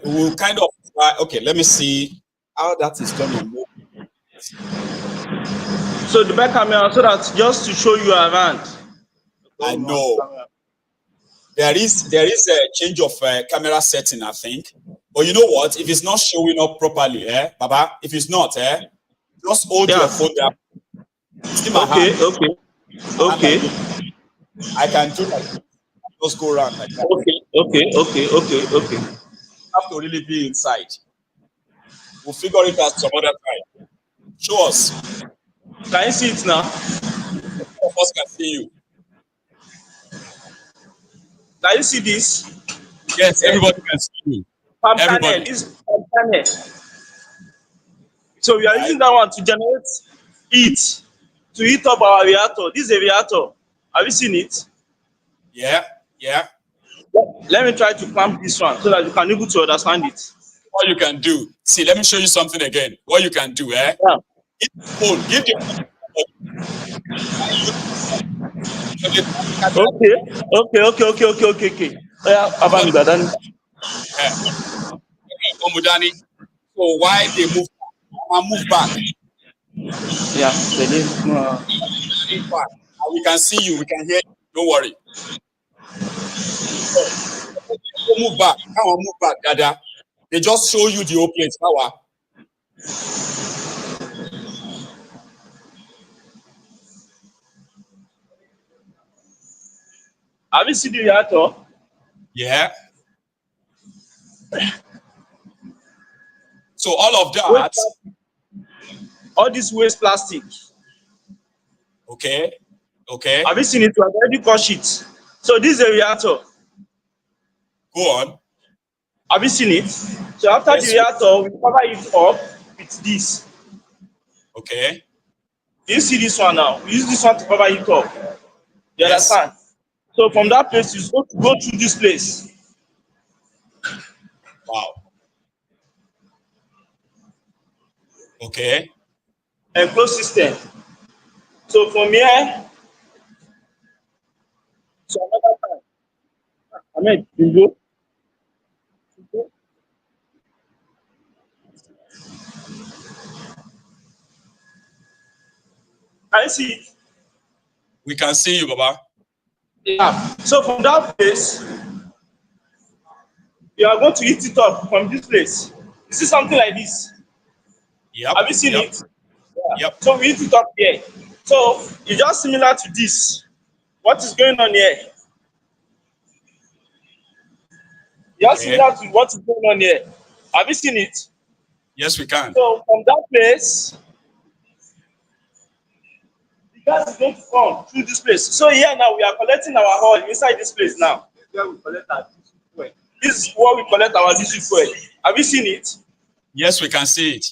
We'll kind of try. Okay, let me see how that is done on mobile. So the back camera, so that's just to show you around. I know. There is a change of camera setting, I think. But you know what? If it's not showing up properly, Baba, if it's not, just hold your phone there. See my hand. Okay. I can do like this. Just go around like that. Okay. Have to really be inside. We'll figure it out some other time. Show us. Can you see it now? All of us can see you. Can you see this? Yes, everybody can see you. Everybody. This is panel. So we are using that one to generate heat, to heat up our reactor. This is a reactor. Have you seen it? Yeah. Let me try to clamp this one so that you can be able to understand it. What you can do. See, let me show you something again. What you can do, Yeah. Give the phone. Okay. Yeah, Abami Badani. So why they move back? Yeah, move back. And we can see you, we can hear you. Don't worry. Move back. Come on, move back, Dada. They just show you the whole place. Have you seen the reactor? Yeah. So all of that. All this waste plastic. Okay. Have you seen it? We have already crushed it. So this is a reactor. Go on. Have you seen it? So after the reactor, we cover it up with this. Okay. You see this one now? We use this one to cover it up. You understand? So from that place, you go through this place. Wow. Okay. Enclosed system. So from here, so another time. Ahmed, you go. Can you see it? We can see you, Baba. Yeah. So from that place, you are going to heat it up from this place. You see something like this? Yep. Have you seen it? Yeah. Yep. So we heat it up here. So it's just similar to this. What is going on here? Just similar to what is going on here. Have you seen it? Yes, we can. So from that place, the gas is going to come through this place. So here now we are collecting our oil inside this place now. Where we collect our diesel fuel. This is where we collect our diesel fuel. Have you seen it? Yes, we can see it.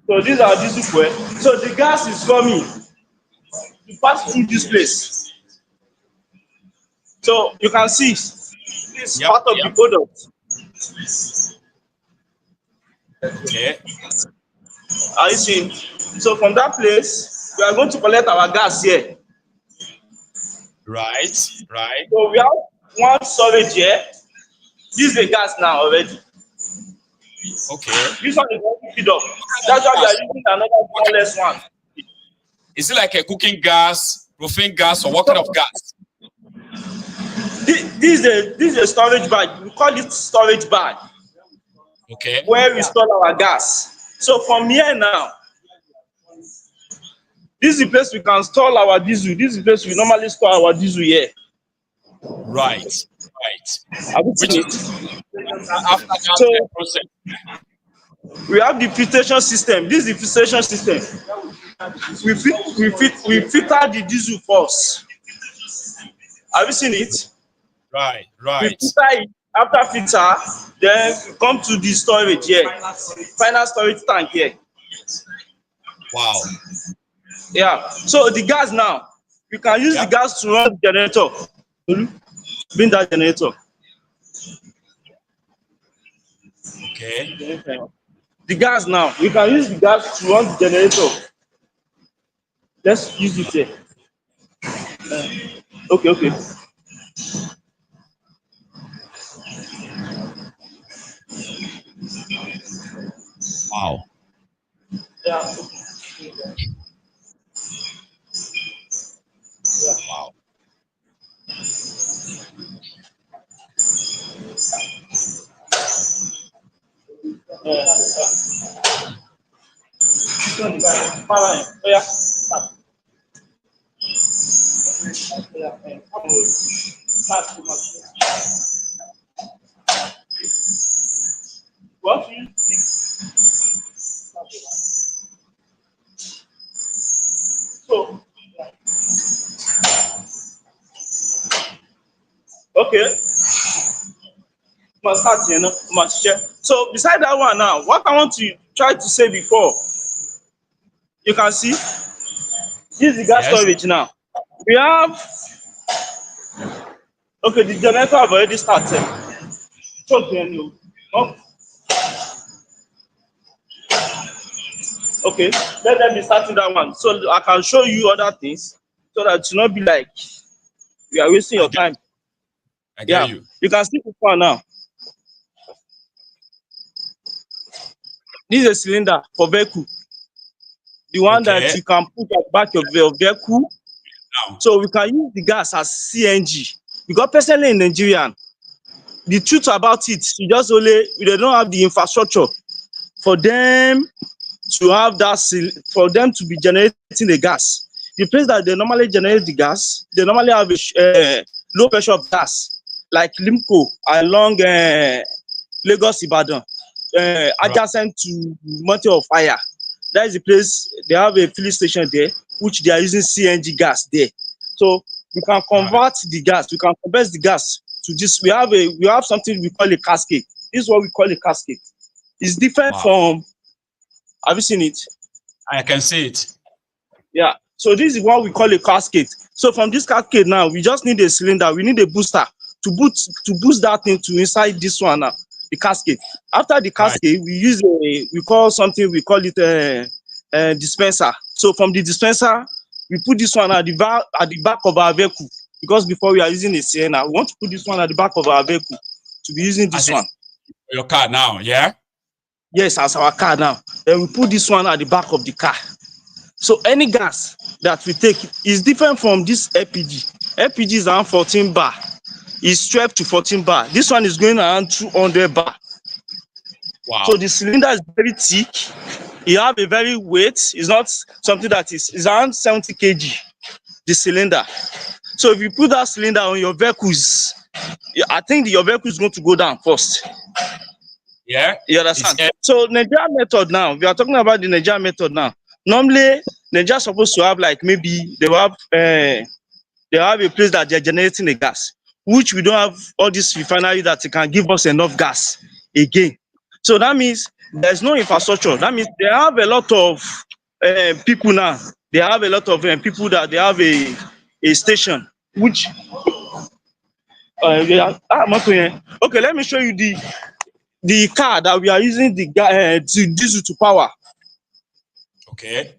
So these are diesel fuel. So the gas is coming to pass through this place. So you can see this part of the product. Okay. Are you seeing? So from that place, we are going to collect our gas here. Right. So we have one storage here. This is the gas now already. Okay. This one is already filled up. That's why we are using another smallest one. Is it like a cooking gas, roofing gas, or what kind of gas? This is a storage bag. We call it storage bag. Okay. Where we store our gas. So from here now, this is the place we can store our diesel. This is the place we normally store our diesel here. Right. Have you seen it? After that process. We have the filtration system. This is the filtration system. We filter the diesel first. Have you seen it? Right. We filter it. After filter, then we come to the storage here. Final storage tank here. Wow. Yeah. So the gas now, we can use the gas to run the generator. Bring that generator. Okay. The gas now, we can use the gas to run the generator. Let's use it here. Okay. Wow. Yeah. Wow. What? So, okay. Must start, you know, must share. So beside that one now, what I want to try to say before, you can see, this is the gas storage now. We have, okay, the generator have already started. Okay, let them be starting that one. So I can show you other things so that it will not be like we are wasting your time. I get Yeah, you. you can see this one now. This is a cylinder for vehicle. The one that you can put at the back of your vehicle. So we can use the gas as CNG. Because personally in Nigeria, the truth about it, we don't have the infrastructure for them to have that, for them to be generating the gas. The place that they normally generate the gas, they normally have a low pressure of gas, like Limco along Lagos Ibadan, adjacent to Mountain of Fire. That is the place, they have a filling station there, which they are using CNG gas there. So we can convert the gas, we can convert the gas to this. We have something we call a cascade. This is what we call a cascade. It's different from, have you seen it? I can see it. Yeah. So this is what we call a cascade. So from this cascade now, we just need a cylinder. We need a booster to boost that thing to inside this one now, the cascade. After the cascade, we call it a dispenser. So from the dispenser, we put this one at the back of our vehicle, because before we are using a Sienna, we want to put this one at the back of our vehicle to be using this one. Your car now, yeah? Yes, as our car now. Then we put this one at the back of the car. So any gas that we take is different from this LPG. LPG is around 14 bar. It's 12 to 14 bar. This one is going around 200 bar. Wow. So the cylinder is very thick. You have a very weight. It's not something that it's around 70 kg, the cylinder. So if you put that cylinder on your vehicles, I think your vehicle is going to go down first. Yeah. You understand? So Nigerian method now, we are talking about the Nigerian method now. Normally, Nigeria is supposed to have, like, maybe they have a place that they're generating the gas, which we don't have all this refinery that can give us enough gas again. So that means there's no infrastructure. That means they have a lot of people now. They have a lot of people that they have a station, which okay, let me show you the car that we are using the diesel to power. Okay.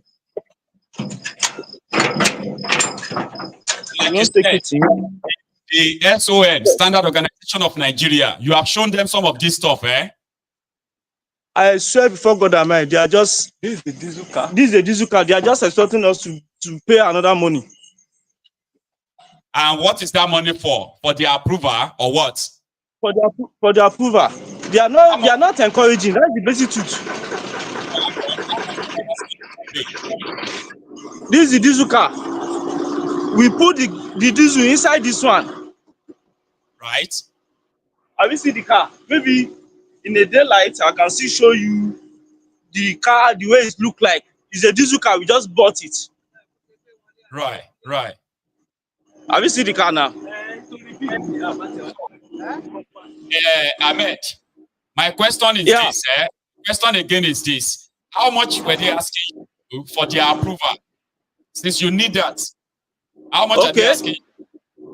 Like you said, the SON, Standard Organization of Nigeria, you have shown them some of this stuff, eh? I swear before God and man, they are just, this is the diesel car. This is the diesel car. They are just expecting us to pay another money. And what is that money for? For the approval or what? For the approval. They are not encouraging. That's the basic truth. This is the diesel car. We put the diesel inside this one. Right. Have you seen the car? Maybe in the daylight, I can still show you the car, the way it look like. It's a diesel car. We just bought it. Right, right. Have you seen the car now? Ahmed, my question is this. Question again is this. How much were they asking you for their approval? Since you need that, how much are they asking you?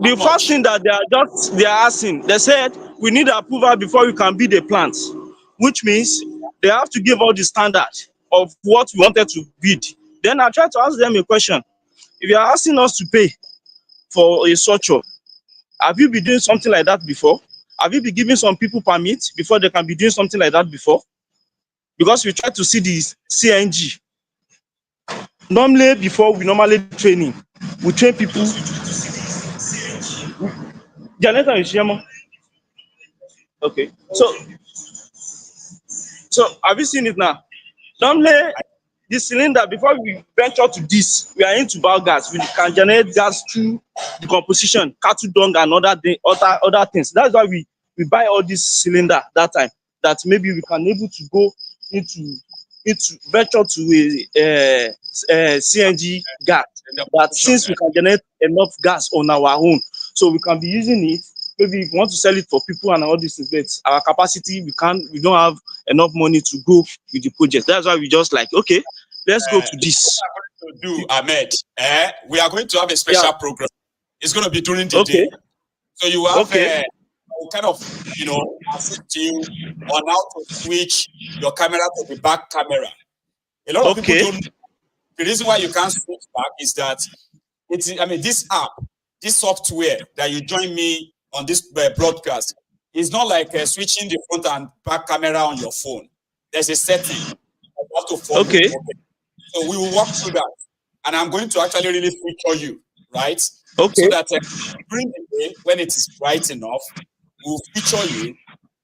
The first thing that they are asking, they said we need approval before we can build a plant, which means they have to give all the standard of what we wanted to build. Then I tried to ask them a question. If you are asking us to pay for a structure, have you been doing something like that before? Have you been giving some people permits before they can be doing something like that before? Because we try to see the CNG. Normally, before we training, we train people. Janeta is Shema. Okay. So have you seen it now? Normally, the cylinder, before we venture to this, we are into biogas. We can generate gas through decomposition, cattle dung, and other things. That's why we buy all this cylinder that time. That maybe we can able to go into venture to a CNG gas. That since we can generate enough gas on our own, so we can be using it. Maybe if we want to sell it for people and all these things, but our capacity, we don't have enough money to go with the project. That's why we just like, okay, let's go to this. What we're going to do, Ahmed, we are going to have a special program. It's going to be during the day. So you have kind of, assist you on how to switch your camera to the back camera. A lot of people don't. The reason why you can't switch back is that this app, this software that you join me on this broadcast is not like switching the front and back camera on your phone. There's a setting you have to follow. Okay. So we will walk through that, and I'm going to actually really feature you, right? Okay. So that during the day, when it is bright enough, we'll feature you.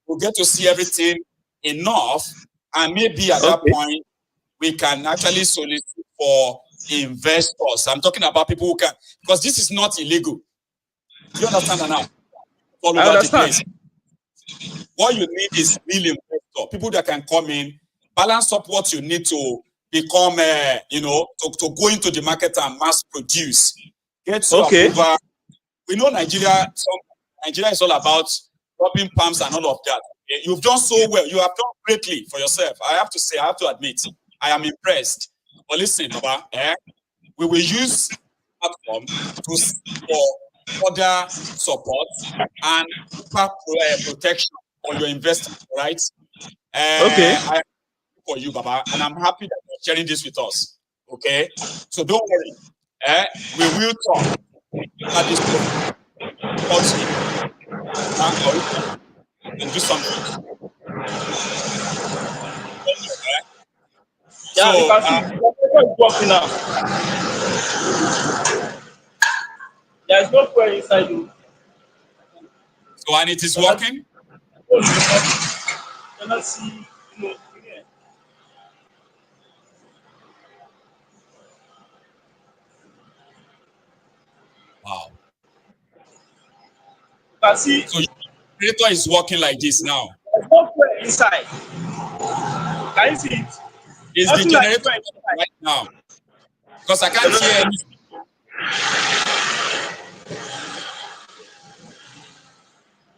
We'll get to see everything enough, and maybe at that point we can actually solicit for investors. I'm talking about people who can, because this is not illegal. Do you understand that now? All over the place. What you need is real investor, people that can come in, balance up what you need to become, to go into the market and mass produce. Get your approval. We know Nigeria is all about dropping palms and all of that. You've done so well. You have done greatly for yourself. I have to admit, I am impressed. But listen, Baba, we will use the platform for further support and protection for your investors, right? I am for you, Baba, and I'm happy that you're sharing this with us. Okay, so don't worry. We will talk at this point and do something. Yeah, so, you can see it's working now. There is no fuel inside you. So, and it is working? Cannot see, Wow. You can see. So, your generator is working like this now. There's no fuel inside. Can you see it? Is the generator right now? Because I can't hear anything.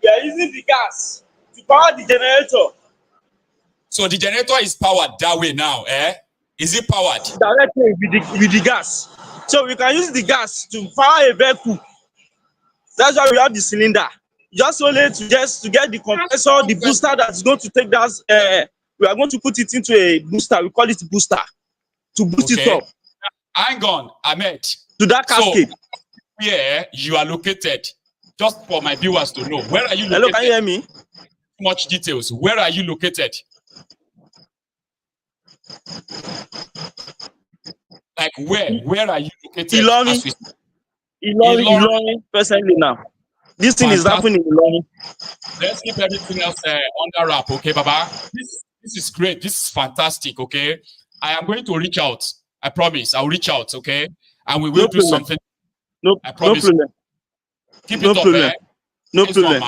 We are using the gas to power the generator. So the generator is powered that way now, Is it powered? Directly with the gas. So we can use the gas to power a vehicle. That's why we have the cylinder. Just only to get the compressor, the booster that is going to take that. We are going to put it into a booster. We call it booster to boost it up. Hang on, Ahmed. To that cascade. So, where you are located, just for my viewers to know, where are you located? Hello, can you hear me? Much details. Where are you located? Like where are you located? Ilori, presently now. This thing is happening in Ilori. Let's keep everything else under wrap, okay, Baba? This is great. This is fantastic, okay? I am going to reach out. I promise. I'll reach out, okay? And we will do something. I promise. No problem. Keep it up, No problem.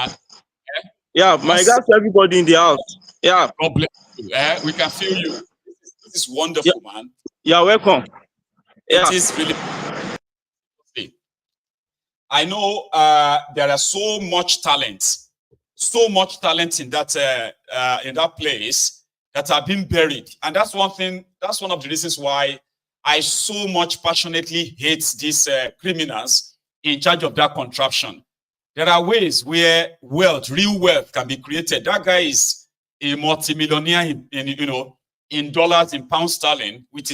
Yeah, my regards to everybody in the house. Yeah. God bless you. We can feel you. This is wonderful, man. You're welcome. It is really. I know there are so much talent in that place that have been buried, and that's one thing. That's one of the reasons why I so much passionately hate these criminals in charge of that contraption. There are ways where real wealth can be created. That guy is a multimillionaire in dollars, in pound sterling, with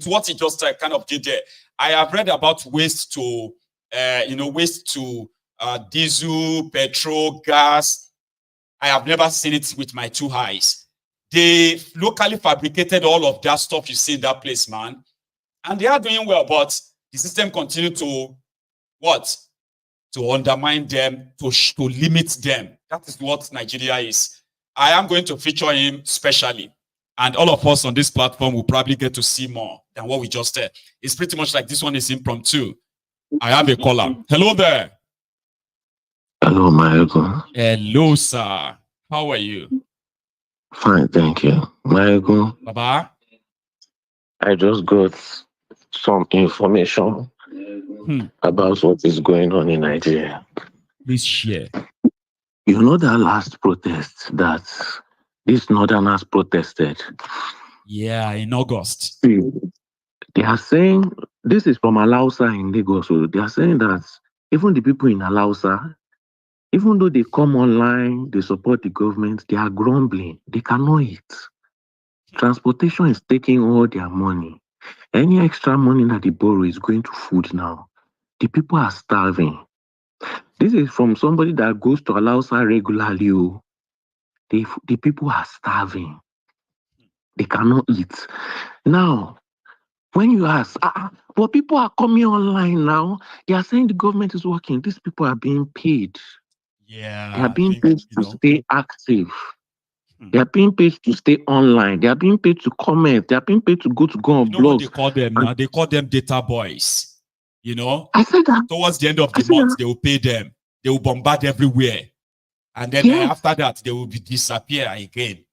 what he just kind of did there. I have read about waste to diesel, petrol, gas. I have never seen it with my two eyes. They locally fabricated all of that stuff you see in that place, man. And they are doing well, but the system continued to to undermine them, to limit them. That is what Nigeria is. I am going to feature him specially. And all of us on this platform will probably get to see more than what we just said. It's pretty much like this one is impromptu. I have a caller. Hello there. Hello, Michael. Hello, sir. How are you? Fine, thank you. Michael. Baba? I just got some information about what is going on in Nigeria. Please share. You know that last protest that these northerners protested? Yeah, in August. They are saying, this is from Alausa in Lagos, so they are saying that even the people in Alausa, even though they come online, they support the government, they are grumbling. They cannot eat. Transportation is taking all their money. Any extra money that they borrow is going to food now. The people are starving. This is from somebody that goes to Alausa regularly. The people are starving. They cannot eat. Now, when you ask, but people are coming online now, they are saying the government is working. These people are being paid. Yeah. They are being paid to stay active. They are being paid to stay online. They are being paid to comment. They are being paid to go on blogs. What they call them now? They call them data boys. You know? I said that. Towards the end of the month, they will pay them. They will bombard everywhere. And then after that, they will disappear again.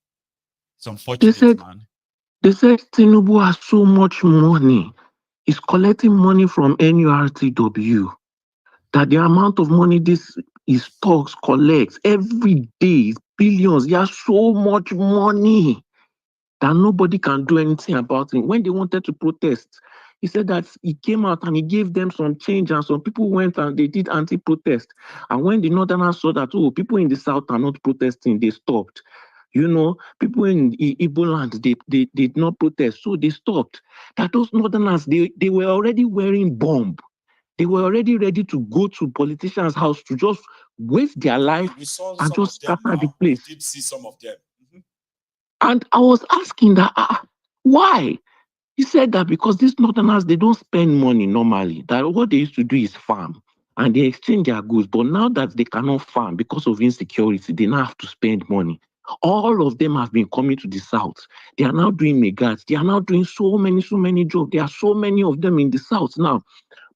It's unfortunate, man. They said Tinubu has so much money. He's collecting money from NURTW. That the amount of money his stocks collects every day is billions. He has so much money that nobody can do anything about it. When they wanted to protest, he said that he came out and he gave them some change, and some people went and they did anti-protest. And when the northerners saw that, people in the south are not protesting, they stopped. You know, people in Igbo land, they did not protest, so they stopped. That those northerners, they were already wearing bomb. They were already ready to go to politicians' house to just waste their life and just scatter the place. We did see some of them. And I was asking that, why? He said that because these northerners, they don't spend money normally. That what they used to do is farm. And they exchange their goods. But now that they cannot farm because of insecurity, they now have to spend money. All of them have been coming to the south. They are now doing megas. They are now doing so many jobs. There are so many of them in the south now.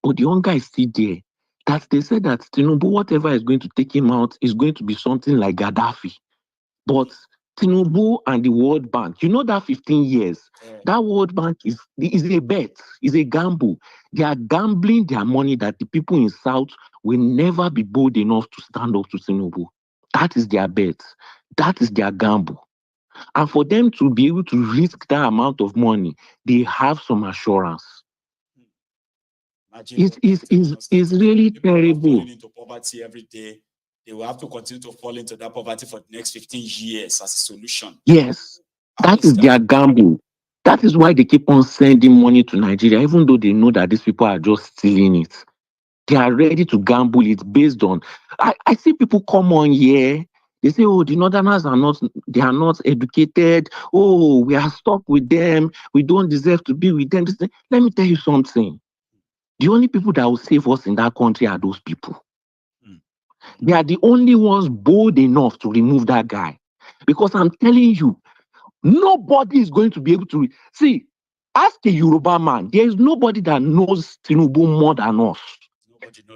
But the hunger is still there. That they said that Tinubu, whatever is going to take him out is going to be something like Gaddafi. But Tinubu and the World Bank, you know that 15 years, that World Bank is a bet, is a gamble. They are gambling their money that the people in South will never be bold enough to stand up to Tinubu. That is their bet. That is their gamble. And for them to be able to risk that amount of money, they have some assurance. It's really terrible. Falling into poverty every day. They will have to continue to fall into that poverty for the next 15 years as a solution. Yes, that is their gamble. That is why they keep on sending money to Nigeria, even though they know that these people are just stealing it. They are ready to gamble it based on. I see people come on here. They say, the northerners are not educated. We are stuck with them. We don't deserve to be with them. Let me tell you something. The only people that will save us in that country are those people. They are the only ones bold enough to remove that guy. Because I'm telling you, nobody is going to be able to... See, ask a Yoruba man, there is nobody that knows Tinubu more than us.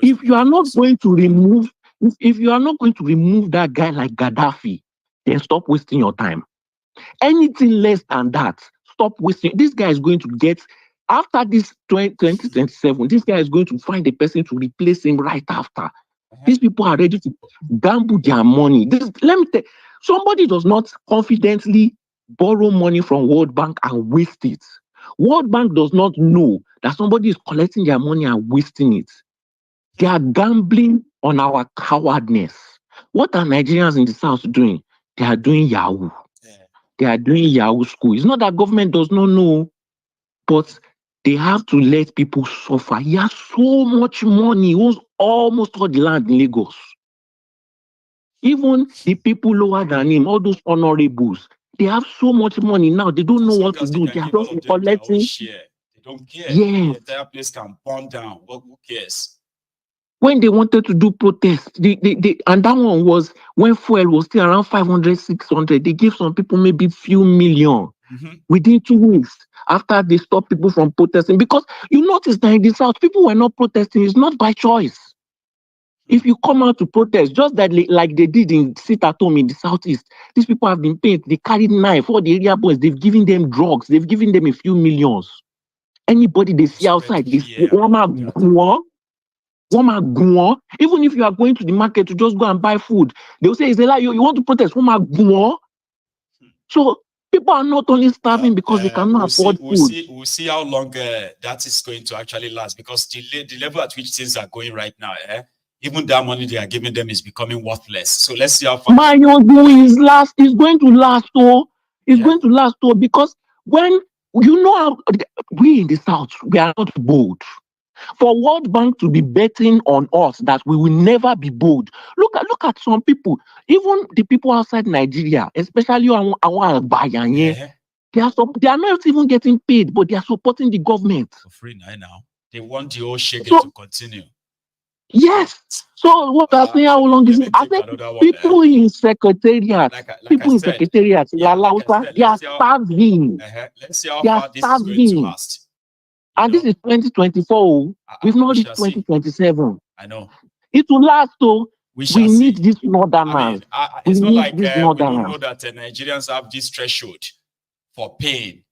If you are not going to remove that guy like Gaddafi, then stop wasting your time. Anything less than that, stop wasting. This guy is going to get... After this 2027, this guy is going to find a person to replace him right after. These people are ready to gamble their money. Let me tell you, somebody does not confidently borrow money from World Bank and waste it. World Bank does not know that somebody is collecting their money and wasting it. They are gambling on our cowardness. What are Nigerians in the South doing? They are doing Yahoo. They are doing Yahoo school. It's not that government does not know, but they have to let people suffer. He has so much money. He owns almost all the land in Lagos. Even the people lower than him, all those honorables, they have so much money now. They don't know what to do. They are just collecting. They don't care. Yes. The entire place can burn down. Who cares? when they wanted to do protest, and that one was when fuel was still around 500, 600. They gave some people maybe few million within 2 weeks after they stopped people from protesting. Because you notice that in the South, people were not protesting. It's not by choice. If you come out to protest, just that like they did in sit at home in the Southeast, these people have been paid. They carried knife. All the area boys, they've given them drugs. They've given them a few millions. Anybody they see outside, they even if you are going to the market to just go and buy food, they'll say, is a lie, you want to protest? So people are not only starving because they cannot afford food. We'll see how long that is going to actually last, because the level at which things are going right now, even that money they are giving them is becoming worthless. So let's see how far. My is going to last, it's going to last, because when you know how we in the South, we are not bold. For World Bank to be betting on us that we will never be bold. Look at some people, even the people outside Nigeria, especially our they are not even getting paid, but they are supporting the government. For free now. They want the old shake to continue. Yes. So what I'm saying, how long is it? I think people in secretariat, secretariat, they are starving. Let's see how far this is going to last. And this is 2024. We've not reached 2027. I know. It will last, though. We need this I northerners. mean, it's not like we don't know that Nigerians have this threshold for pain.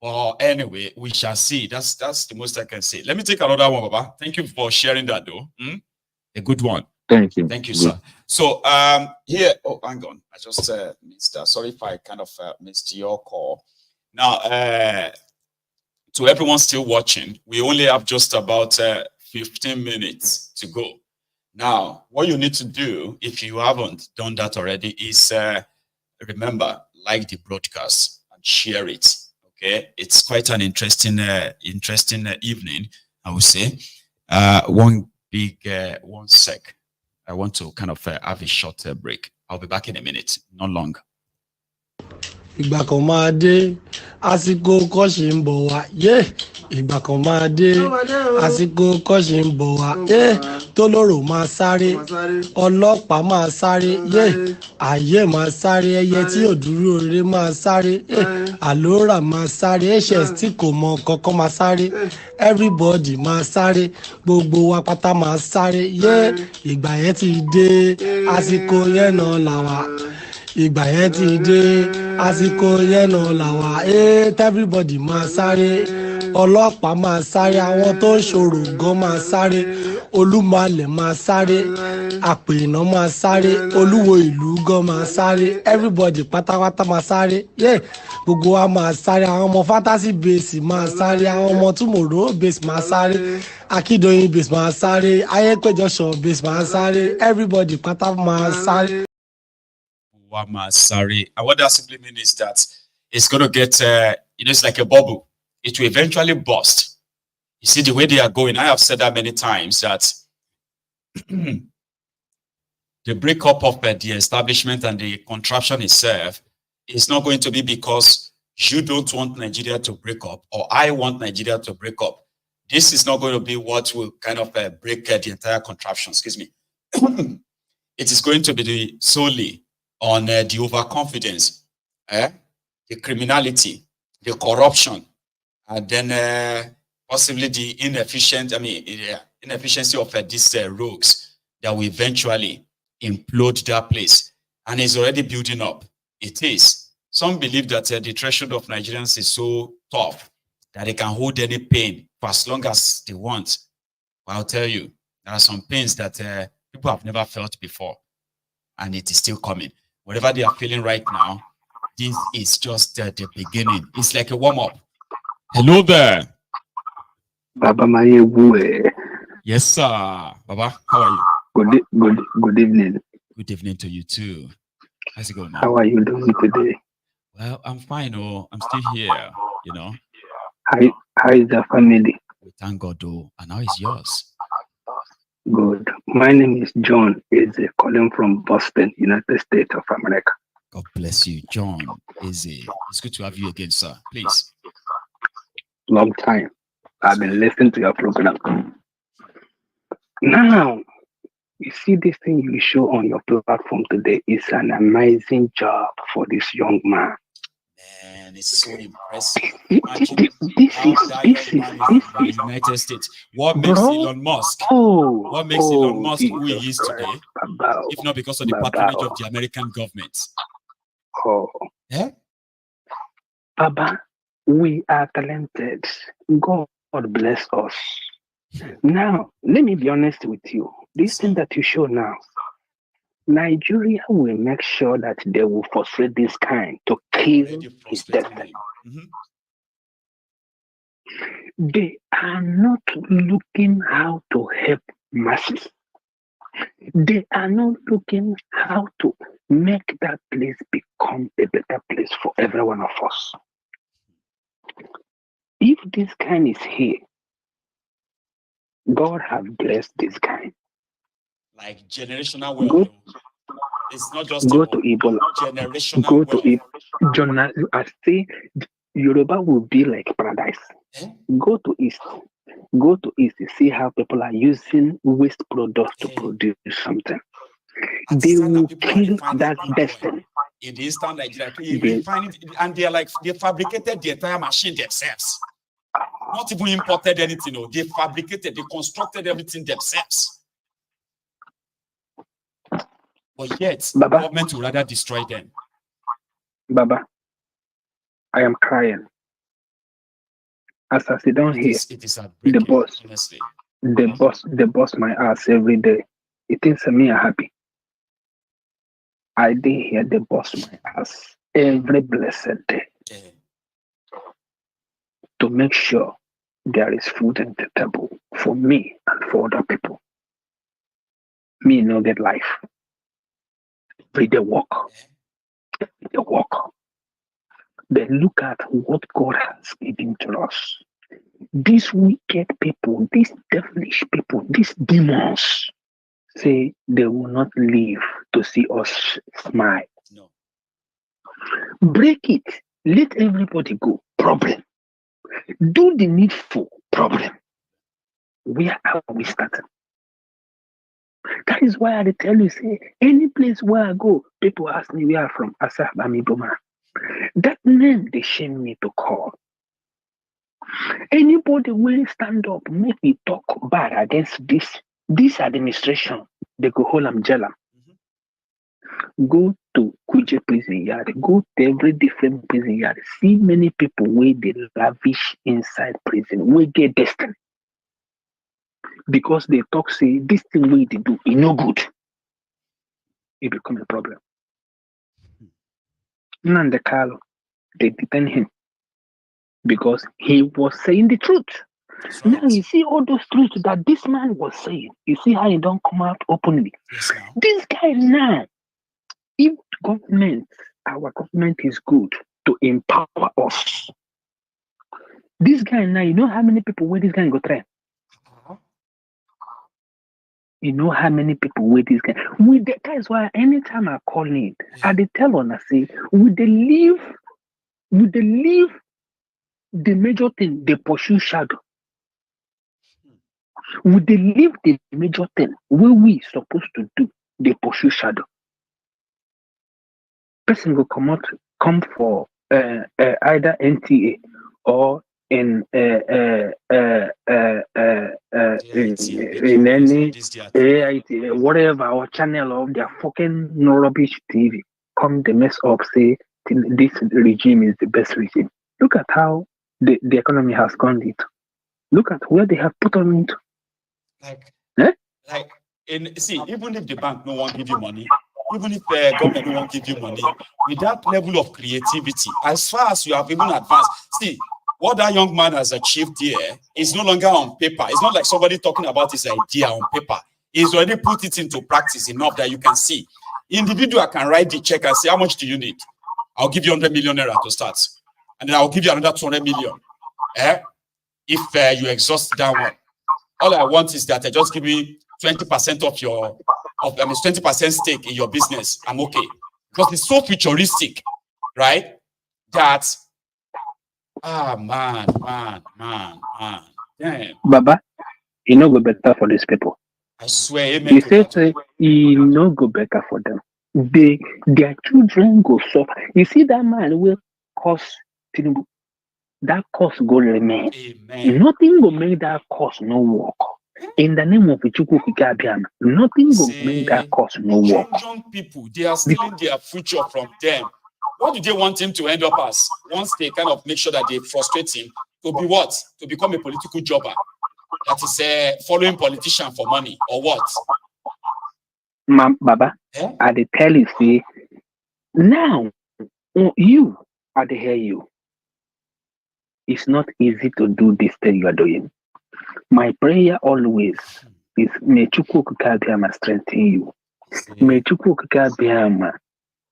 Or anyway, we shall see. That's the most I can say. Let me take another one, Baba. Thank you for sharing that, though. A good one. Thank you. Thank you, sir. So here, hang on. I just missed that. Sorry if I kind of missed your call. Now, to everyone still watching, we only have just about 15 minutes to go. Now, what you need to do, if you haven't done that already, is remember, like the broadcast and share it. Okay, it's quite an interesting evening, I would say. One sec. I want to kind of have a short break. I'll be back in a minute, not long. ìgbà kan máa dé àsìkò kọ́ṣì ń bọ̀ wá ìgbà kan máa dé àsìkò kọ́ṣì ń bọ̀ wá tólórò máa sáré ọlọ́pàá máa sáré ayé máa sáré ẹyẹ tí ò dúró rere máa sáré àlórà máa sáré hs tí kò mọ kankan máa sáré everybody máa sáré gbogbo wa pátá máa sáré ìgbà yẹn ti dé àsìkò yẹn náà làwà. Ìgbà yẹn ti dé àsìkò yẹn náà làwà everybody máa sáré ọlọ́pàá máa sáré àwọn tó ń ṣòro gan máa sáré olúmọlẹ̀ máa sáré àpènà máa sáré olúwo ìlú gan máa sáré everybody pátápátá máa sáré gbogbo wa máa sáré àwọn ọmọ fantasy base máa sáré àwọn ọmọ tomorrow base máa sáré akíndóyin base máa sáré ayépéjọsọ base máa sáré everybody pátá máa sáré. Sorry. And what that simply means is that it's going to get, it's like a bubble. It will eventually burst. You see the way they are going. I have said that many times that the breakup of the establishment and the contraption itself is not going to be because you don't want Nigeria to break up or I want Nigeria to break up. This is not going to be what will kind of break the entire contraption. Excuse me. It is going to be solely on the overconfidence, the criminality, the corruption, and then possibly the inefficiency of these rogues that will eventually implode that place. And it's already building up. It is. Some believe that the threshold of Nigerians is so tough that they can hold any pain for as long as they want. But I'll tell you, there are some pains that people have never felt before, and it is still coming. Whatever they are feeling right now, this is just the beginning. It's like a warm-up. Hello there. Baba Mayewu. Yes, sir. Baba, how are you? Good evening. Good evening to you too. How's it going, man? How are you doing today? Well, I'm fine. I'm still here, you know. How is the family? We thank God, though. And how is yours? Good. My name is John. Is calling from Boston, United States of America. God bless you, John. It's good to have you again, sir. Please. Long time. I've been listening to your program. Now, you see this thing you show on your platform today is an amazing job for this young man. And it's so impressive. Imagine how that young man is in the United States. What makes Elon Musk? What makes Elon Musk who he is today? If not because of the patronage of the American government. Oh. Yeah? Baba, we are talented. God bless us. Now, let me be honest with you. This thing that you show now, Nigeria will make sure that they will frustrate this kind to kill his destiny. They are not looking how to help masses. They are not looking how to make that place become a better place for every one of us. If this kind is here, God have blessed this kind. Like generational wealth. It's not just go to Ebola. Generational Go wealth. to Ebola. I say Yoruba will be like paradise. Go to East. Go to East. See how people are using waste products to produce something. They will kill that destiny. In the Eastern Nigeria, they refine it, and they fabricated the entire machine themselves. Not even imported anything. No, they fabricated, they constructed everything themselves. But yet, Baba, government would rather destroy them. Baba, I am crying. As I sit down here, the boss, honestly. the boss my ass every day. It thinks me are happy. I did hear the boss my ass every blessed day to make sure there is food on the table for me and for other people. Me no get life. Every day walk. They walk. Then look at what God has given to us. These wicked people, these devilish people, these demons say they will not live to see us smile. No. Break it. Let everybody go. Problem. Do the needful. Problem. Where are we starting? That is why I tell you, say, any place where I go, people ask me where I'm from. I say, I'm Iboma. That name they shame me to call. Anybody will stand up, make me talk bad against this administration. They go hold them jail. Go to Kuje prison yard. Go to every different prison yard. See many people where they lavish inside prison. We get destiny. Because they talk, say, this thing we they do is no good. It become a problem. Nande Carlo, they detain him because he was saying the truth. Now you see all those truths that this man was saying. You see how he don't come out openly. This guy now, if our government is good to empower us. This guy now, you know how many people where this guy go train? You know how many people with this guy? That is why anytime I call in, I tell on I say, would they leave the major thing, they pursue shadow? Would they leave the major thing where we supposed to do, they pursue shadow? Person will come for either NTA or in any AIT, whatever, or channel of their fucking no rubbish TV. Come the mess up, say this regime is the best regime. Look at how the economy has gone into. Look at where they have put on into. See, even if the bank no one give you money, even if the government no one give you money, with that level of creativity, as far as you have even advanced, see, what that young man has achieved here is no longer on paper. It's not like somebody talking about his idea on paper. He's already put it into practice enough that you can see. Individual can write the check and say, how much do you need? I'll give you 100 million naira to start. And then I'll give you another 200 million. If you exhaust that one. All I want is that I just give me 20% of 20% stake in your business. I'm okay. Because it's so futuristic, right? That man. Damn. Baba, you know go better for these people. I swear, amen. He said he no go better for them. Their children go suffer. You see that man will cause Tinubu. That cause go remain. Amen. Nothing will make that cause no work. In the name of Ichuku Kikabiam, nothing will make that cause no work. Young people, they are stealing their future from them. What do they want him to end up as? Once they kind of make sure that they frustrate him, to be what? To become a political jobber. That is following politician for money or what? Baba, I dey tell you, see, now you, I dey hear you. It's not easy to do this thing you are doing. My prayer always is may Chukwu Kikabiyama strengthen you. May Chukwu Kikabiyama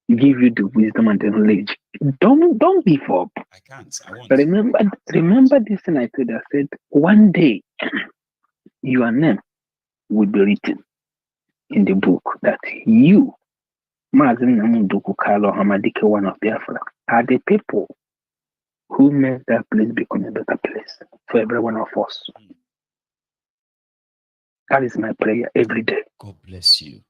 give you the wisdom and the knowledge. Don't give up. I can't. I won't. Remember this thing I told you. I said, one day your name will be written in the book that you, Mazin Namunduku Kalo Hamadike, one of Biafra, are the people who made that place become a better place for every one of us. That is my prayer every day. God bless you.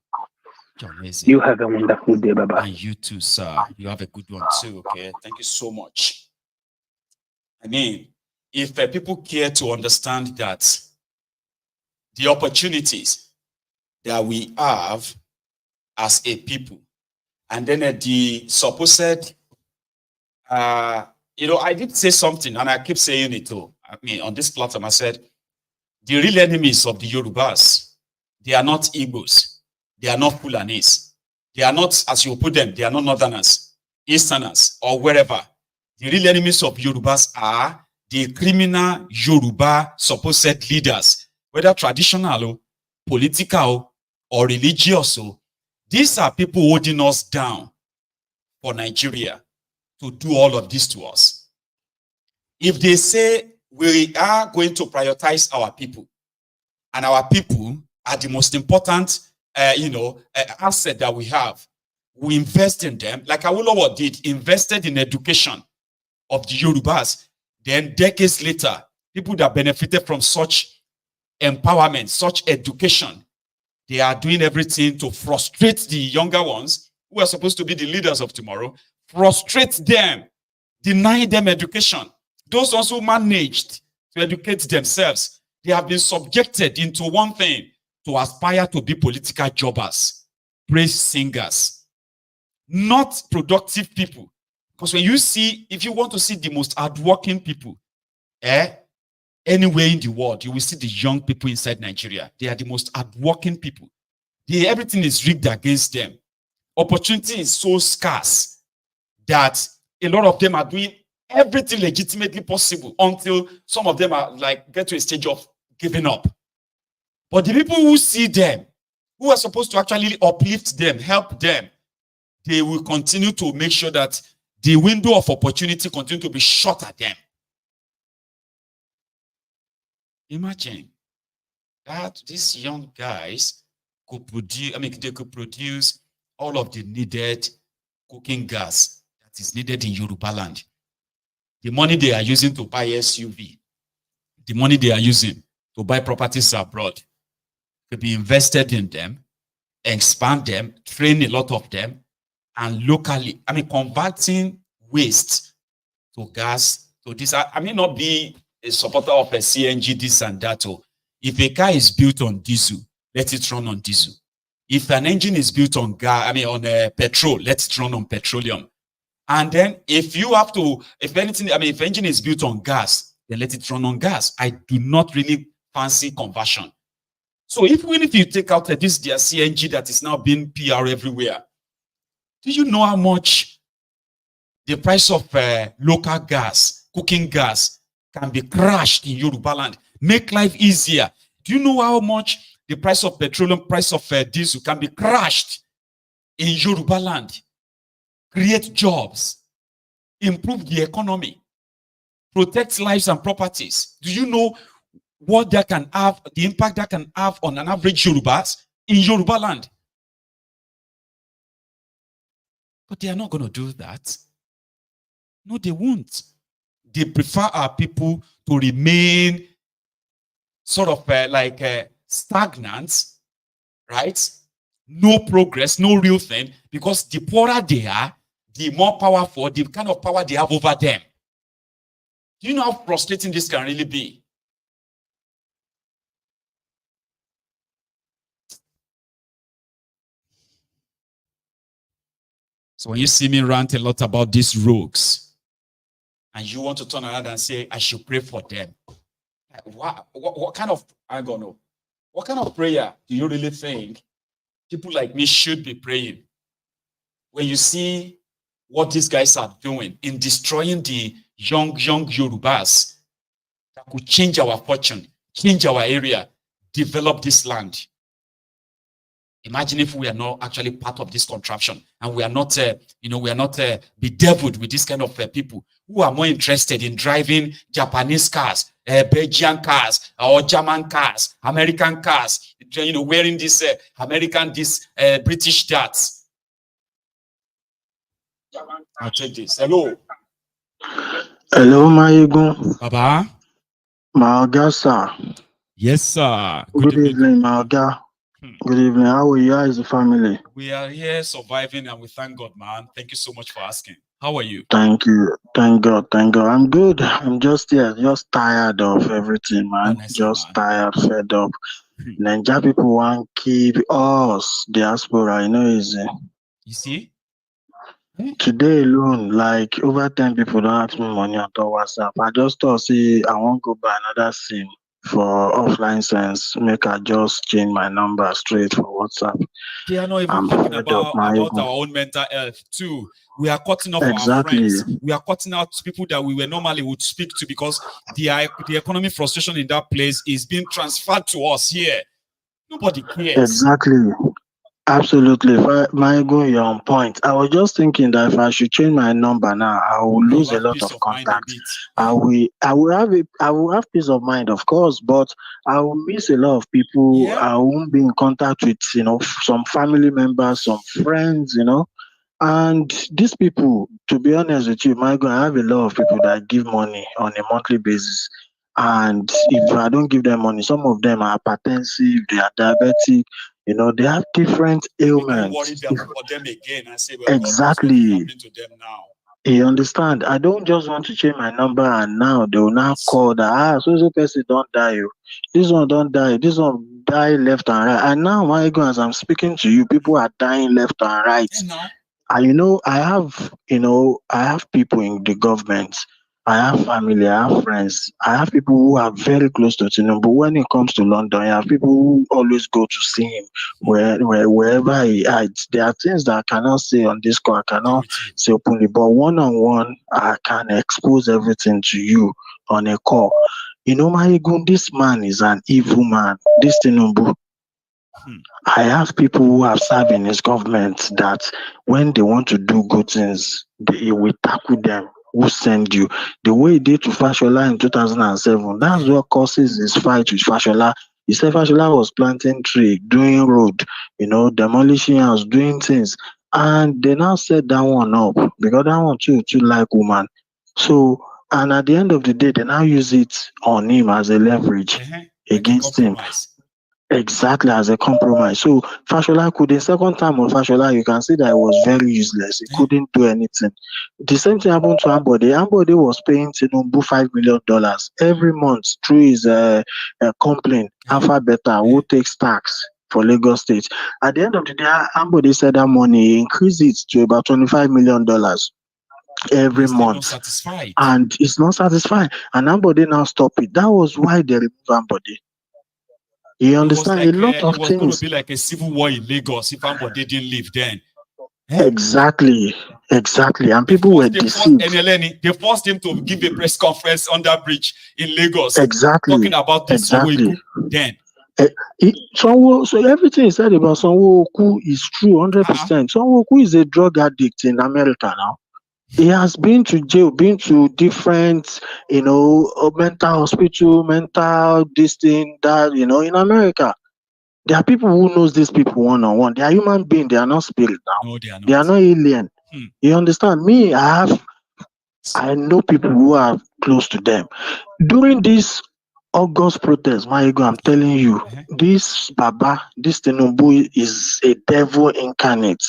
You're amazing. You have a wonderful day, Baba. And you too, sir. You have a good one too, okay? Thank you so much. I mean, if people care to understand that the opportunities that we have as a people, and then the supposed, I did say something, and I keep saying it too. I mean, on this platform, I said, the real enemies of the Yorubas, they are not Igbos, they are not Fulanis, they are not, as you put them, they are not Northerners, Easterners, or wherever. The real enemies of Yorubas are the criminal Yoruba supposed leaders, whether traditional, political, or religious. These are people holding us down for Nigeria to do all of this to us. If they say we are going to prioritize our people, and our people are the most important, asset that we have, we invest in them, like Awolowo did, invested in education of the Yorubas. Then decades later, people that benefited from such empowerment, such education, they are doing everything to frustrate the younger ones who are supposed to be the leaders of tomorrow, frustrate them, deny them education. Those ones who managed to educate themselves, they have been subjected into one thing, to aspire to be political jobbers, praise singers, not productive people. Because when you see, if you want to see the most hardworking people, anywhere in the world, you will see the young people inside Nigeria. They are the most hardworking people. Everything is rigged against them. Opportunity is so scarce that a lot of them are doing everything legitimately possible until some of them are get to a stage of giving up. But the people who see them, who are supposed to actually uplift them, help them, they will continue to make sure that the window of opportunity continue to be shut at them. Imagine that these young guys could produce, they could produce all of the needed cooking gas that is needed in Yoruba land. The money they are using to buy SUV, the money they are using to buy properties abroad, could be invested in them, expand them, train a lot of them, and locally, converting waste to gas, to this. I may not be a supporter of a CNG, this and that. If a car is built on diesel, let it run on diesel. If an engine is built on gas, petrol, let it run on petroleum. And then if you have to, if anything, if engine is built on gas, then let it run on gas. I do not really fancy conversion. So even if you take out this their CNG that is now being PR everywhere, do you know how much the price of local gas, cooking gas, can be crashed in Yoruba land? Make life easier. Do you know how much the price of petroleum, price of diesel can be crashed in Yoruba land? Create jobs, improve the economy, protect lives and properties. Do you know what that can have, the impact that can have on an average Yorubas in Yoruba land? But they are not going to do that. No, they won't. They prefer our people to remain sort of stagnant right? No progress, no real thing, because the poorer they are, the more powerful, the kind of power they have over them. Do you know how frustrating this can really be? So when you see me rant a lot about these rogues, and you want to turn around and say, I should pray for them. What kind of, I don't know, what kind of prayer do you really think people like me should be praying? When you see what these guys are doing in destroying the young Yorubas that could change our fortune, change our area, develop this land. Imagine if we are not actually part of this contraption, and we are not, we are not bedeviled with this kind of people who are more interested in driving Japanese cars, Belgian cars, or German cars, American cars, wearing this British darts. I'll check this. Hello. Hello, Maigun. Baba. Maoga, sir. Yes, sir. Good evening, Maoga. Good evening. How are you? How is the family? We are here surviving, and we thank God, man. Thank you so much for asking. How are you? Thank you. Thank God. Thank God. I'm good. I'm just here, just tired of everything, man. Honestly, just man. tired, fed up. Nigeria people want to keep us, diaspora, easy. You see? Today alone, like over 10 people don't ask me money on WhatsApp. I just thought, see, I won't go buy another SIM for offline sense. Make I just change my number straight for WhatsApp. They are not even I'm thinking fed up, about our own mental health too. We are cutting off our friends. We are cutting out people that we normally would speak to, because the economic frustration in that place is being transferred to us here. Nobody cares. Exactly. Absolutely. Maigo, you're on point. I was just thinking that if I should change my number now, I will lose a lot of contacts. I will have peace of mind, of course, but I will miss a lot of people. Yeah. I won't be in contact with, some family members, some friends, And these people, to be honest with you, Maigo, I have a lot of people that give money on a monthly basis. And if I don't give them money, some of them are hypertensive, they are diabetic, they have different ailments. Don't worry for them again and say, well, exactly. God knows what's happening to them now. You understand? I don't just want to change my number and now they will now call that, so person don't die. This one don't die. This one die left and right. And now, my God, as I'm speaking to you, people are dying left and right. And I have people in the government. I have family, I have friends, I have people who are very close to Tinubu. But when it comes to London, I have people who always go to see him wherever he hides. There are things that I cannot say on this call, I cannot say openly, but one-on-one, I can expose everything to you on a call. Maigun, this man is an evil man. This Tinubu. I have people who have served in his government that when they want to do good things, he will tackle them. Who send you? The way he did to Fashola in 2007, that's what causes his fight with Fashola. He said Fashola was planting tree, doing road, demolishing house, doing things. And they now set that one up because that one too like woman. So, and at the end of the day, they now use it on him as a leverage against him. Exactly, as a compromise. So Fashola the second time of Fashola, you can see that it was very useless. He couldn't do anything. The same thing happened to Ambode. Ambode was paying Tinubu $5 million every month through his complaint, Alpha Beta, who takes tax for Lagos State. At the end of the day, Ambode said that money increased it to about $25 million every month. And it's not satisfied. And Ambode now stopped it. That was why they removed Ambode. You understand? It was a lot of things. Going to be like a civil war in Lagos if Ambode didn't leave then. Exactly. And people were deceived. They forced him to give a press conference on that bridge in Lagos. Exactly. Talking about this then. So everything he said about Sanwo-Olu is true 100%. Sanwo-Olu is a drug addict in America now. He has been to jail, been to different, mental hospital, mental this thing, that, in America. There are people who knows these people one-on-one. They are human beings. They are not spirit now. No, they are not. They are not alien. You understand? Me, I know people who are close to them. During this August protest, my ego, I'm telling you, this Baba, this Tinubu is a devil incarnate.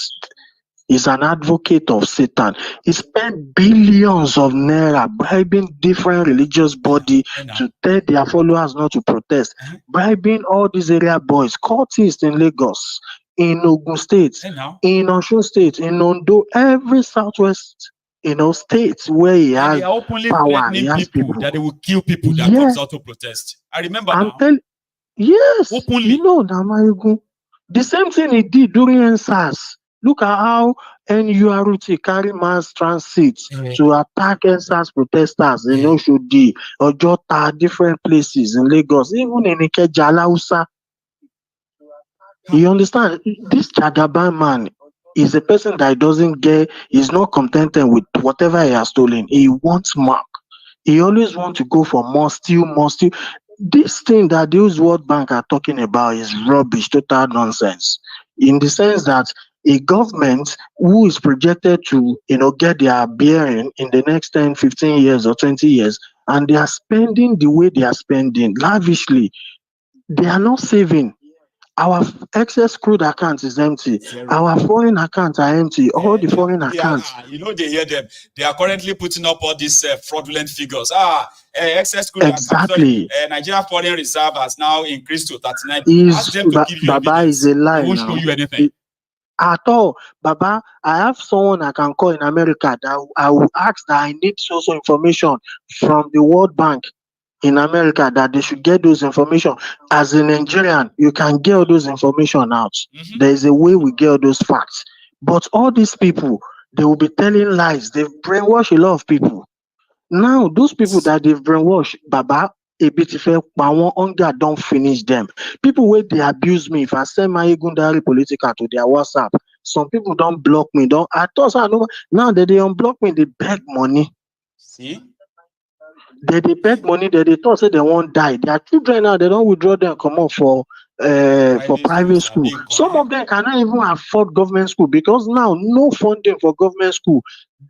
He's an advocate of Satan. He spent billions of naira bribing different religious bodies to tell their followers not to protest, bribing all these area boys, cultists in Lagos, in Ogun State, in Osun State, in Ondo, every southwest, states where he And has they are openly power, he threatening has people people. that they will kill people that comes out to protest. I remember now. Yes, Openly. Namayogun. The same thing he did during NSAS. Look at how NURT carry mass transit to attack NSAS protesters in Oshodi, Ojota, different places in Lagos, even in Ikeja, Lausa. You understand? This Jagaban man is a person that is not contented with whatever he has stolen. He wants mark. He always wants to go for more, steal more, steal. This thing that those World Bank are talking about is rubbish, total nonsense. In the sense that a government who is projected to, get their bearing in the next 10, 15 years or 20 years, and they are spending the way they are spending lavishly, they are not saving. Our excess crude account is empty. Our foreign accounts are empty. All the foreign accounts. They hear them. They are currently putting up all these fraudulent figures. Excess crude Exactly. Nigeria foreign reserve has now increased to 39. Ask them to give you Baba evidence. is a lie. They won't show you anything. At all. Baba, I have someone I can call in America that I will ask that I need social information from the World Bank in America that they should get those information. As a Nigerian, you can get all those information out. There is a way we get all those facts. But all these people, they will be telling lies. They've brainwashed a lot of people. Now, those people that they've brainwashed, Baba, a bit if hunger don't finish them. People where they abuse me. If I send my Gundari Politica to their WhatsApp, some people don't block me. I thought I know now that they unblock me, they beg money. See? They beg money, they thought say they won't die. Their children now, they don't withdraw them come up for private school. Some of them cannot even afford government school because now no funding for government school.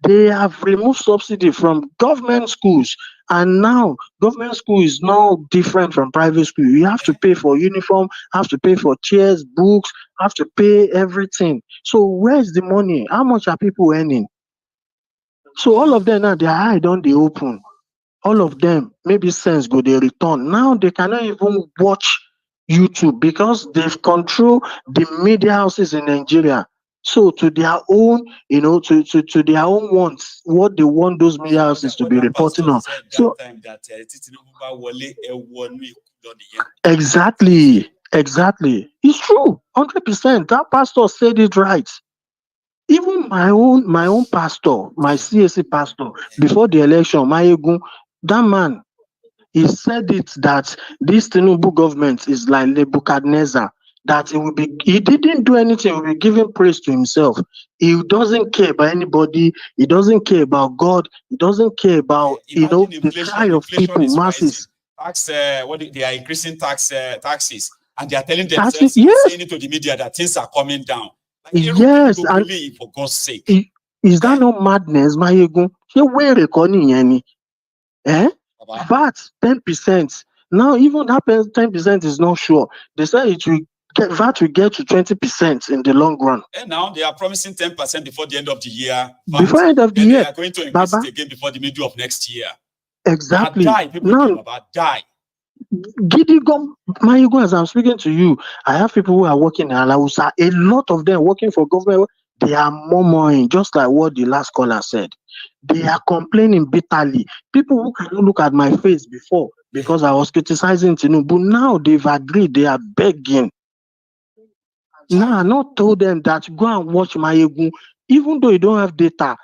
They have removed subsidy from government schools, and now government school is now different from private school. You have to pay for uniform, have to pay for chairs, books, have to pay everything. So where's the money? How much are people earning? So all of them now, their eye don't they open. All of them, maybe sense go they return. Now they cannot even watch YouTube because they've controlled the media houses in Nigeria. So to their own, to their own wants, what they want those media houses to be reporting on. So exactly. It's true, 100%. That pastor said it right. Even my own pastor, my CAC pastor, before the election, Mayegun, that man, he said it that this Tinubu government is like Nebuchadnezzar, that he didn't do anything, he will be giving praise to himself. He doesn't care about anybody, he doesn't care about God, he doesn't care about the cry of people, masses. Tax, they are increasing taxes, and they are telling themselves, saying it to the media that things are coming down. Yes, and believe, for God's sake. Is that not madness, Mayegun? Where recording any? VAT 10%. Now, even that 10% is not sure. They say VAT will get to 20% in the long run. And now they are promising 10% before the end of the year. Before the end of the year, they are going to increase it again before the middle of next year. Exactly. People die. Mayegun, as I'm speaking to you, I have people who are working in Alausa. A lot of them working for government. They are murmuring, just like what the last caller said. They are complaining bitterly. People who cannot look at my face before because I was criticizing Tinubu, now they've agreed, they are begging. Now I not told them that go and watch Mayegun, even though you don't have data,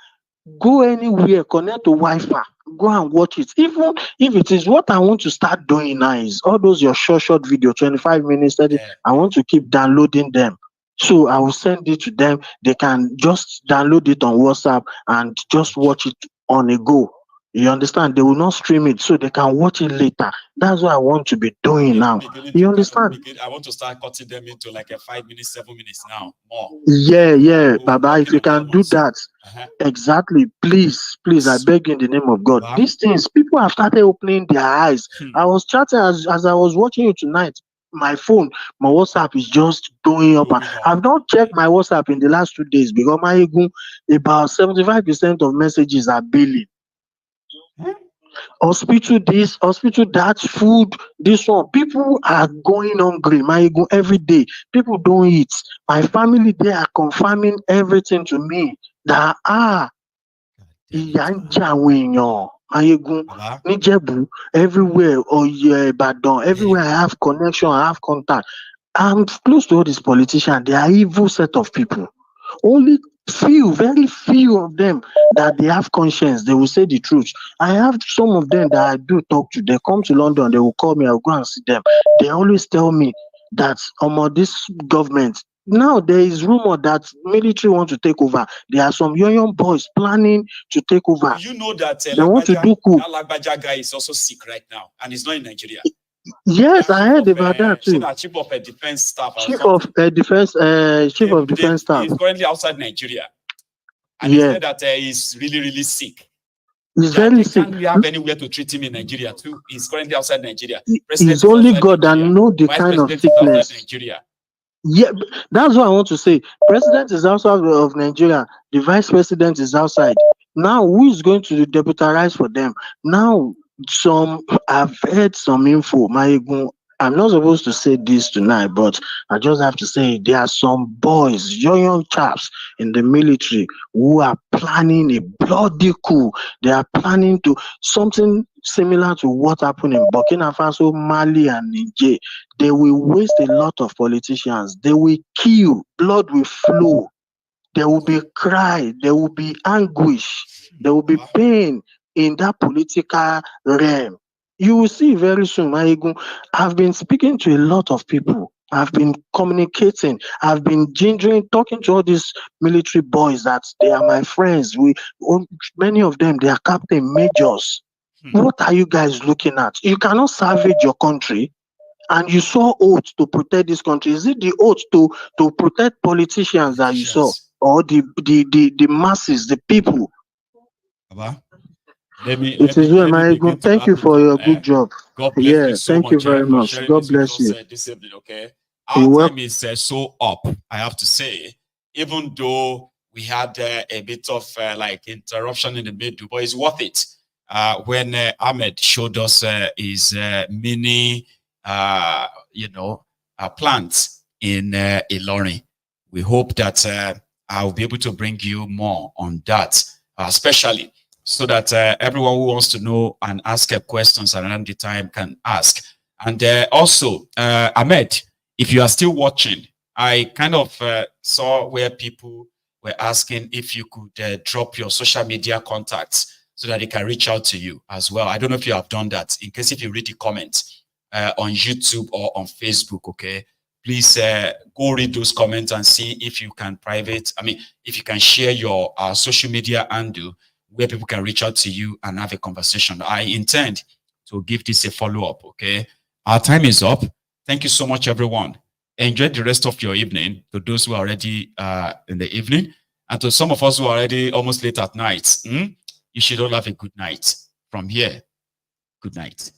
go anywhere, connect to Wi-Fi, go and watch it. Even if it is what I want to start doing now is all those your short video, 25 minutes, 30, I want to keep downloading them. So I will send it to them. They can just download it on WhatsApp and just watch it on a go. You understand? They will not stream it so they can watch it later. That's what I want to be doing now. You understand? I want to start cutting them into like a 5 minutes, 7 minutes now, more. Yeah, Baba, if you can do that. Exactly. Please, I beg you in the name of God. These things, people have started opening their eyes. I was chatting as I was watching you tonight. My phone, my WhatsApp is just blowing up. I've not checked my WhatsApp in the last 2 days because about 75% of messages are billing. Hospital this, hospital that, food, this one. People are going hungry, every day. People don't eat. My family, they are confirming everything to me that Nijebu, everywhere, or Badon, everywhere I have connection, I have contact. I'm close to all these politicians. They are evil set of people. Only very few of them that they have conscience. They will say the truth. I have some of them that I do talk to. They come to London. They will call me. I'll go and see them. They always tell me that this government. Now there is rumor that military want to take over. There are some young boys planning to take over. You know that they want to do coup. That Lagbaja guy is also sick right now, and he's not in Nigeria. Yes, I heard about that too. Chief of defense staff. Chief of defense staff. He's currently outside Nigeria, and he said that he's really sick. He's very sick. Can't have anywhere to treat him in Nigeria too. He's currently outside Nigeria. It's only God that knows the kind of sickness. Nigeria. Yeah, that's what I want to say. President is outside of Nigeria. The vice president is outside. Now, who is going to deputize for them? Now, I've heard some info. I'm not supposed to say this tonight, but I just have to say there are some boys, young chaps in the military who are planning a bloody coup. They are planning to something similar to what happened in Burkina Faso, Mali, and Niger. They will waste a lot of politicians. They will kill. Blood will flow. There will be cry. There will be anguish. There will be pain in that political realm. You will see very soon, I've been speaking to a lot of people. I've been communicating. I've been talking to all these military boys that they are my friends. Many of them, they are captain majors. What are you guys looking at? You cannot salvage your country, and you saw oath to protect this country. Is it the oath to protect politicians that you saw, or the masses, the people? Thank you for your good job. God bless you so thank much, you very much. God bless you. This evening, okay? Our time is so up, I have to say. Even though we had a bit of interruption in the middle, but it's worth it. When Ahmed showed us his mini, plants in Ilorin, we hope that I'll be able to bring you more on that, especially so that everyone who wants to know and ask questions around the time can ask. And also, Ahmed, if you are still watching, I kind of saw where people were asking if you could drop your social media contacts so that they can reach out to you as well. I don't know if you have done that. In case if you read the comments on YouTube or on Facebook, okay, please go read those comments and see if you can if you can share your social media handle where people can reach out to you and have a conversation. I intend to give this a follow-up, okay? Our time is up. Thank you so much, everyone. Enjoy the rest of your evening, to those who are already in the evening, and to some of us who are already almost late at night. You should all have a good night. From here, good night.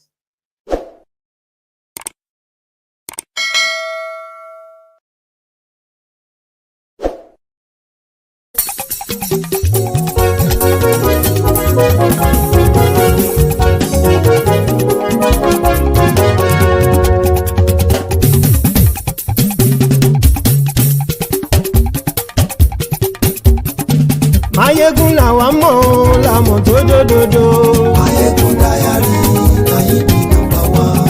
Mayegun làwa mọ̀ làmọ̀ tó dòdòdò. Mayegun dayari Mayegun number one.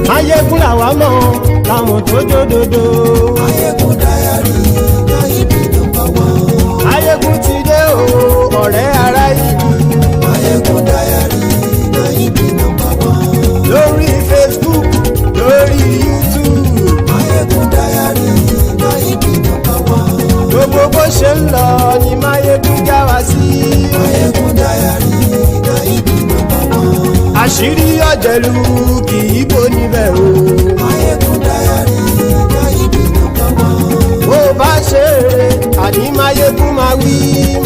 Mayegun làwa mọ̀ làmọ̀ tó dòdòdò. Mayegun dayari Mayegun number one. Mayegun ti dé o ọ̀rẹ́ ara yìí. Mayegun dayari Mayegun number one. Lórí Facebook, lórí YouTube. Mayegun dayari Mayegun number one. Gbogbo bó ṣe ń lọ ni Mayegun já àṣírí ọ̀jẹ̀lú kì í bò níbẹ̀ o. Máyégún Diary Náíbì nọ́mbà wán. Bó bá ṣe eré àní Máyégún máa wí.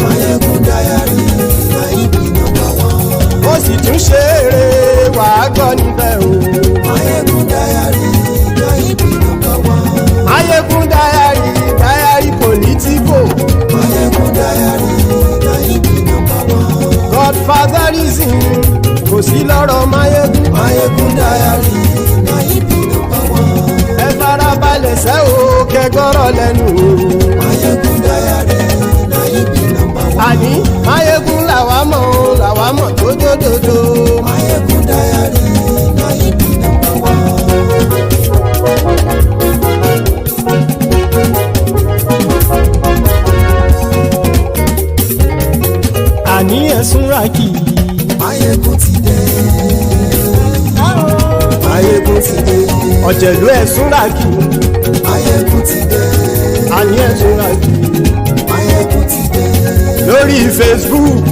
Máyégún Diary Náíbì nọ́mbà wán. Ó sì tún ṣe eré wàá gbọ́ níbẹ̀ o. Máyégún Diary Náíbì nọ́mbà wán. Máyégún Diary politico. Máyégún Diary Náíbì nọ́mbà wán. Godfatherism kò sí lọ́rọ̀ Máyégún. Máyégún Diary Náíbì nọ́mbà wán. Ẹ farabalẹ̀ sẹ́ o kẹgọ́rọ̀ lẹ́nu o. Máyégún Diary Náíbì nọ́mbà wán. Àní Máyégún làwa mọ̀ tótótótó. Máyégún Diary Náíbì nọ́mbà wán. Àní ẹ̀sùn rákì. Máyégún ti dé. Máyégún ti dé. Ọ̀jẹ̀lú ẹ̀sùn rákì. Máyégún ti dé. Àní ẹ̀sùn rákì. Máyégún ti dé. Lórí Facebook.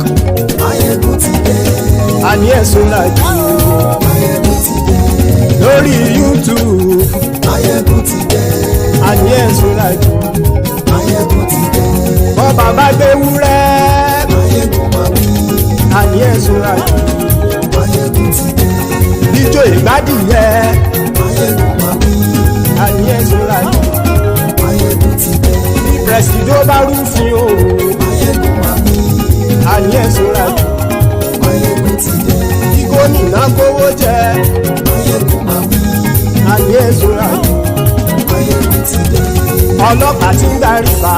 Máyégún ti dé. Àní ẹ̀sùn rákì. Máyégún ti dé. Lórí YouTube. Máyégún ti dé. Àní ẹ̀sùn rákì. Máyégún ti dé. Bọ́ bàbá gbé wúrẹ́. Máyégún máa wí. Àní ẹ̀sùn rákì. Máyégún ti dé. Ijó ìgbádìyẹ. Máyégún máa wí. Àní ẹ̀sùn rákì. Máyégún ti dé. Presidiot bá rúfin o. Máyégún máa wí. Àní ẹ̀sùn rákì. Máyégún ti dé. Kí gómìnà kówó jẹ. Máyégún máa wí. Àní ẹ̀sùn rákì. Máyégún ti dé. Ọlọ́pàá ti ń darí bá.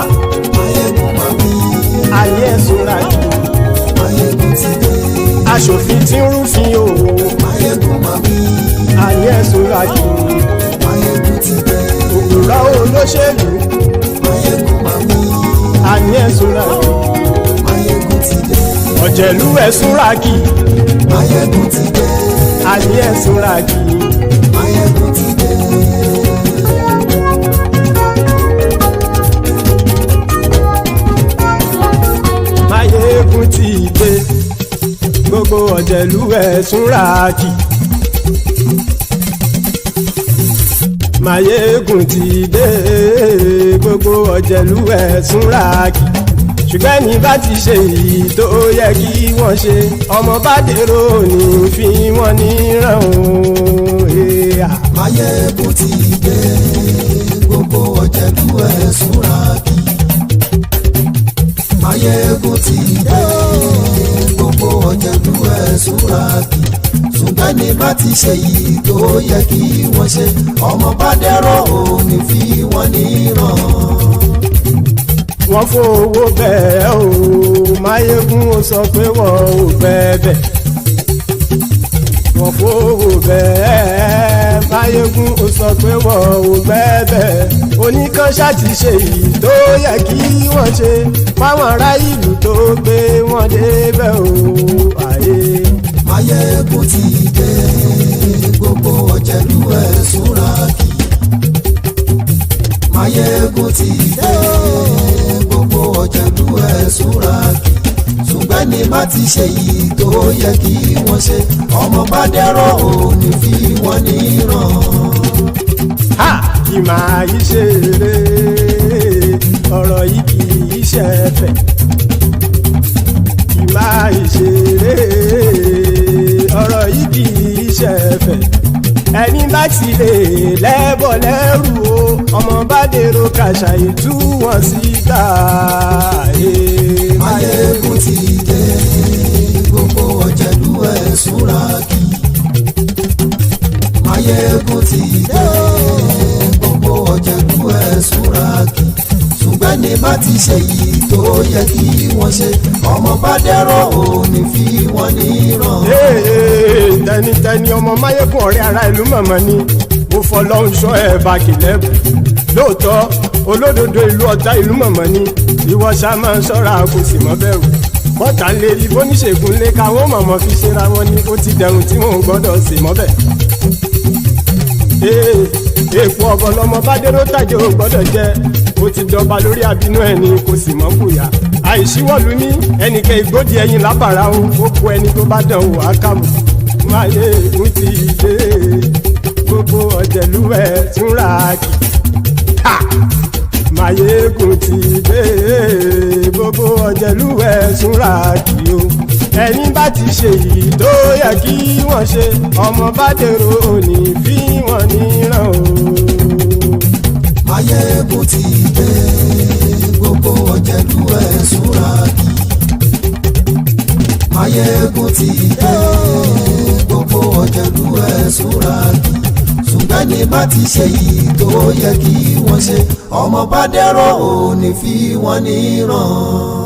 Máyégún máa wí. Àní ẹ̀sùn rákì. Máyégún ti dé. Aṣòfin tí ń rúfin o. Máyégún máa wí. Àní ẹ̀sùn rákì. Máyégún ti dé. Òpùrọ́ olóṣèlú. Máyégún máa wí. Àní ẹ̀sùn rákì. Máyégún ti dé. Ọ̀jẹ̀lú ẹ̀sùn rákì. Máyégún ti dé. Àní ẹ̀sùn rákì. Máyégún ti dé. Máyégún ti dé. Gbogbo ọ̀jẹ̀lú ẹ̀sùn rákì. Máyégún ti dé. Gbogbo ọ̀jẹ̀lú ẹ̀sùn rákì. Ṣùgbọ́n ní bá ti ṣe èyí tó yẹ kí wọ́n ṣe, ọmọ bá dèrò ní fi wọ́n níran o. Máyégún ti dé. Gbogbo ọ̀jẹ̀lú ẹ̀sùn rákì. Máyégún ti dé. Gbogbo ọ̀jẹ̀lú ẹ̀sùn rákì. Ṣùgbọ́n ní bá ti ṣe yìí tó yẹ kí wọ́n ṣe, ọmọ bá dẹ́rọ̀ ò ní fi wọ́n níran. Wọ́n fowó bẹ́ẹ̀ o. Máyégún ó sọ pé wọ́n ò bẹ́ẹ̀. Wọ́n fowó bẹ́ẹ̀. Máyégún ó sọ pé wọ́n ò bẹ́ẹ̀. Oníkanṣá ti ṣe yìí tó yẹ kí wọ́n ṣe fáwọn ará ìlú tó gbé wọn débẹ̀ o. Ayé. Máyégún ti dé. Gbogbo ọ̀jẹ̀lú ẹ̀sùn rákì. Máyégún ti dé. Gbogbo ọ̀jẹ̀lú ẹ̀sùn rákì. Ṣùgbọ́n ní bá ti ṣe yìí tó yẹ kí wọ́n ṣe, ọmọ bá dẹ́rọ̀ ò ní fi wọ́n níran. Ha! Kì máa yí ṣe eré. Ọ̀rọ̀ yìí kì í ṣe ẹ̀fẹ̀. Kì máa yí ṣe eré. Ọ̀rọ̀ yìí kì í ṣe ẹ̀fẹ̀. Ẹni bá ti lè lẹ́bọ̀ lẹ́rù o, ọmọ bá dèrò kàṣàyè tú wọn síta. Máyégún ti dé. Gbogbo ọ̀jẹ̀lú ẹ̀sùn rákì. Máyégún ti dé. Gbogbo ọ̀jẹ̀lú ẹ̀sùn rákì. Ṣùgbọ́n ní bá ti ṣe yìí tó yẹ kí wọ́n ṣe, ọmọ bá dẹ́rọ̀ ò ní fi wọ́n níran. Tẹnitẹni ọmọ Máyégún ọ̀rẹ́ ara ìlú mọ̀mọ́ ni. Mo fọlọ́run ṣọ́ ẹ̀ bá kìlẹ́bù. Lóòótọ́ olódodo ìlú ọ̀tá ìlú mọ̀mọ́ ni. Ìwọ ṣá máa ń ṣọ́ra kò sì mọ́ bẹ̀rù. Bọ́tà ń lè rí bóníṣègùn lé káwọn mọ̀mọ́ fi ṣera wọn ni. Ó ti dẹrùn tí wọn ò gbọ́dọ̀ sè mọ́bẹ̀. Èèpo ọ̀bọ lọmọ bá dérò tàjẹ́ ò gbọ́dọ̀ jẹ́. Ó ti dọba lórí àbínú ẹni kò sì mọ́ bùyà. Àìsíwọ́lu ní ẹnìkẹ́ ìgbódì ẹyin lábàrá o. Ó kó ẹni tó bá dán o àkàmù. Máyégún ti dé gbogbo ọ̀jẹ̀lú ẹ̀ túnra kì. Máyégún ti dé gbogbo ọ̀jẹ̀lú ẹ̀ túnra kì o. Ẹni bá ti ṣe èyí tó yẹ kí wọ́n ṣe ọmọ bá dèrò òní fi wọ́n níran o. Máyégún ti dé gbogbo ọ̀jẹ̀lú ẹ̀ túnra kì. Máyégún ti dé gbogbo ọ̀jẹ̀lú ẹ̀ túnra kì. Ṣùgbọ́n ní bá ti ṣe yìí tó yẹ kí wọ́n ṣe ọmọ bá dẹ̀rọ̀ òní fi wọ́n níran.